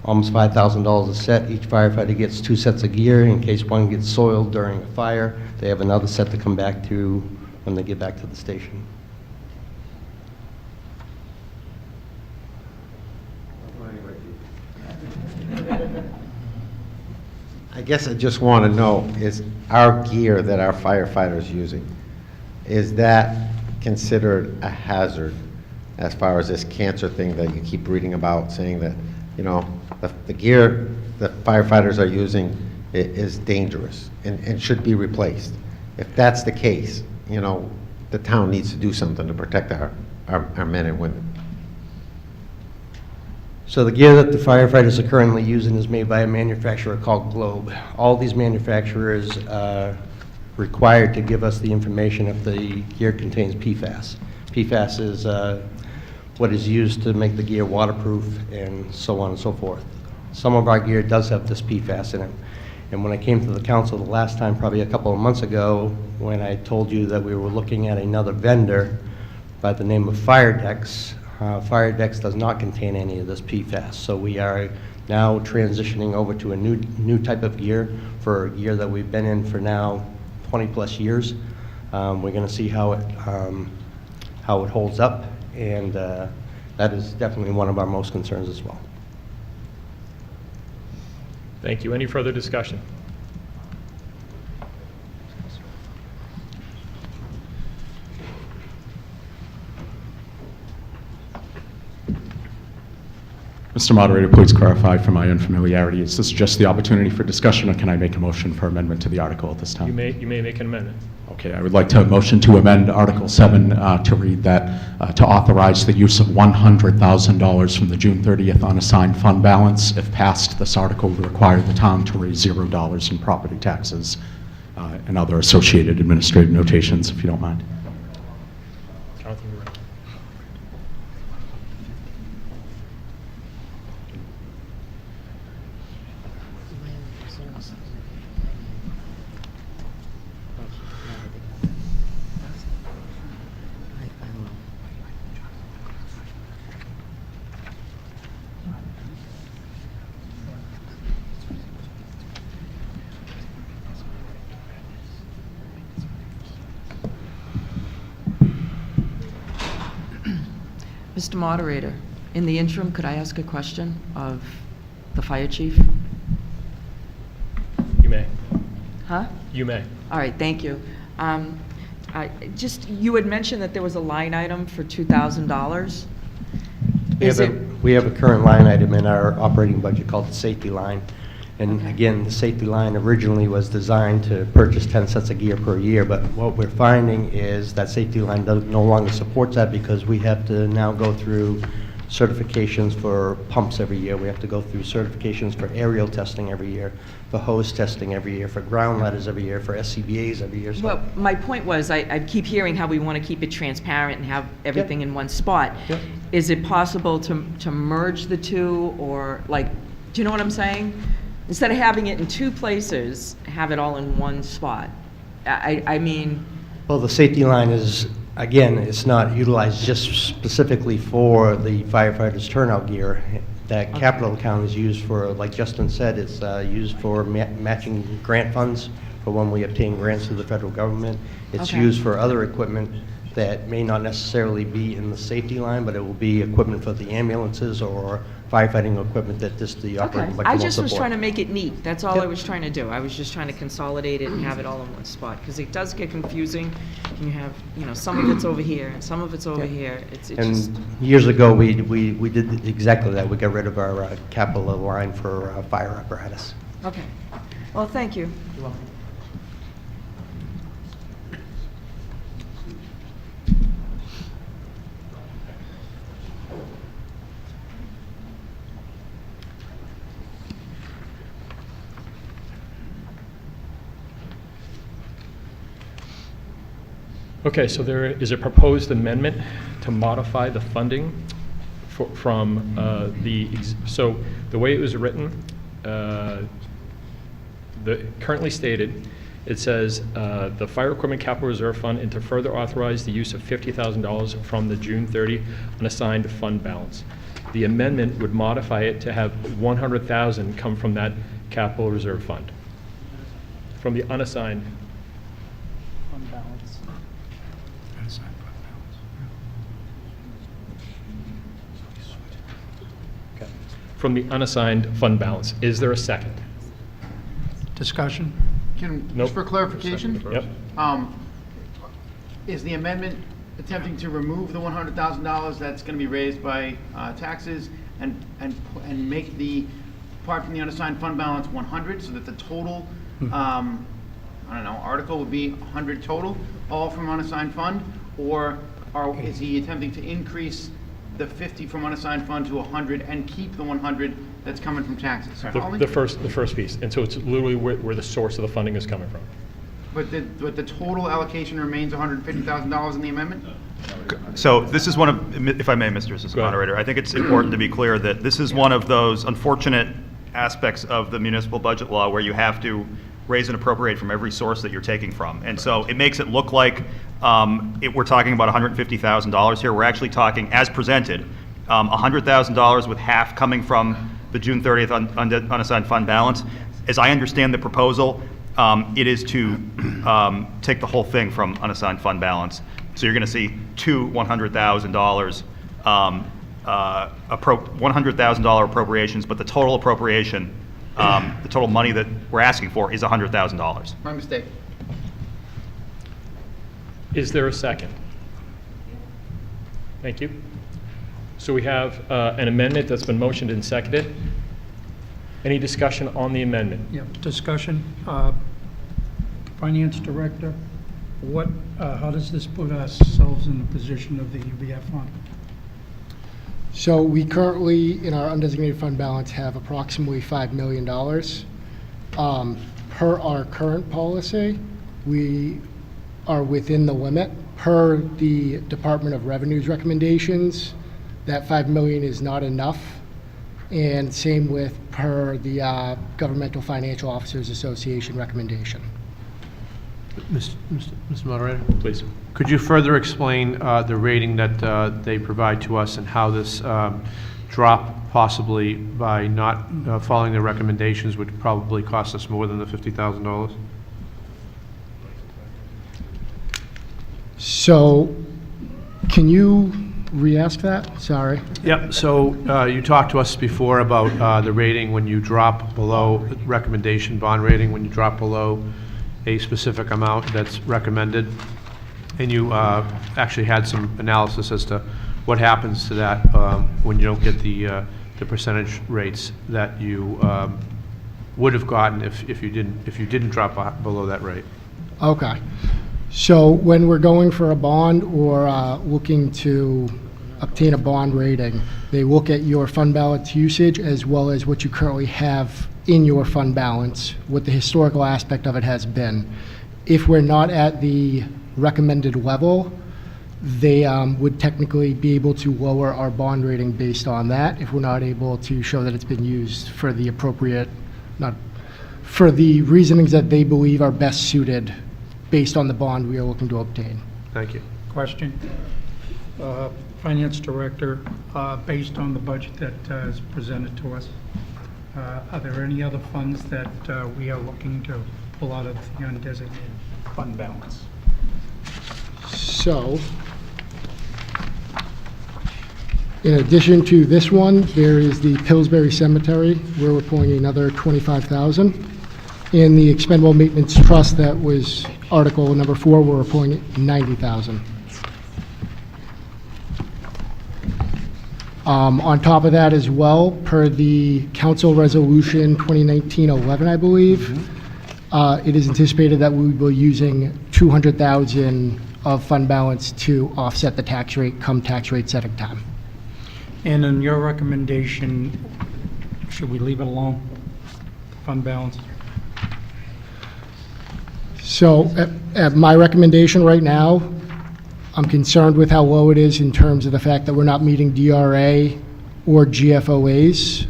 Speaker 14: almost $5,000 a set. Each firefighter gets 2 sets of gear in case one gets soiled during a fire. They have another set to come back to when they get back to the station.
Speaker 10: I guess I just want to know, is our gear that our firefighters using, is that considered a hazard as far as this cancer thing that you keep reading about, saying that, you know, the gear that firefighters are using is dangerous and should be replaced? If that's the case, you know, the town needs to do something to protect our men and women.
Speaker 14: So the gear that the firefighters are currently using is made by a manufacturer called Globe. All these manufacturers are required to give us the information if the gear contains PFAS. PFAS is what is used to make the gear waterproof and so on and so forth. Some of our gear does have this PFAS in it. And when I came to the council the last time, probably a couple of months ago, when I told you that we were looking at another vendor by the name of Firedex, Firedex does not contain any of this PFAS. So we are now transitioning over to a new type of gear for a gear that we've been in for now 20-plus years. We're going to see how it holds up, and that is definitely one of our most concerns as well.
Speaker 12: Thank you. Any further discussion?
Speaker 15: Mr. Moderator, please clarify for my unfamiliarity, is this just the opportunity for discussion, or can I make a motion for amendment to the article at this time?
Speaker 12: You may make an amendment.
Speaker 15: Okay, I would like to motion to amend Article 7 to read that, to authorize the use of $100,000 from the June 30th unassigned fund balance. If passed, this article would require the town to raise $0 in property taxes and other associated administrative notations, if you don't mind.
Speaker 12: Jonathan, you're right.
Speaker 5: Mr. Moderator, in the interim, could I ask a question of the fire chief?
Speaker 12: You may.
Speaker 5: Huh?
Speaker 12: You may.
Speaker 5: All right, thank you. You had mentioned that there was a line item for $2,000.
Speaker 14: We have a current line item in our operating budget called the safety line. And again, the safety line originally was designed to purchase 10 sets of gear per year, but what we're finding is that safety line no longer supports that because we have to now go through certifications for pumps every year. We have to go through certifications for aerial testing every year, for hose testing every year, for ground ladders every year, for SCBAs every year. So
Speaker 5: Well, my point was, I keep hearing how we want to keep it transparent and have everything in one spot.
Speaker 14: Yep.
Speaker 5: Is it possible to merge the two, or, like, do you know what I'm saying? Instead of having it in two places, have it all in one spot. I mean,
Speaker 14: Well, the safety line is, again, it's not utilized just specifically for the firefighters' turnout gear. That capital account is used for, like Justin said, it's used for matching grant funds for when we obtain grants through the federal government. It's
Speaker 5: Okay.
Speaker 14: used for other equipment that may not necessarily be in the safety line, but it will be equipment for the ambulances or firefighting equipment that the
Speaker 5: okay.
Speaker 14: operating budget
Speaker 5: I
Speaker 14: will
Speaker 5: just was
Speaker 14: support.
Speaker 5: trying to make it neat. That's all I
Speaker 14: Yep.
Speaker 5: was trying to do. I was just trying to consolidate it and have it all in one spot, because it does get confusing. And you have, some of it's over here and some of it's over here. It's just,
Speaker 14: And years ago, we did exactly that. We got rid of our capital line for fire apparatus.
Speaker 5: okay. Well, thank you.
Speaker 14: You're welcome.
Speaker 12: Okay, so there is a proposed amendment to modify the funding from so the way it was written, currently stated, it says, the Fire Equipment Capital Reserve Fund, and to further authorize the use of $50,000 from the June 30 unassigned fund balance. The amendment would modify it to have $100,000 come from that capital reserve fund, from the unassigned fund balance. From the unassigned fund balance. Is there a second?
Speaker 1: Discussion?
Speaker 3: Just for clarification?
Speaker 12: Yep.
Speaker 3: Is the amendment attempting to remove the $100,000 that's going to be raised by taxes and make the part from the unassigned fund balance 100 so that the total, I don't know, article would be 100 total, all from unassigned fund? Or is he attempting to increase the 50 from unassigned fund to 100 and keep the 100 that's coming from taxes?
Speaker 12: The first piece. And so it's literally where the source of the funding is coming from.
Speaker 3: But the total allocation remains $150,000 in the amendment?
Speaker 8: So this is one of, if I may, Mr. Assistant Moderator, I think it's important to be clear that this is one of those unfortunate aspects of the municipal budget law where you have to raise and appropriate from every source that you're taking from. And so it makes it look like we're talking about $150,000 here. We're actually talking, as presented, $100,000 with half coming from the June 30th unassigned fund balance. As I understand the proposal, it is to take the whole thing from unassigned fund balance. So you're going to see two $100,000 $100,000 appropriations, but the total appropriation, the total money that we're asking for is $100,000.
Speaker 3: My mistake.
Speaker 12: Is there a second? Thank you. So we have an amendment that's been motioned and seconded. Any discussion on the amendment?
Speaker 1: Yeah, discussion. Finance Director, how does this put ourselves in the position of the UBF fund?
Speaker 13: So we currently, in our undesignated fund balance, have approximately $5 million. Per our current policy, we are within the limit. Per the Department of Revenue's recommendations, that $5 million is not enough. And same with per the Governmental Financial Officers Association recommendation.
Speaker 6: Mr. Moderator?
Speaker 12: Please.
Speaker 6: Could you further explain the rating that they provide to us and how this drop possibly by not following their recommendations would probably cost us more than the $50,000?
Speaker 13: So can you re-ask that? Sorry.
Speaker 6: Yep, so you talked to us before about the rating when you drop below recommendation bond rating, when you drop below a specific amount that's recommended, and you actually had some analysis as to what happens to that when you don't get the percentage rates that you would have gotten if you didn't drop below that rate.
Speaker 13: Okay. So when we're going for a bond or looking to obtain a bond rating, they look at your fund balance usage as well as what you currently have in your fund balance, what the historical aspect of it has been. If we're not at the recommended level, they would technically be able to lower our bond rating based on that if we're not able to show that it's been used for the appropriate, not for the reasonings that they believe are best suited based on the bond we are looking to obtain.
Speaker 6: Thank you.
Speaker 1: Question. Finance Director, based on the budget that is presented to us, are there any other funds that we are looking to pull out of the undesignated fund balance?
Speaker 13: So, in addition to this one, there is the Pillsbury Cemetery, where we're pulling another $25,000. In the Expendable Maintenance Trust, that was Article number 4, where we're pulling $90,000. On top of that as well, per the Council Resolution 2019-11, I believe, it is anticipated that we will be using $200,000 of fund balance to offset the tax rate come tax rate setting time.
Speaker 1: And in your recommendation, should we leave it alone, fund balance?
Speaker 13: So at my recommendation right now, I'm concerned with how low it is in terms of the fact that we're not meeting DRA or GFOA's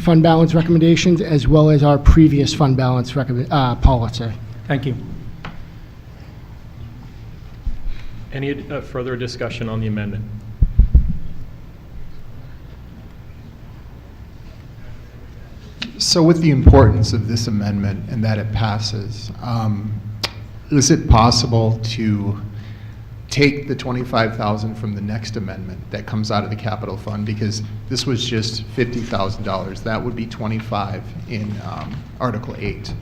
Speaker 13: fund balance recommendations, as well as our previous fund balance policy.
Speaker 1: Thank you.
Speaker 12: Any further discussion on the amendment?
Speaker 22: So with the importance of this amendment and that it passes, is it possible to take the $25,000 from the next amendment that comes out of the capital fund? Because this was just $50,000. That would be $25,000 in Article 8.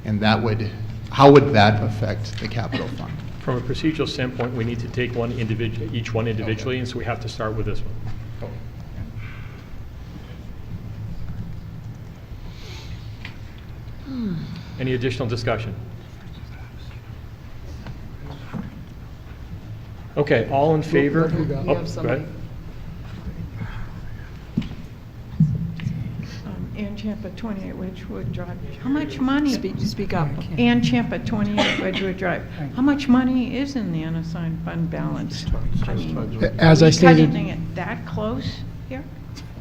Speaker 22: And that would, how would that affect the capital fund?
Speaker 12: From a procedural standpoint, we need to take each one individually, and so we have to start with this one. Any additional discussion? Okay, all in favor? Oh, go ahead.
Speaker 18: Ann Champa, 28 Wedgewood Drive. How much money?
Speaker 5: Speak up.
Speaker 18: Ann Champa, 28 Wedgewood Drive. How much money is in the unassigned fund balance? I mean,
Speaker 13: As I stated,
Speaker 18: cutting it that close here?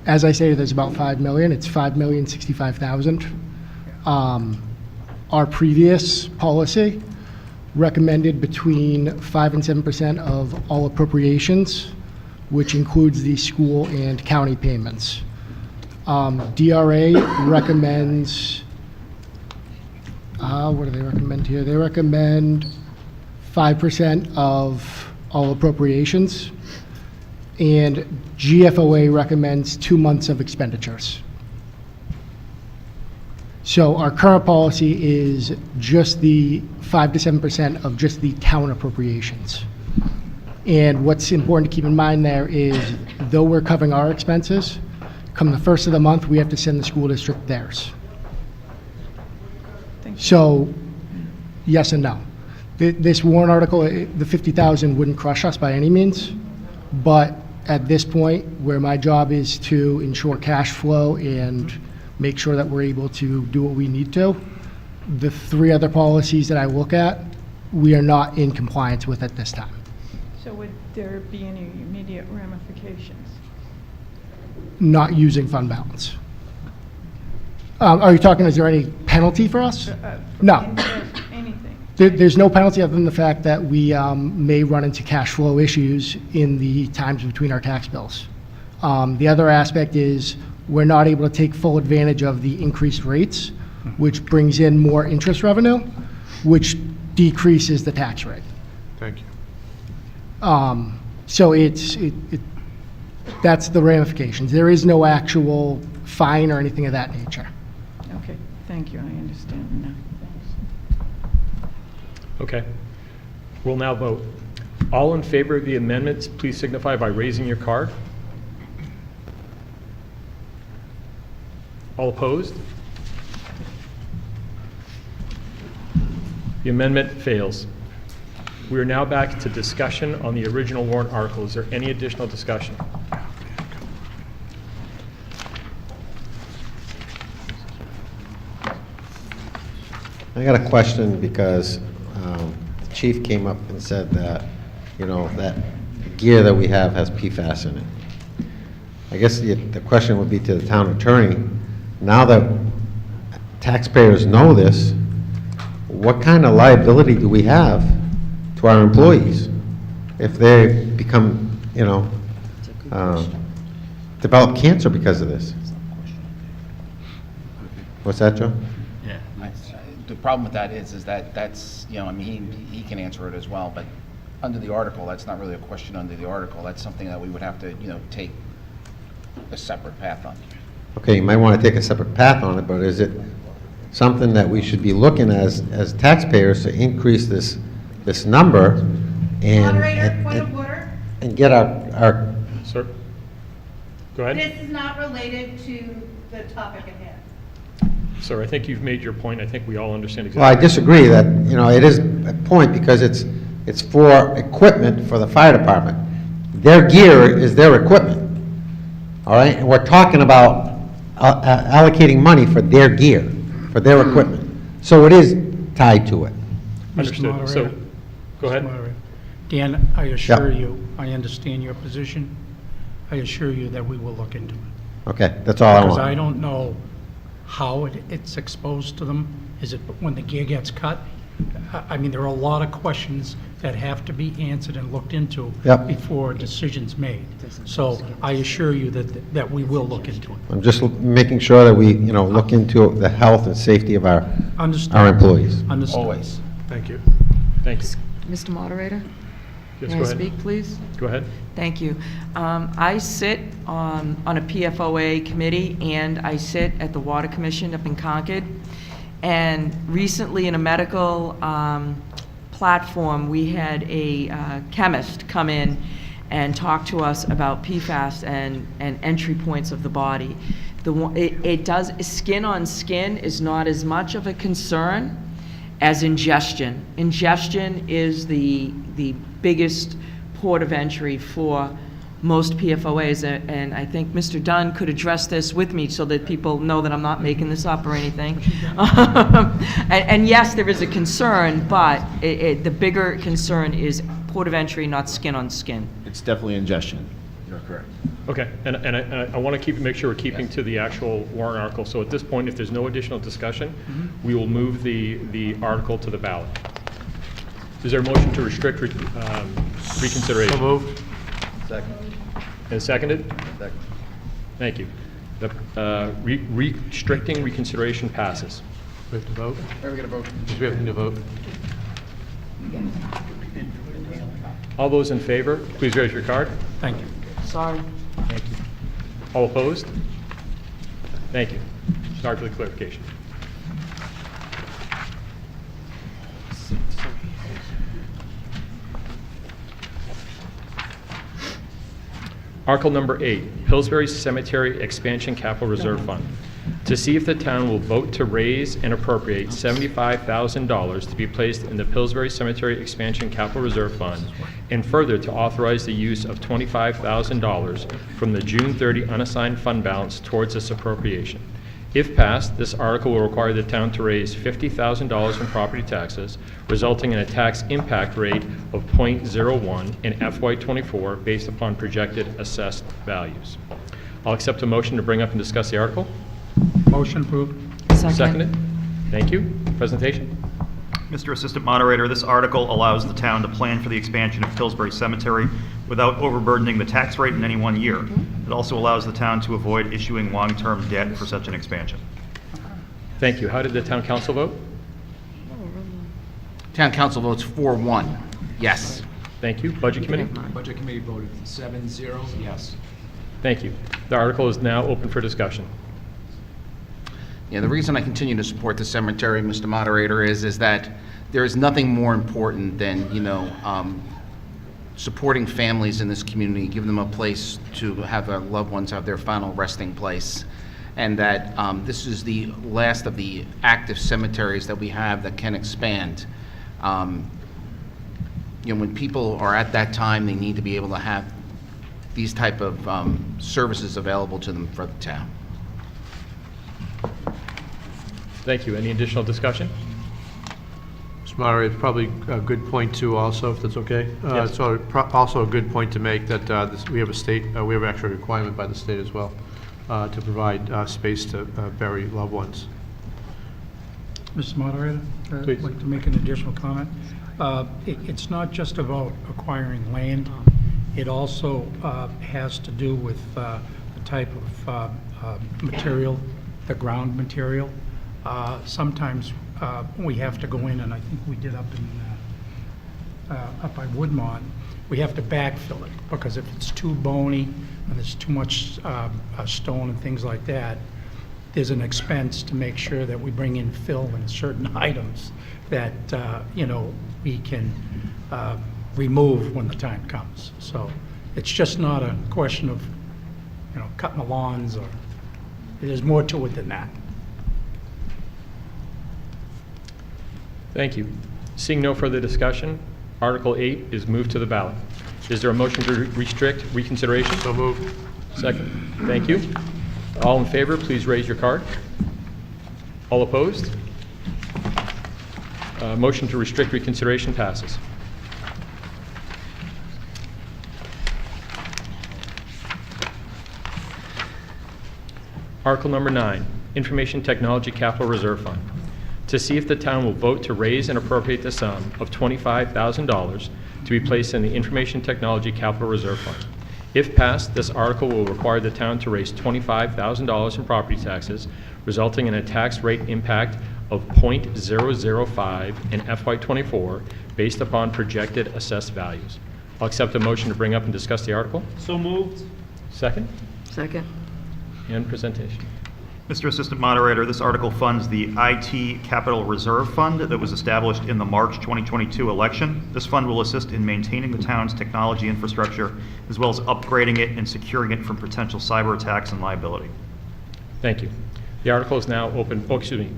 Speaker 13: as I stated, there's about 5 million. It's 5,065,000. Our previous policy recommended between 5 and 7% of all appropriations, which includes the school and county payments. DRA recommends, what do they recommend here? They recommend 5% of all appropriations, and GFOA recommends 2 months of expenditures. So our current policy is just the 5 to 7% of just the town appropriations. And what's important to keep in mind there is, though we're covering our expenses, come the first of the month, we have to send the school district theirs. So, yes and no. This warrant article, the 50,000 wouldn't crush us by any means, but at this point, where my job is to ensure cash flow and make sure that we're able to do what we need to, the 3 other policies that I look at, we are not in compliance with at this time.
Speaker 18: So would there be any immediate ramifications?
Speaker 13: Not using fund balance. Are you talking, is there any penalty for us? No.
Speaker 18: Anything?
Speaker 13: There's no penalty other than the fact that we may run into cash flow issues in the times between our tax bills. The other aspect is we're not able to take full advantage of the increased rates, which brings in more interest revenue, which decreases the tax rate.
Speaker 6: Thank you.
Speaker 13: So that's the ramifications. There is no actual fine or anything of that nature.
Speaker 18: Okay, thank you, I understand now.
Speaker 12: Okay. We'll now vote. All in favor of the amendments, please signify by raising your card. All opposed? The amendment fails. We are now back to discussion on the original warrant article. Is there any additional discussion?
Speaker 10: I got a question because the chief came up and said that, you know, that gear that we have has PFAS in it. I guess the question would be to the town attorney, now that taxpayers know this, what kind of liability do we have to our employees if they become, you know, develop cancer because of this? What's that, Joe?
Speaker 4: Yeah. The problem with that is that that's, you know, I mean, he can answer it as well, but under the article, that's not really a question under the article. That's something that we would have to, you know, take a separate path on.
Speaker 10: Okay, you might want to take a separate path on it, but is it something that we should be looking as taxpayers to increase this number and get our...
Speaker 12: Sir? Go ahead.
Speaker 11: This is not related to the topic at hand.
Speaker 12: Sir, I think you've made your point. I think we all understand exactly.
Speaker 10: Well, I disagree that, you know, it is a point because it's for equipment for the fire department. Their gear is their equipment, all right? And we're talking about allocating money for their gear, for their equipment. So it is tied to it.
Speaker 12: Understood. So, go ahead.
Speaker 1: Dan, I assure you, I understand your position. I assure you that we will look into it.
Speaker 10: Okay, that's all I want.
Speaker 1: Because I don't know how it's exposed to them. Is it when the gear gets cut? I mean, there are a lot of questions that have to be answered and looked into before a decision's made. So I assure you that we will look into it.
Speaker 10: I'm just making sure that we, you know, look into the health and safety of our employees.
Speaker 1: Understood.
Speaker 4: Always.
Speaker 12: Thank you. Thank you.
Speaker 5: Mr. Moderator?
Speaker 12: Yes,
Speaker 5: May
Speaker 12: go
Speaker 5: I
Speaker 12: ahead.
Speaker 5: speak, please?
Speaker 12: Go ahead.
Speaker 5: Thank you. I sit on a PFOA committee, and I sit at the Water Commission up in Concord. And recently, in a medical platform, we had a chemist come in and talk to us about PFAS and entry points of the body. It does, skin on skin is not as much of a concern as ingestion. Ingestion is the biggest port of entry for most PFOAs, and I think Mr. Dunn could address this with me so that people know that I'm not making this up or anything. And yes, there is a concern, but the bigger concern is port of entry, not skin on skin.
Speaker 2: It's definitely ingestion. You're correct.
Speaker 12: Okay, and I want to make sure we're keeping to the actual warrant article. So at this point, if there's no additional discussion, we will move the article to the ballot. Is there a motion to restrict reconsideration?
Speaker 6: So moved.
Speaker 2: Second.
Speaker 12: And seconded?
Speaker 2: Second.
Speaker 12: Thank you. The restricting reconsideration passes.
Speaker 6: We have to vote?
Speaker 3: Are we going to vote?
Speaker 6: We have to vote.
Speaker 12: All those in favor, please raise your card.
Speaker 1: Thank you.
Speaker 5: Sorry.
Speaker 12: Thank you. All opposed? Thank you. Sorry for the clarification. Article number 8, Pillsbury Cemetery Expansion Capital Reserve Fund. To see if the town will vote to raise and appropriate $75,000 to be placed in the Pillsbury Cemetery Expansion Capital Reserve Fund, and further to authorize the use of $25,000 from the June 30 unassigned fund balance towards this appropriation. If passed, this article will require the town to raise $50,000 in property taxes, resulting in a tax impact rate of 0.01 in FY24 based upon projected assessed values. I'll accept a motion to bring up and discuss the article.
Speaker 1: Motion approved.
Speaker 12: Seconded. Thank you. Presentation.
Speaker 8: Mr. Assistant Moderator, this article allows the town to plan for the expansion of Pillsbury Cemetery without overburdening the tax rate in any one year. It also allows the town to avoid issuing long-term debt for such an expansion.
Speaker 12: Thank you. How did the town council vote?
Speaker 4: Town council votes 4-1, yes.
Speaker 12: Thank you. Budget committee?
Speaker 9: Budget committee voted 7-0, yes.
Speaker 12: Thank you. The article is now open for discussion.
Speaker 4: Yeah, the reason I continue to support the cemetery, Mr. Moderator, is that there is nothing more important than, supporting families in this community, giving them a place to have their loved ones have their final resting place. And that this is the last of the active cemeteries that we have that can expand. When people are at that time, they need to be able to have these type of services available to them for the town.
Speaker 12: Thank you. Any additional discussion?
Speaker 6: Mr. Moderator, it's probably a good point too also, if that's okay.
Speaker 12: Yes.
Speaker 6: It's also a good point to make that we have we have actually a requirement by the state as well to provide space to bury loved ones.
Speaker 1: Mr. Moderator,
Speaker 12: Please.
Speaker 1: I'd like to make an additional comment. It's not just about acquiring land. It also has to do with the type of material, the ground material. Sometimes we have to go in, and I think we did up by Woodmont, we have to backfill it, because if it's too bony and there's too much stone and things like that, there's an expense to make sure that we bring in fill in certain items that, we can remove when the time comes. So it's just not a question of, cutting the lawns, or there's more to it than that.
Speaker 12: Thank you. Seeing no further discussion, Article 8 is moved to the ballot. Is there a motion to restrict reconsideration?
Speaker 6: So moved.
Speaker 12: Second. Thank you. All in favor, please raise your card. All opposed? Motion to restrict reconsideration passes. Article number 9, Information Technology Capital Reserve Fund. To see if the town will vote to raise and appropriate the sum of $25,000 to be placed in the Information Technology Capital Reserve Fund. If passed, this article will require the town to raise $25,000 in property taxes, resulting in a tax rate impact of 0.005 in FY24 based upon projected assessed values. I'll accept a motion to bring up and discuss the article.
Speaker 19: So moved.
Speaker 12: Second?
Speaker 5: Second.
Speaker 12: And presentation.
Speaker 8: Mr. Assistant Moderator, this article funds the IT Capital Reserve Fund that was established in the March 2022 election. This fund will assist in maintaining the town's technology infrastructure, as well as upgrading it and securing it from potential cyber attacks and liability.
Speaker 12: Thank you. The article is now open. Oh, excuse me.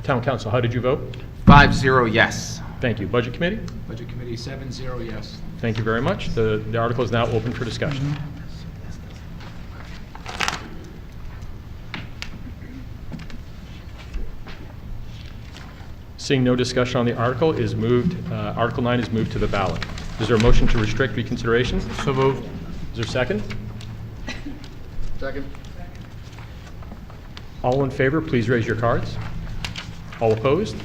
Speaker 12: Town Council, how did you vote?
Speaker 4: 5-0 yes.
Speaker 12: Thank you. Budget Committee?
Speaker 9: Budget Committee, 7-0, yes.
Speaker 12: Thank you very much. The article is now open for discussion. Seeing no discussion on the article, Article 9 is moved to the ballot. Is there a motion to restrict reconsideration?
Speaker 6: So moved.
Speaker 12: Is there a second?
Speaker 2: Second.
Speaker 12: All in favor, please raise your cards. All opposed?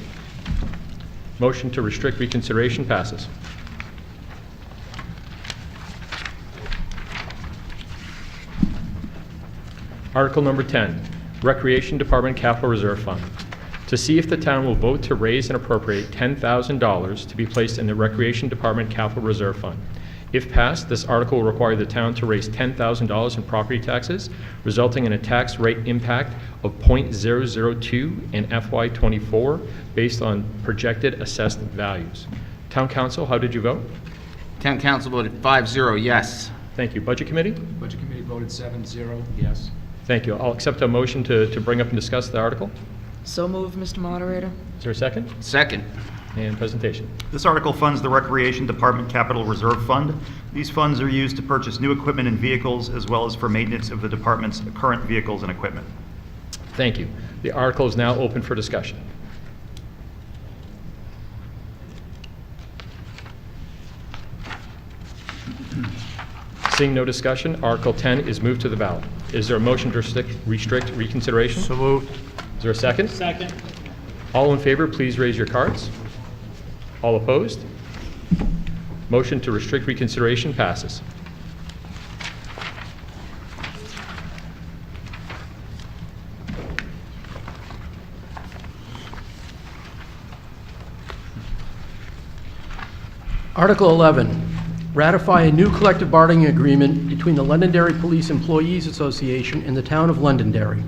Speaker 12: Motion to restrict reconsideration passes. Article number 10, Recreation Department Capital Reserve Fund. To see if the town will vote to raise and appropriate $10,000 to be placed in the Recreation Department Capital Reserve Fund. If passed, this article will require the town to raise $10,000 in property taxes, resulting in a tax rate impact of .002 in FY24 based on projected assessed values. Town Council, how did you vote?
Speaker 4: Town Council voted 5-0 yes.
Speaker 12: Thank you. Budget Committee?
Speaker 9: Budget Committee voted 7-0, yes.
Speaker 12: Thank you. I'll accept a motion to bring up and discuss the article.
Speaker 5: So moved, Mr. Moderator.
Speaker 12: Is there a second?
Speaker 4: Second.
Speaker 12: And presentation.
Speaker 8: This article funds the Recreation Department Capital Reserve Fund. These funds are used to purchase new equipment and vehicles, as well as for maintenance of the department's current vehicles and equipment.
Speaker 12: Thank you. The article is now open for discussion. Seeing no discussion, Article 10 is moved to the ballot. Is there a motion to restrict reconsideration?
Speaker 6: So moved.
Speaker 12: Is there a second?
Speaker 7: Second.
Speaker 12: All in favor, please raise your cards. All opposed? Motion to restrict reconsideration passes.
Speaker 16: Article 11, ratify a new collective bargaining agreement between the Londonderry Police Employees Association and the Town of Londonderry.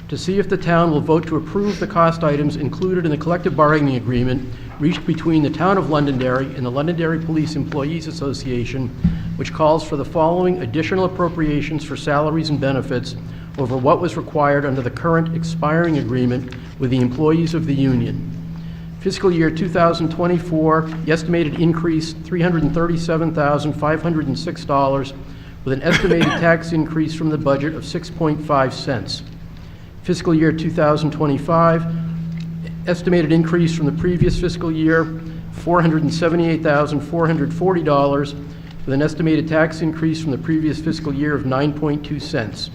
Speaker 16: To see if the town will vote to approve the cost items included in the collective bargaining agreement reached between the Town of Londonderry and the Londonderry Police Employees Association, which calls for the following additional appropriations for salaries and benefits over what was required under the current expiring agreement with the employees of the union. Fiscal year 2024, the estimated increase $337,506, with an estimated tax increase from the budget of 6.5 cents. Fiscal year 2025, estimated increase from the previous fiscal year, $478,440, with an estimated tax increase from the previous fiscal year of 9.2 cents.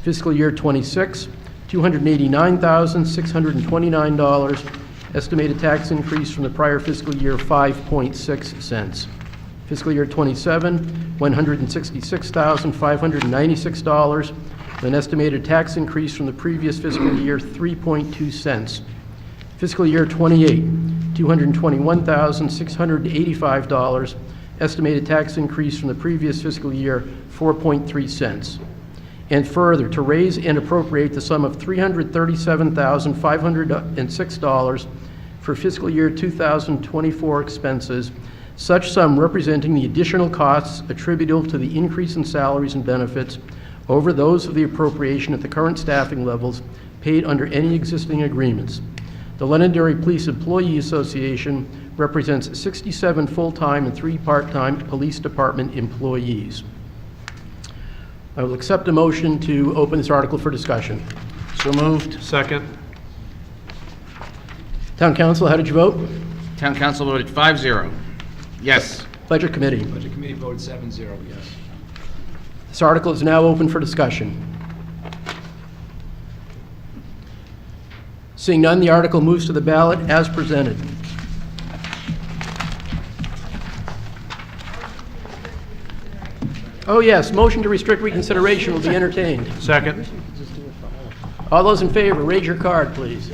Speaker 16: Fiscal year 26, $289,629, estimated tax increase from the prior fiscal year, 5.6 cents. Fiscal year 27, $166,596, with an estimated tax increase from the previous fiscal year, 3.2 cents. Fiscal year 28, $221,685, estimated tax increase from the previous fiscal year, 4.3 cents. And further, to raise and appropriate the sum of $337,506 for fiscal year 2024 expenses, such sum representing the additional costs attributable to the increase in salaries and benefits over those of the appropriation at the current staffing levels paid under any existing agreements. The Londonderry Police Employee Association represents 67 full-time and 3 part-time police department employees. I will accept a motion to open this article for discussion.
Speaker 4: So moved.
Speaker 6: Second.
Speaker 16: Town Council, how did you vote?
Speaker 19: Town Council voted 5-0. Yes.
Speaker 16: Budget Committee.
Speaker 9: Budget Committee voted 7-0, yes.
Speaker 16: This article is now open for discussion. Seeing none, the article moves to the ballot as presented. Oh, yes, motion to restrict reconsideration will be entertained.
Speaker 6: Second.
Speaker 16: All those in favor, raise your card, please.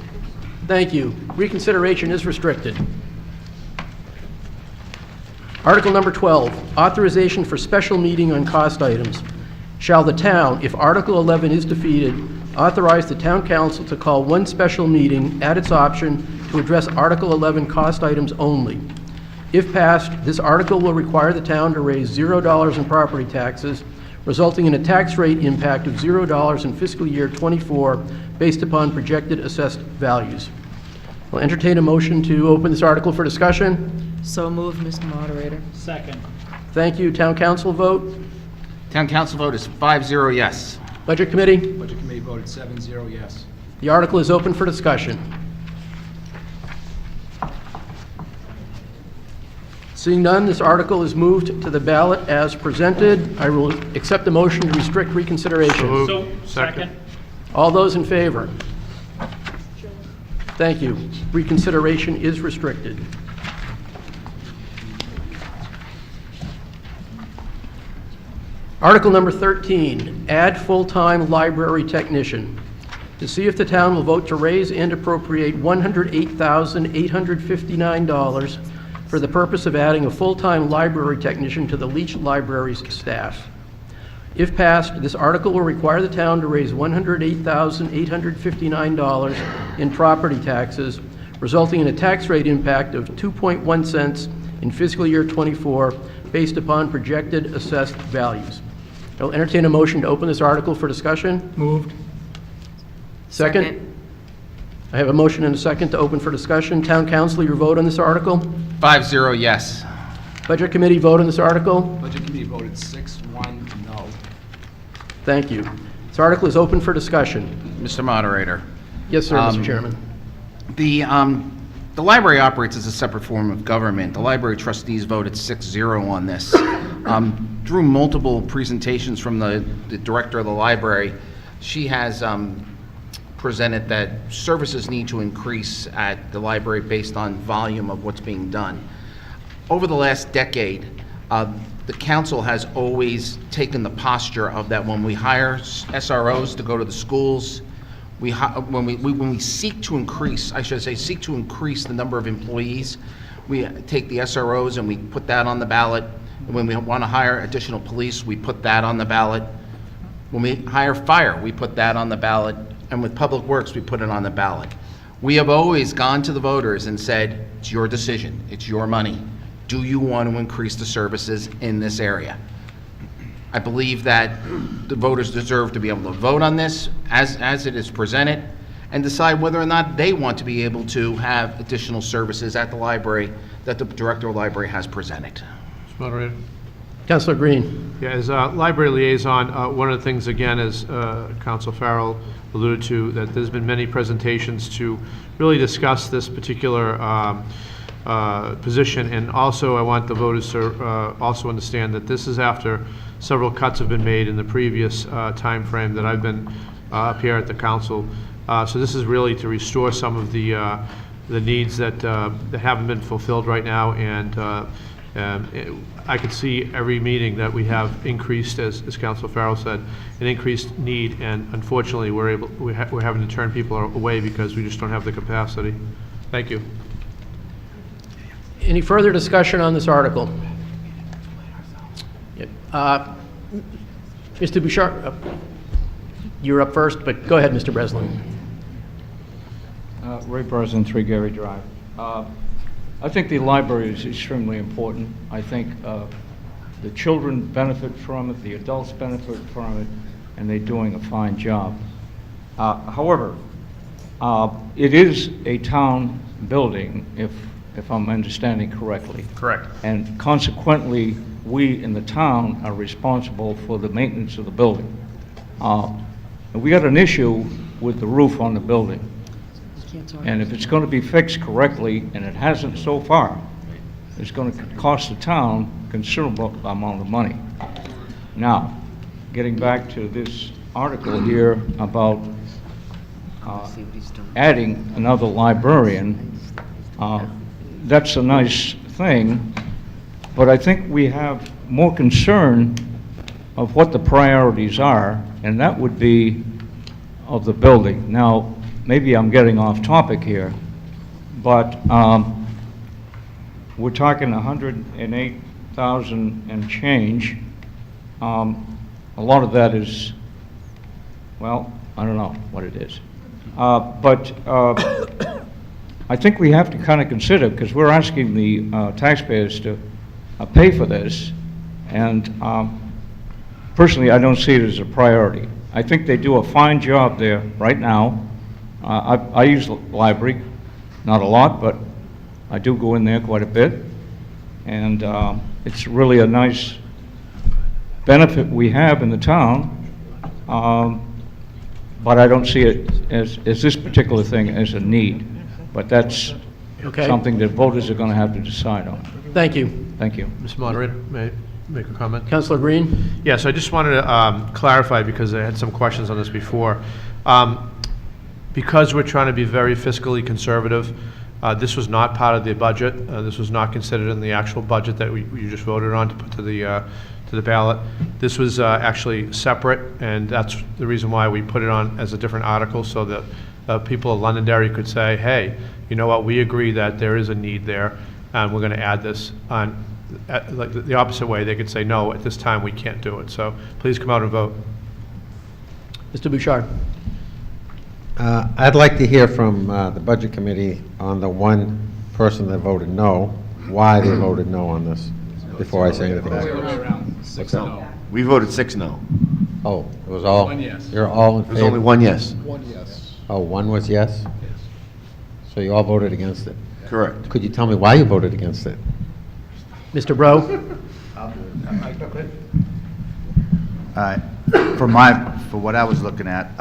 Speaker 16: Thank you. Reconsideration is restricted. Article number 12, authorization for special meeting on cost items. Shall the town, if Article 11 is defeated, authorize the town council to call one special meeting at its option to address Article 11 cost items only. If passed, this article will require the town to raise $0 in property taxes, resulting in a tax rate impact of $0 in fiscal year '24 based upon projected assessed values. I'll entertain a motion to open this article for discussion.
Speaker 5: So moved, Mr. Moderator.
Speaker 7: Second.
Speaker 16: Thank you. Town council vote.
Speaker 4: Town council vote is 5-0 yes.
Speaker 16: Budget committee.
Speaker 9: Budget Committee voted 7-0 yes.
Speaker 16: The article is open for discussion. Seeing none, this article is moved to the ballot as presented. I will accept a motion to restrict reconsideration.
Speaker 7: So, second.
Speaker 16: All those in favor? Thank you. Reconsideration is restricted. Article number 13, add full-time library technician. To see if the town will vote to raise and appropriate $108,859 for the purpose of adding a full-time library technician to the Leach Library's staff. If passed, this article will require the town to raise $108,859 in property taxes, resulting in a tax rate impact of 2.1 cents in fiscal year '24 based upon projected assessed values. I'll entertain a motion to open this article for discussion.
Speaker 1: Moved.
Speaker 16: Second? I have a motion and a second to open for discussion. Town council, your vote on this article?
Speaker 4: 5-0 yes.
Speaker 16: Budget committee vote on this article?
Speaker 9: Budget Committee voted 6-1 no.
Speaker 16: Thank you. This article is open for discussion.
Speaker 4: Mr. Moderator.
Speaker 16: Yes, sir, Mr. Chairman.
Speaker 4: The library operates as a separate form of government. The library trustees voted 6-0 on this. Through multiple presentations from the director of the library, she has presented that services need to increase at the library based on volume of what's being done. Over the last decade, the council has always taken the posture of that when we hire SROs to go to the schools, when we seek to increase, I should say, seek to increase the number of employees, we take the SROs and we put that on the ballot. When we want to hire additional police, we put that on the ballot. When we hire fire, we put that on the ballot. And with Public Works, we put it on the ballot. We have always gone to the voters and said, it's your decision, it's your money. Do you want to increase the services in this area? I believe that the voters deserve to be able to vote on this as it is presented and decide whether or not they want to be able to have additional services at the library that the director of the library has presented.
Speaker 6: Mr. Moderator.
Speaker 16: Councilor Green.
Speaker 6: Yeah, as library liaison, one of the things, again, as Council Farrell alluded to, that there's been many presentations to really discuss this particular position, and also I want the voters to also understand that this is after several cuts have been made in the previous time frame that I've been up here at the council. So this is really to restore some of the needs that haven't been fulfilled right now, and I could see every meeting that we have increased, as Council Farrell said, an increased need, and unfortunately, we're having to turn people away because we just don't have the capacity. Thank you.
Speaker 16: Any further discussion on this article? Mr. Bouchard, you're up first, but go ahead, Mr. Breslin.
Speaker 19: Ray Breslin, 3 Gary Drive. I think the library is extremely important. I think the children benefit from it, the adults benefit from it, and they're doing a fine job. However, it is a town building, if I'm understanding correctly.
Speaker 8: Correct.
Speaker 19: And consequently, we in the town are responsible for the maintenance of the building. And we got an issue with the roof on the building. And if it's going to be fixed correctly, and it hasn't so far, it's going to cost the town a considerable amount of money. Now, getting back to this article here about adding another librarian, that's a nice thing, but I think we have more concern of what the priorities are, and that would be of the building. Now, maybe I'm getting off topic here, but we're talking 108,000 and change. A lot of that is, well, I don't know what it is. But I think we have to kind of consider, because we're asking the taxpayers to pay for this, and personally, I don't see it as a priority. I think they do a fine job there right now. I use the library, not a lot, but I do go in there quite a bit, and it's really a nice benefit we have in the town, but I don't see it as this particular thing as a need. But that's something that voters are going to have to decide on.
Speaker 16: Thank you.
Speaker 19: Thank you.
Speaker 6: Mr. Moderator, may I make a comment?
Speaker 16: Councilor Green?
Speaker 6: Yes, I just wanted to clarify, because I had some questions on this before. Because we're trying to be very fiscally conservative, this was not part of the budget. This was not considered in the actual budget that you just voted on to put to the ballot. This was actually separate, and that's the reason why we put it on as a different article, so that people of Londonderry could say, hey, you know what, we agree that there is a need there, and we're going to add this on. Like the opposite way, they could say, no, at this time we can't do it. So please come out and vote.
Speaker 16: Mr. Bouchard.
Speaker 10: I'd like to hear from the Budget Committee on the one person that voted no, why they voted no on this, before I say anything else. What's that?
Speaker 2: We voted 6 no.
Speaker 10: Oh, it was all?
Speaker 9: One yes.
Speaker 10: You're all in favor?
Speaker 2: There's only one yes.
Speaker 10: One yes. Oh, one was yes? Yes. So you all voted against it?
Speaker 2: Correct.
Speaker 10: Could you tell me why you voted against it?
Speaker 16: Mr. Bro?
Speaker 17: For what I was looking at,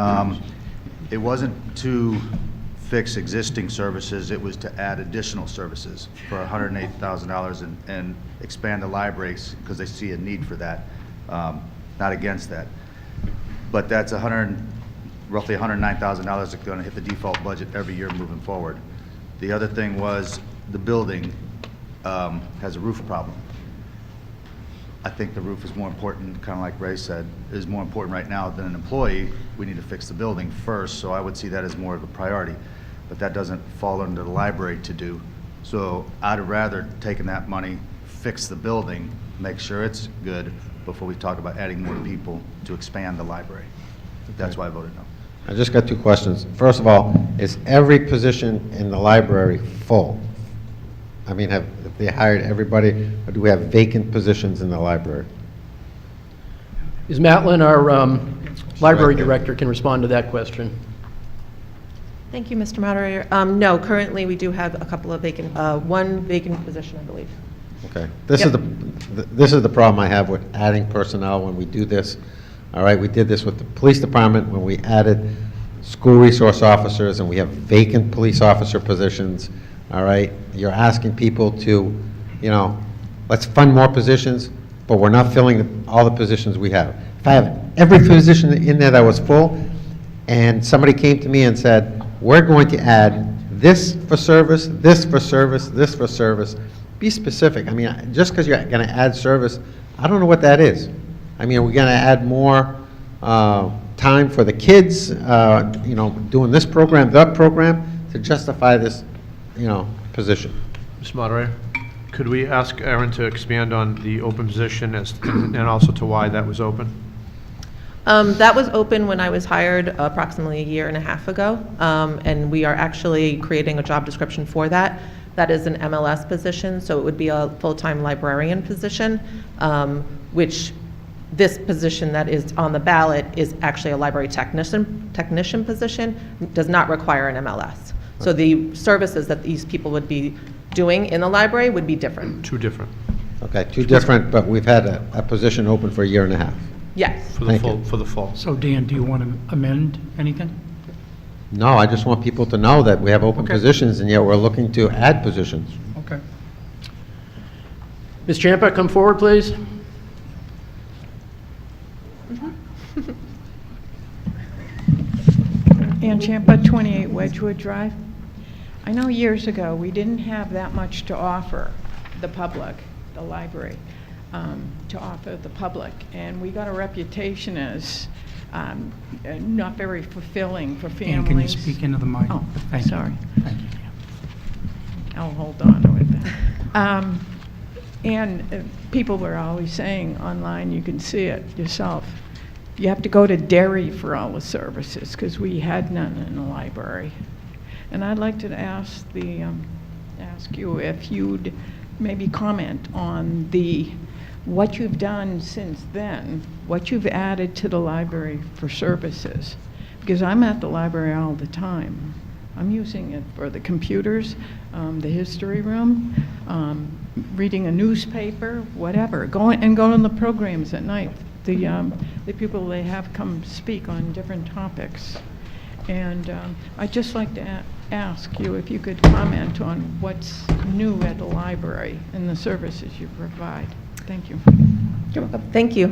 Speaker 17: it wasn't to fix existing services, it was to add additional services for $108,000 and expand the libraries, because they see a need for that. Not against that. But that's roughly $109,000 that's going to hit the default budget every year moving forward. The other thing was the building has a roof problem. I think the roof is more important, kind of like Ray said, is more important right now than an employee. We need to fix the building first, so I would see that as more of a priority. But that doesn't fall under the library to do. So I'd rather taken that money, fix the building, make sure it's good, before we talk about adding more people to expand the library. That's why I voted no.
Speaker 10: I just got two questions. First of all, is every position in the library full? I mean, have they hired everybody, or do we have vacant positions in the library?
Speaker 16: Ms. Matlin, our library director, can respond to that question.
Speaker 21: Thank you, Mr. Moderator. No, currently we do have a couple of vacant, one vacant position, I believe.
Speaker 10: Okay. This is the problem I have with adding personnel when we do this. All right, we did this with the police department when we added school resource officers, and we have vacant police officer positions. All right, you're asking people to, you know, let's fund more positions, but we're not filling all the positions we have. If I have every position in there that was full, and somebody came to me and said, we're going to add this for service, this for service, this for service, be specific. I mean, just because you're going to add service, I don't know what that is. I mean, are we going to add more time for the kids, you know, doing this program, that program, to justify this, you know, position?
Speaker 6: Mr. Moderator, could we ask Aaron to expand on the open position and also to why that was open?
Speaker 21: That was open when I was hired approximately a year and a half ago, and we are actually creating a job description for that. That is an MLS position, so it would be a full-time librarian position, which this position that is on the ballot is actually a library technician position, does not require an MLS. So the services that these people would be doing in the library would be different.
Speaker 6: Two different.
Speaker 10: Okay, two different, but we've had a position open for a year and a half.
Speaker 21: Yes.
Speaker 6: For the fall.
Speaker 1: So Dan, do you want to amend anything?
Speaker 10: No, I just want people to know that we have open positions, and yet we're looking to add positions.
Speaker 1: Okay.
Speaker 16: Ms. Champa, come forward, please.
Speaker 18: Ann Champa, 28 Wedgewood Drive. I know years ago, we didn't have that much to offer the public, the library, to offer the public. And we got a reputation as not very fulfilling for families.
Speaker 1: Dan, can you speak into the mic?
Speaker 18: Oh,
Speaker 1: Thank you.
Speaker 18: sorry.
Speaker 1: Thank you.
Speaker 18: I'll hold on with that. And people were always saying online, you can see it yourself. you have to go to Derry for all the services, because we had none in the library. And I'd like to ask you if you'd maybe comment on what you've done since then, what you've added to the library for services. Because I'm at the library all the time. I'm using it for the computers, the history room, reading a newspaper, whatever. Going to the programs at night. The people they have come speak on different topics. And I'd just like to ask you if you could comment on what's new at the library and the services you provide. Thank you.
Speaker 21: Thank you.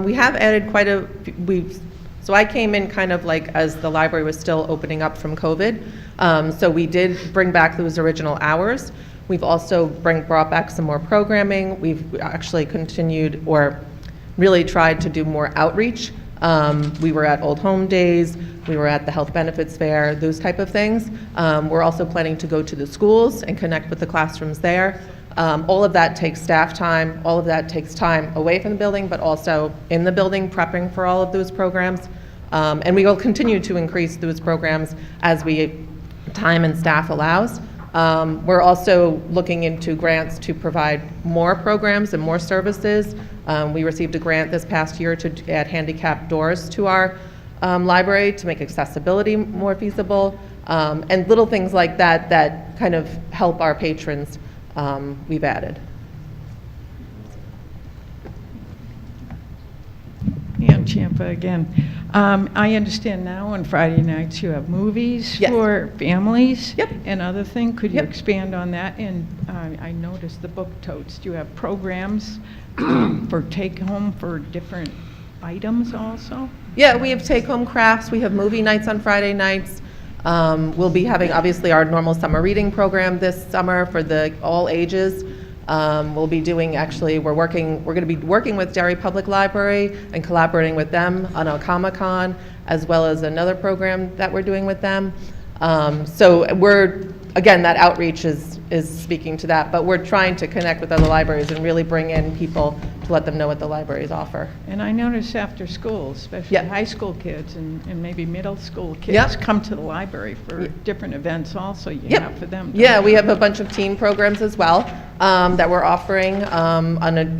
Speaker 21: We have added so I came in kind of like as the library was still opening up from COVID. So we did bring back those original hours. We've also brought back some more programming. We've actually continued or really tried to do more outreach. We were at Old Home Days, we were at the Health Benefits Fair, those type of things. We're also planning to go to the schools and connect with the classrooms there. All of that takes staff time, all of that takes time away from the building, but also in the building prepping for all of those programs. And we will continue to increase those programs as time and staff allows. We're also looking into grants to provide more programs and more services. We received a grant this past year to add handicap doors to our library to make accessibility more feasible, and little things like that that kind of help our patrons we've added.
Speaker 18: Ann Champa again. I understand now on Friday nights you have movies for families and other things. Could you expand on that? And I noticed the book totes. Do you have programs for take-home for different items also?
Speaker 21: Yeah, we have take-home crafts. We have movie nights on Friday nights. We'll be having, obviously, our normal summer reading program this summer for all ages. We'll be doing, we're going to be working with Derry Public Library and collaborating with them on a Comic-Con, as well as another program that we're doing with them. So again, that outreach is speaking to that, but we're trying to connect with other libraries and really bring in people to let them know what the libraries offer.
Speaker 18: And I notice after school, especially high school kids and maybe middle school kids come to the library for different events also you have for them.
Speaker 21: Yeah, we have a bunch of teen programs as well that we're offering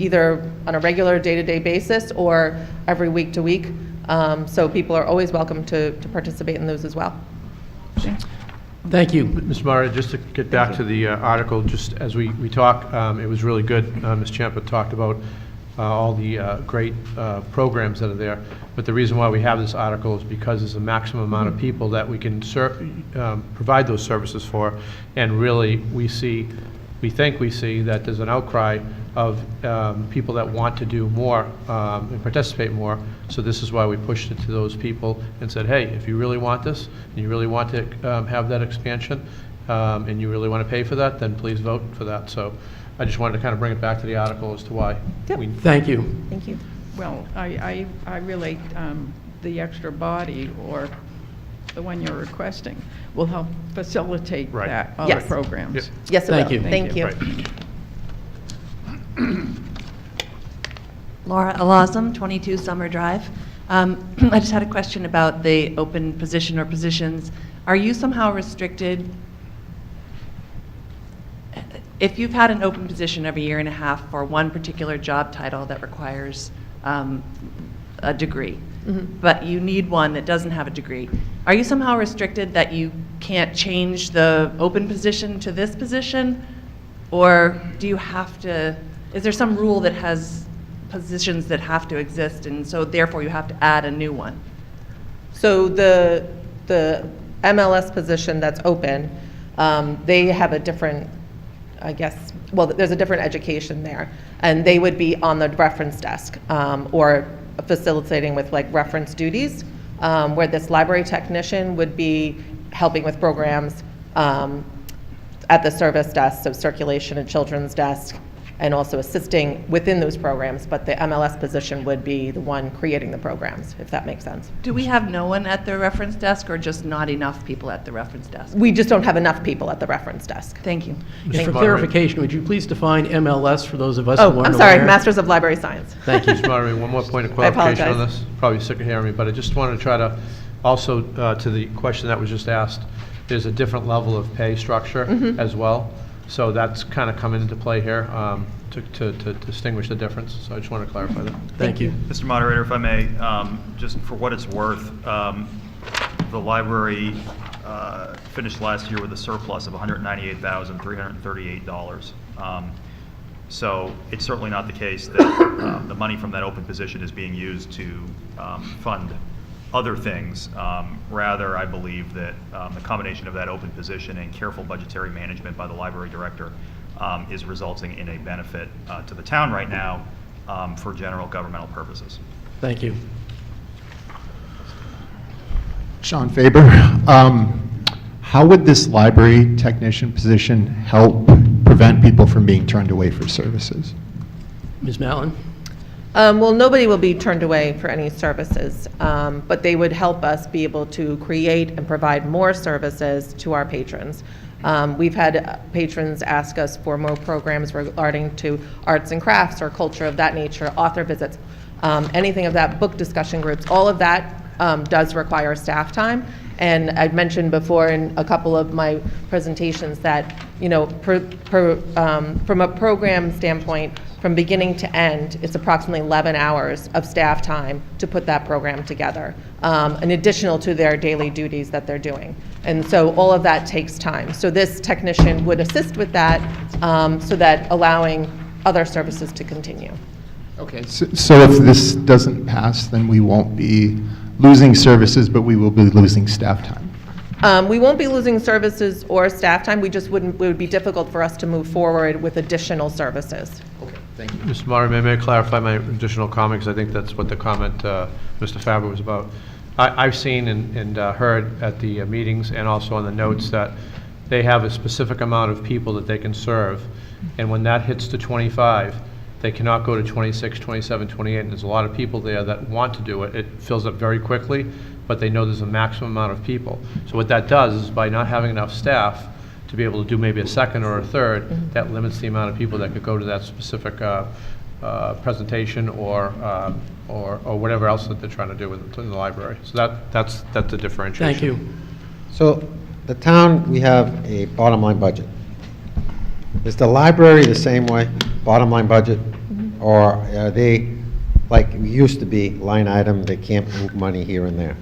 Speaker 21: either on a regular day-to-day basis or every week to week. So people are always welcome to participate in those as well.
Speaker 16: Thank you.
Speaker 6: Mr. Moderator, just to get back to the article, just as we talk, it was really good. Ms. Champa talked about all the great programs that are there. But the reason why we have this article is because there's a maximum amount of people that we can provide those services for. And really, we think we see that there's an outcry of people that want to do more and participate more. So this is why we pushed it to those people and said, hey, if you really want this, and you really want to have that expansion, and you really want to pay for that, then please vote for that. So I just wanted to kind of bring it back to the article as to why.
Speaker 16: Thank you.
Speaker 21: Thank you.
Speaker 18: Well, I relate the extra body or the one you're requesting will help facilitate that other programs.
Speaker 21: Yes, it will.
Speaker 16: Thank you.
Speaker 21: Thank you.
Speaker 15: Laura Alazam, 22 Summer Drive. I just had a question about the open position or positions. Are you somehow restricted? If you've had an open position every year and a half for one particular job title that requires a degree, but you need one that doesn't have a degree, are you somehow restricted that you can't change the open position to this position? Or do you have to, is there some rule that has positions that have to exist and so therefore you have to add a new one?
Speaker 21: So the MLS position that's open, they have a different, I guess, well, there's a different education there. And they would be on the reference desk or facilitating with like reference duties, where this library technician would be helping with programs at the service desk, so circulation and children's desk, and also assisting within those programs, but the MLS position would be the one creating the programs, if that makes sense.
Speaker 15: Do we have no one at the reference desk or just not enough people at the reference desk?
Speaker 21: We just don't have enough people at the reference desk.
Speaker 15: Thank you.
Speaker 16: Just for clarification, would you please define MLS for those of us
Speaker 21: Oh,
Speaker 16: who aren't
Speaker 21: I'm sorry,
Speaker 16: aware?
Speaker 21: Masters of Library Science.
Speaker 16: Thank you.
Speaker 6: Mr. Moderator, one more point of
Speaker 21: I
Speaker 6: clarification on
Speaker 21: apologize.
Speaker 6: this. Probably sick of hearing me, but I just wanted to try to, also to the question that was just asked, there's a different level of pay structure
Speaker 21: Mhm.
Speaker 6: as well. So that's kind of coming into play here to distinguish the difference. So I just want to clarify that.
Speaker 16: Thank you.
Speaker 8: Mr. Moderator, if I may, just for what it's worth, the library finished last year with a surplus of $198,338. So it's certainly not the case that the money from that open position is being used to fund other things. Rather, I believe that the combination of that open position and careful budgetary management by the library director is resulting in a benefit to the town right now for general governmental purposes.
Speaker 16: Thank you.
Speaker 22: Sean Faber, how would this library technician position help prevent people from being turned away for services?
Speaker 16: Ms. Mallon?
Speaker 21: Well, nobody will be turned away for any services, but they would help us be able to create and provide more services to our patrons. We've had patrons ask us for more programs regarding to arts and crafts or culture of that nature, author visits, anything of that, book discussion groups. All of that does require staff time. And I've mentioned before in a couple of my presentations that, you know, from a program standpoint, from beginning to end, it's approximately 11 hours of staff time to put that program together, in additional to their daily duties that they're doing. And so all of that takes time. So this technician would assist with that, so that allowing other services to continue.
Speaker 4: Okay.
Speaker 22: So if this doesn't pass, then we won't be losing services, but we will be losing staff time.
Speaker 21: We won't be losing services or staff time. We just wouldn't, it would be difficult for us to move forward with additional services.
Speaker 4: Okay, thank you.
Speaker 6: Mr. Moderator, may I clarify my additional comment, because I think that's what the comment Mr. Faber was about. I've seen and heard at the meetings and also on the notes that they have a specific amount of people that they can serve, and when that hits to 25, they cannot go to 26, 27, 28, and there's a lot of people there that want to do it. It fills up very quickly, but they know there's a maximum amount of people. So what that does is, by not having enough staff to be able to do maybe a second or a third, that limits the amount of people that could go to that specific presentation or whatever else that they're trying to do in the library. So that's the differentiation.
Speaker 16: Thank you.
Speaker 10: So the town, we have a bottom line budget. Is the library the same way, bottom line budget? Or are they, like we used to be, line item, they can't move money here and there?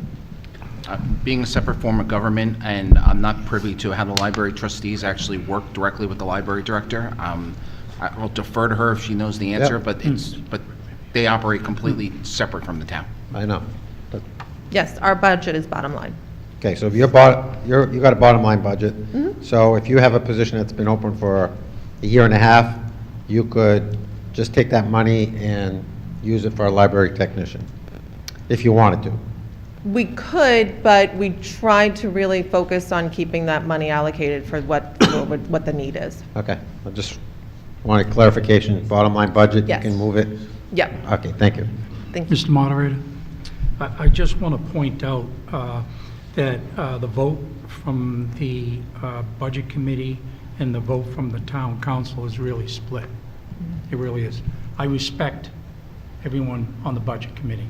Speaker 4: Being a separate form of government, and I'm not privy to how the library trustees actually work directly with the library director. I'll defer to her if she knows the answer,
Speaker 10: Yep.
Speaker 4: but they operate completely separate from the town.
Speaker 10: I know. But-
Speaker 21: Yes, our budget is bottom line.
Speaker 10: Okay, so if you got a bottom line budget, so if you have a position that's been open for a year and a half, you could just take that money and use it for a library technician, if you wanted to.
Speaker 21: We could, but we tried to really focus on keeping that money allocated for what the need is.
Speaker 10: Okay, I just wanted clarification, bottom line budget, you
Speaker 21: Yes.
Speaker 10: can move it?
Speaker 21: Yep.
Speaker 10: Okay, thank you.
Speaker 21: Thank you.
Speaker 1: Mr. Moderator, I just want to point out that the vote from the Budget Committee and the vote from the Town Council is really split. It really is. I respect everyone on the Budget Committee.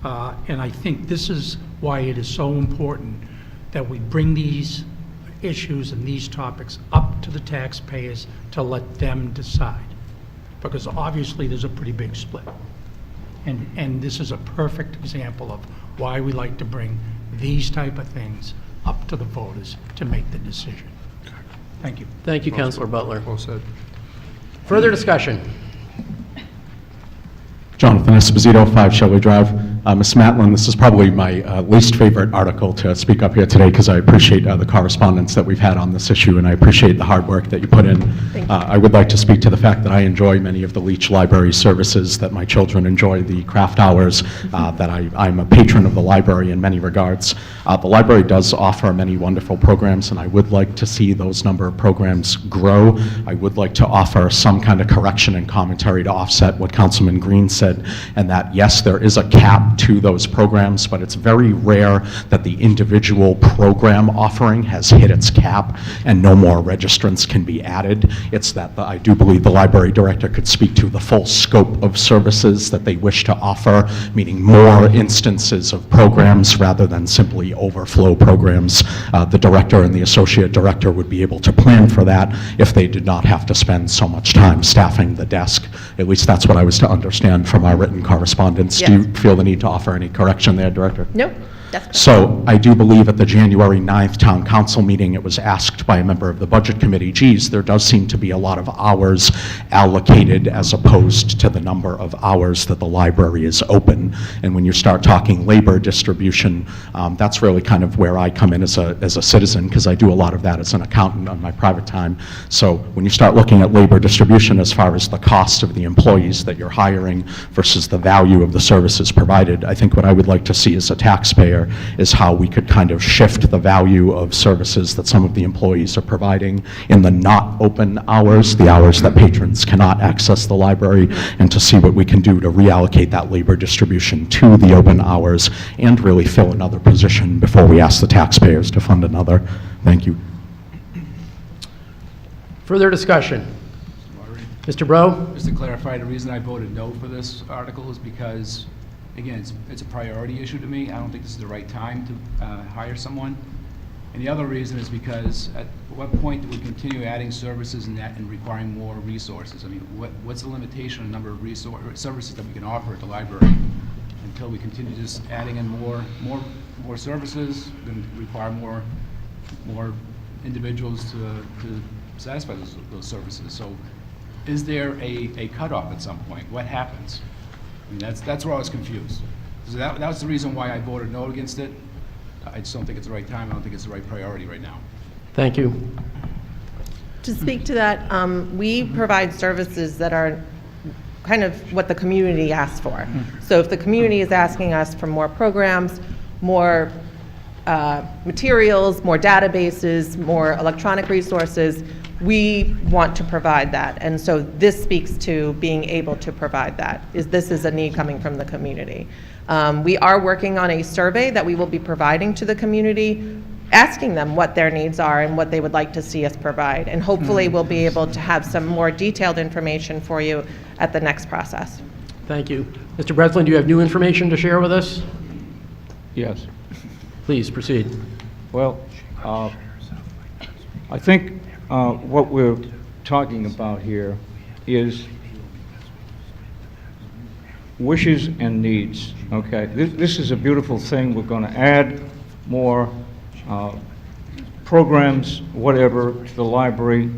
Speaker 1: And I think this is why it is so important that we bring these issues and these topics up to the taxpayers to let them decide. Because obviously, there's a pretty big split. And this is a perfect example of why we like to bring these type of things up to the voters to make the decision. Thank you.
Speaker 16: Thank you, Councilor Butler.
Speaker 6: Well said.
Speaker 16: Further discussion?
Speaker 14: Jonathan Esposito, 5 Shelby Drive. Ms. Matlin, this is probably my least favorite article to speak up here today because I appreciate the correspondence that we've had on this issue, and I appreciate the hard work that you put in. I would like to speak to the fact that I enjoy many of the Leach Library services, that my children enjoy the craft hours, that I'm a patron of the library in many regards. The library does offer many wonderful programs, and I would like to see those number of programs grow. I would like to offer some kind of correction and commentary to offset what Councilman Green said, and that, yes, there is a cap to those programs, but it's very rare that the individual program offering has hit its cap and no more registrants can be added. It's that I do believe the library director could speak to the full scope of services that they wish to offer, meaning more instances of programs rather than simply overflow programs. The director and the associate director would be able to plan for that if they did not have to spend so much time staffing the desk. At least that's what I was to understand from our written correspondence.
Speaker 21: Yes.
Speaker 14: Do you feel the need to offer any correction there, Director?
Speaker 21: Nope, that's correct.
Speaker 14: So I do believe at the January 9th Town Council meeting, it was asked by a member of the Budget Committee, geez, there does seem to be a lot of hours allocated as opposed to the number of hours that the library is open. And when you start talking labor distribution, that's really kind of where I come in as a citizen, because I do a lot of that as an accountant on my private time. So when you start looking at labor distribution as far as the cost of the employees that you're hiring versus the value of the services provided, I think what I would like to see as a taxpayer is how we could kind of shift the value of services that some of the employees are providing in the not open hours, the hours that patrons cannot access the library, and to see what we can do to reallocate that labor distribution to the open hours and really fill another position before we ask the taxpayers to fund another. Thank you.
Speaker 16: Further discussion? Mr. Bro?
Speaker 9: Just to clarify, the reason I voted no for this article is because, again, it's a priority issue to me. I don't think this is the right time to hire someone. And the other reason is because at what point do we continue adding services and requiring more resources? I mean, what's the limitation on the number of services that we can offer at the library until we continue just adding in more services, going to require more individuals to satisfy those services. So is there a cutoff at some point? What happens? I mean, that's where I was confused. So that was the reason why I voted no against it. I just don't think it's the right time. I don't think it's the right priority right now.
Speaker 16: Thank you.
Speaker 21: To speak to that, we provide services that are kind of what the community asks for. So if the community is asking us for more programs, more materials, more databases, more electronic resources, we want to provide that. And so this speaks to being able to provide that. This is a need coming from the community. We are working on a survey that we will be providing to the community, asking them what their needs are and what they would like to see us provide. And hopefully we'll be able to have some more detailed information for you at the next process.
Speaker 16: Thank you. Mr. Breslin, do you have new information to share with us?
Speaker 19: Yes.
Speaker 16: Please proceed.
Speaker 19: Well, I think what we're talking about here is wishes and needs, okay? This is a beautiful thing. We're going to add more programs, whatever, to the library.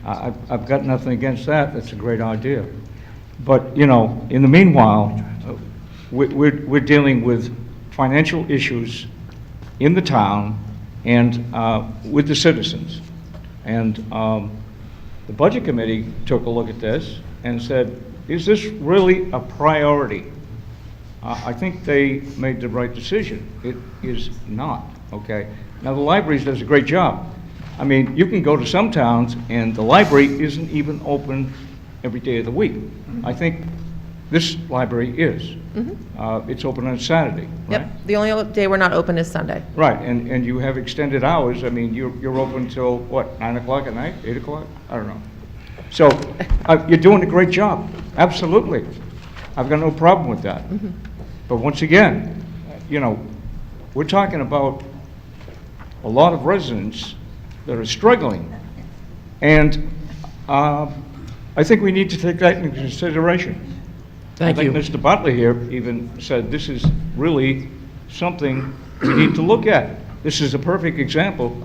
Speaker 19: I've got nothing against that. That's a great idea. But, you know, in the meanwhile, we're dealing with financial issues in the town and with the citizens. And the Budget Committee took a look at this and said, is this really a priority? I think they made the right decision. It is not, okay? Now, the library does a great job. I mean, you can go to some towns and the library isn't even open every day of the week. I think this library is. It's open on Saturday, right?
Speaker 21: Yep, the only day we're not open is Sunday.
Speaker 19: Right, and you have extended hours. I mean, you're open till, what, 9 o'clock at night, 8 o'clock? I don't know. So, you're doing a great job, absolutely. I've got no problem with that. But once again, you know, we're talking about a lot of residents that are struggling. And I think we need to take that into consideration.
Speaker 16: Thank you.
Speaker 19: I think Mr. Butler here even said this is really something we need to look at. This is a perfect example.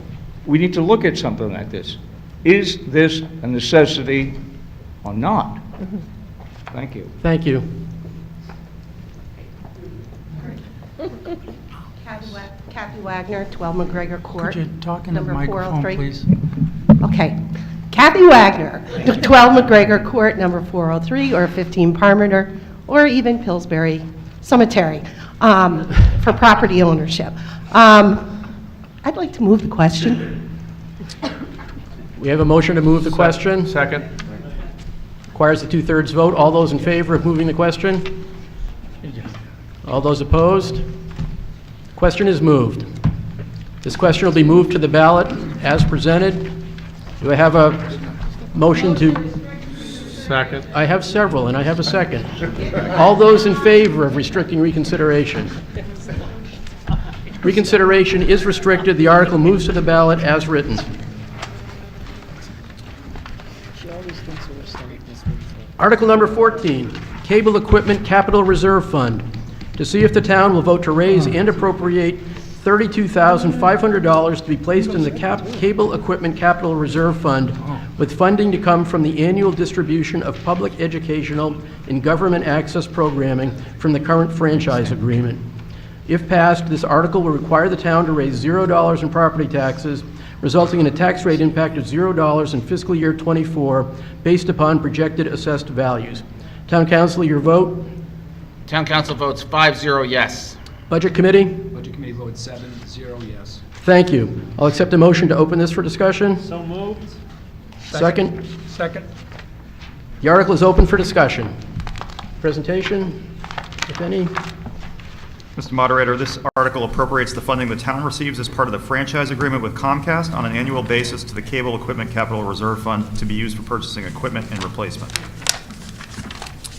Speaker 19: We need to look at something like this. Is this a necessity or not? Thank you.
Speaker 16: Thank you.
Speaker 13: Kathy Wagner, 12 McGregor Court.
Speaker 1: Could you talk in the
Speaker 13: number
Speaker 1: microphone,
Speaker 13: 403.
Speaker 1: please?
Speaker 13: Okay. Kathy Wagner, 12 McGregor Court, number 403, or 15 Parmenter, or even Pillsbury Cemetery, for property ownership. I'd like to move the question.
Speaker 16: We have a motion to move the question.
Speaker 6: Second.
Speaker 16: Requires a two-thirds vote. All those in favor of moving the question? All those opposed? Question is moved. This question will be moved to the ballot as presented. Do I have a motion to?
Speaker 6: Second.
Speaker 16: I have several, and I have a second. All those in favor of restricting reconsideration? Reconsideration is restricted. The article moves to the ballot as written. Article number 14, Cable Equipment Capital Reserve Fund. To see if the town will vote to raise and appropriate $32,500 to be placed in the Cable Equipment Capital Reserve Fund, with funding to come from the annual distribution of public educational and government access programming from the current franchise agreement. If passed, this article will require the town to raise $0 in property taxes, resulting in a tax rate impact of $0 in fiscal year '24, based upon projected assessed values. Town Council, your vote.
Speaker 4: Town council votes 5-0 yes.
Speaker 16: Budget Committee?
Speaker 9: Budget Committee voted 7-0 yes.
Speaker 16: Thank you. I'll accept a motion to open this for discussion.
Speaker 7: So moved.
Speaker 16: Second?
Speaker 1: Second.
Speaker 16: The article is open for discussion. Presentation, if any.
Speaker 8: Mr. Moderator, this article appropriates the funding the town receives as part of the franchise agreement with Comcast on an annual basis to the Cable Equipment Capital Reserve Fund to be used for purchasing equipment and replacement.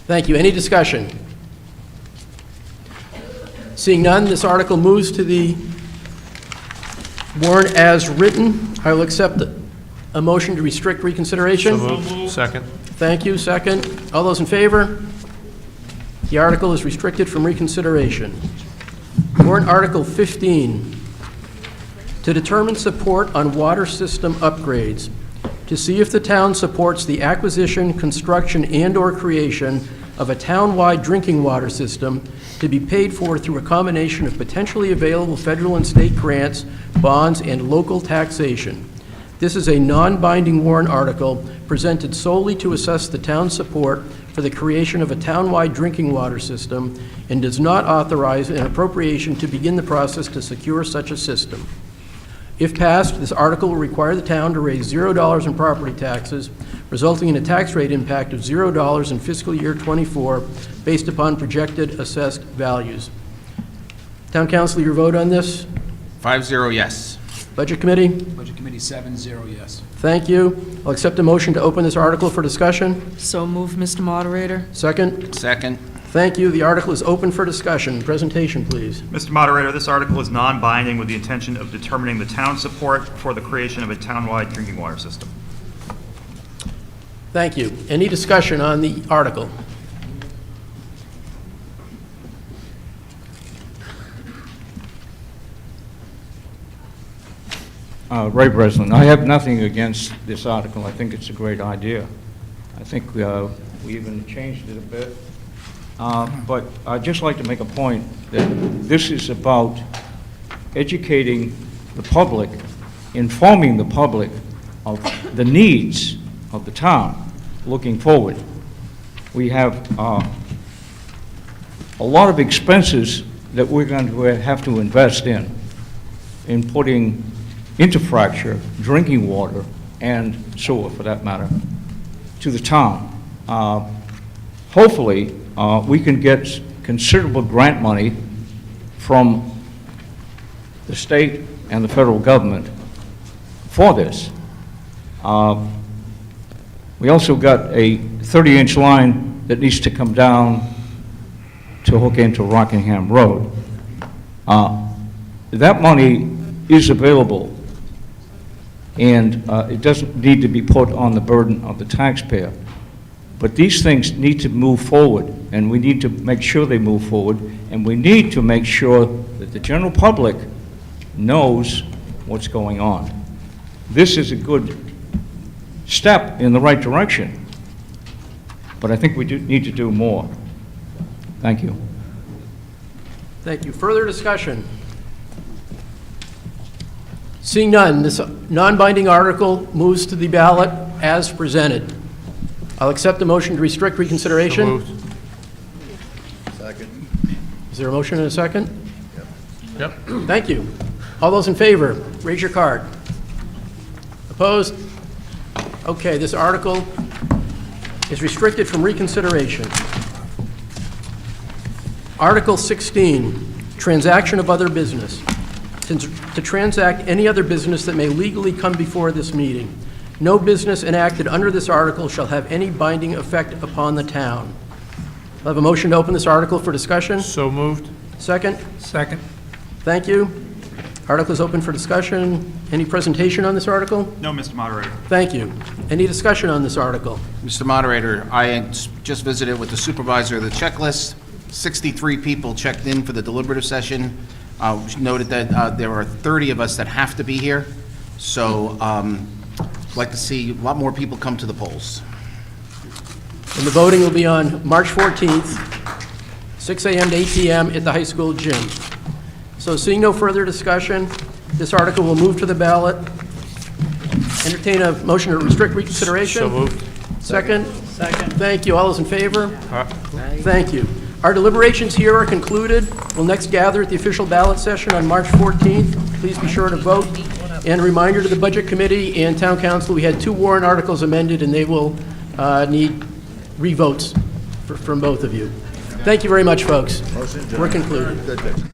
Speaker 16: Thank you. Any discussion? Seeing none, this article moves to the warrant as written. I will accept a motion to restrict reconsideration.
Speaker 6: So moved. Second.
Speaker 16: Thank you. Second. All those in favor? The article is restricted from reconsideration. Warrant Article 15, to determine support on water system upgrades, to see if the town supports the acquisition, construction, and/or creation of a town-wide drinking water system to be paid for through a combination of potentially available federal and state grants, bonds, and local taxation. This is a non-binding warrant article presented solely to assess the town's support for the creation of a town-wide drinking water system and does not authorize an appropriation to begin the process to secure such a system. If passed, this article will require the town to raise $0 in property taxes, resulting in a tax rate impact of $0 in fiscal year '24 based upon projected assessed values. Town Council, your vote on this?
Speaker 4: 5-0 yes.
Speaker 16: Budget Committee?
Speaker 9: Budget Committee 7-0 yes.
Speaker 16: Thank you. I'll accept a motion to open this article for discussion.
Speaker 5: So moved, Mr. Moderator.
Speaker 16: Second?
Speaker 4: Second.
Speaker 16: Thank you. The article is open for discussion. Presentation, please.
Speaker 8: Mr. Moderator, this article is non-binding with the intention of determining the town's support for the creation of a town-wide drinking water system.
Speaker 16: Thank you. Any discussion on the article?
Speaker 19: Ray Breslin. I have nothing against this article. I think it's a great idea. I think we even changed it a bit. But I'd just like to make a point that this is about educating the public, informing the public of the needs of the town looking forward. We have a lot of expenses that we're going to have to invest in putting infrastructure, drinking water, and sewer, for that matter, to the town. Hopefully, we can get considerable grant money from the state and the federal government for this. We also got a 30-inch line that needs to come down to hook into Rockingham Road. That money is available, and it doesn't need to be put on the burden of the taxpayer. But these things need to move forward, and we need to make sure they move forward, and we need to make sure that the general public knows what's going on. This is a good step in the right direction, but I think we need to do more. Thank you.
Speaker 16: Thank you. Further discussion? Seeing none, this non-binding article moves to the ballot as presented. I'll accept the motion to restrict reconsideration.
Speaker 17: Second.
Speaker 16: Is there a motion and a second?
Speaker 6: Yep.
Speaker 16: Thank you. All those in favor, raise your card. Opposed? Okay, this article is restricted from reconsideration. Article 16, transaction of other business. To transact any other business that may legally come before this meeting. No business enacted under this article shall have any binding effect upon the town. I'll have a motion to open this article for discussion.
Speaker 6: So moved.
Speaker 16: Second?
Speaker 1: Second.
Speaker 16: Thank you. Article is open for discussion. Any presentation on this article?
Speaker 8: No, Mr. Moderator.
Speaker 16: Thank you. Any discussion on this article?
Speaker 4: Mr. Moderator, I just visited with the supervisor of the checklist. 63 people checked in for the deliberative session. Noted that there are 30 of us that have to be here. So I'd like to see a lot more people come to the polls.
Speaker 16: And the voting will be on March 14th, 6 a.m. to 8 p.m. at the high school gym. So seeing no further discussion, this article will move to the ballot. Entertain a motion to restrict reconsideration.
Speaker 6: So moved.
Speaker 16: Second? Second. Thank you. All those in favor? Thank you. Our deliberations here are concluded. We'll next gather at the official ballot session on March 14th. Please be sure to vote. And a reminder to the Budget Committee and Town Council, we had 2 warrant articles amended, and they will need revotes from both of you. Thank you very much, folks. We're concluded.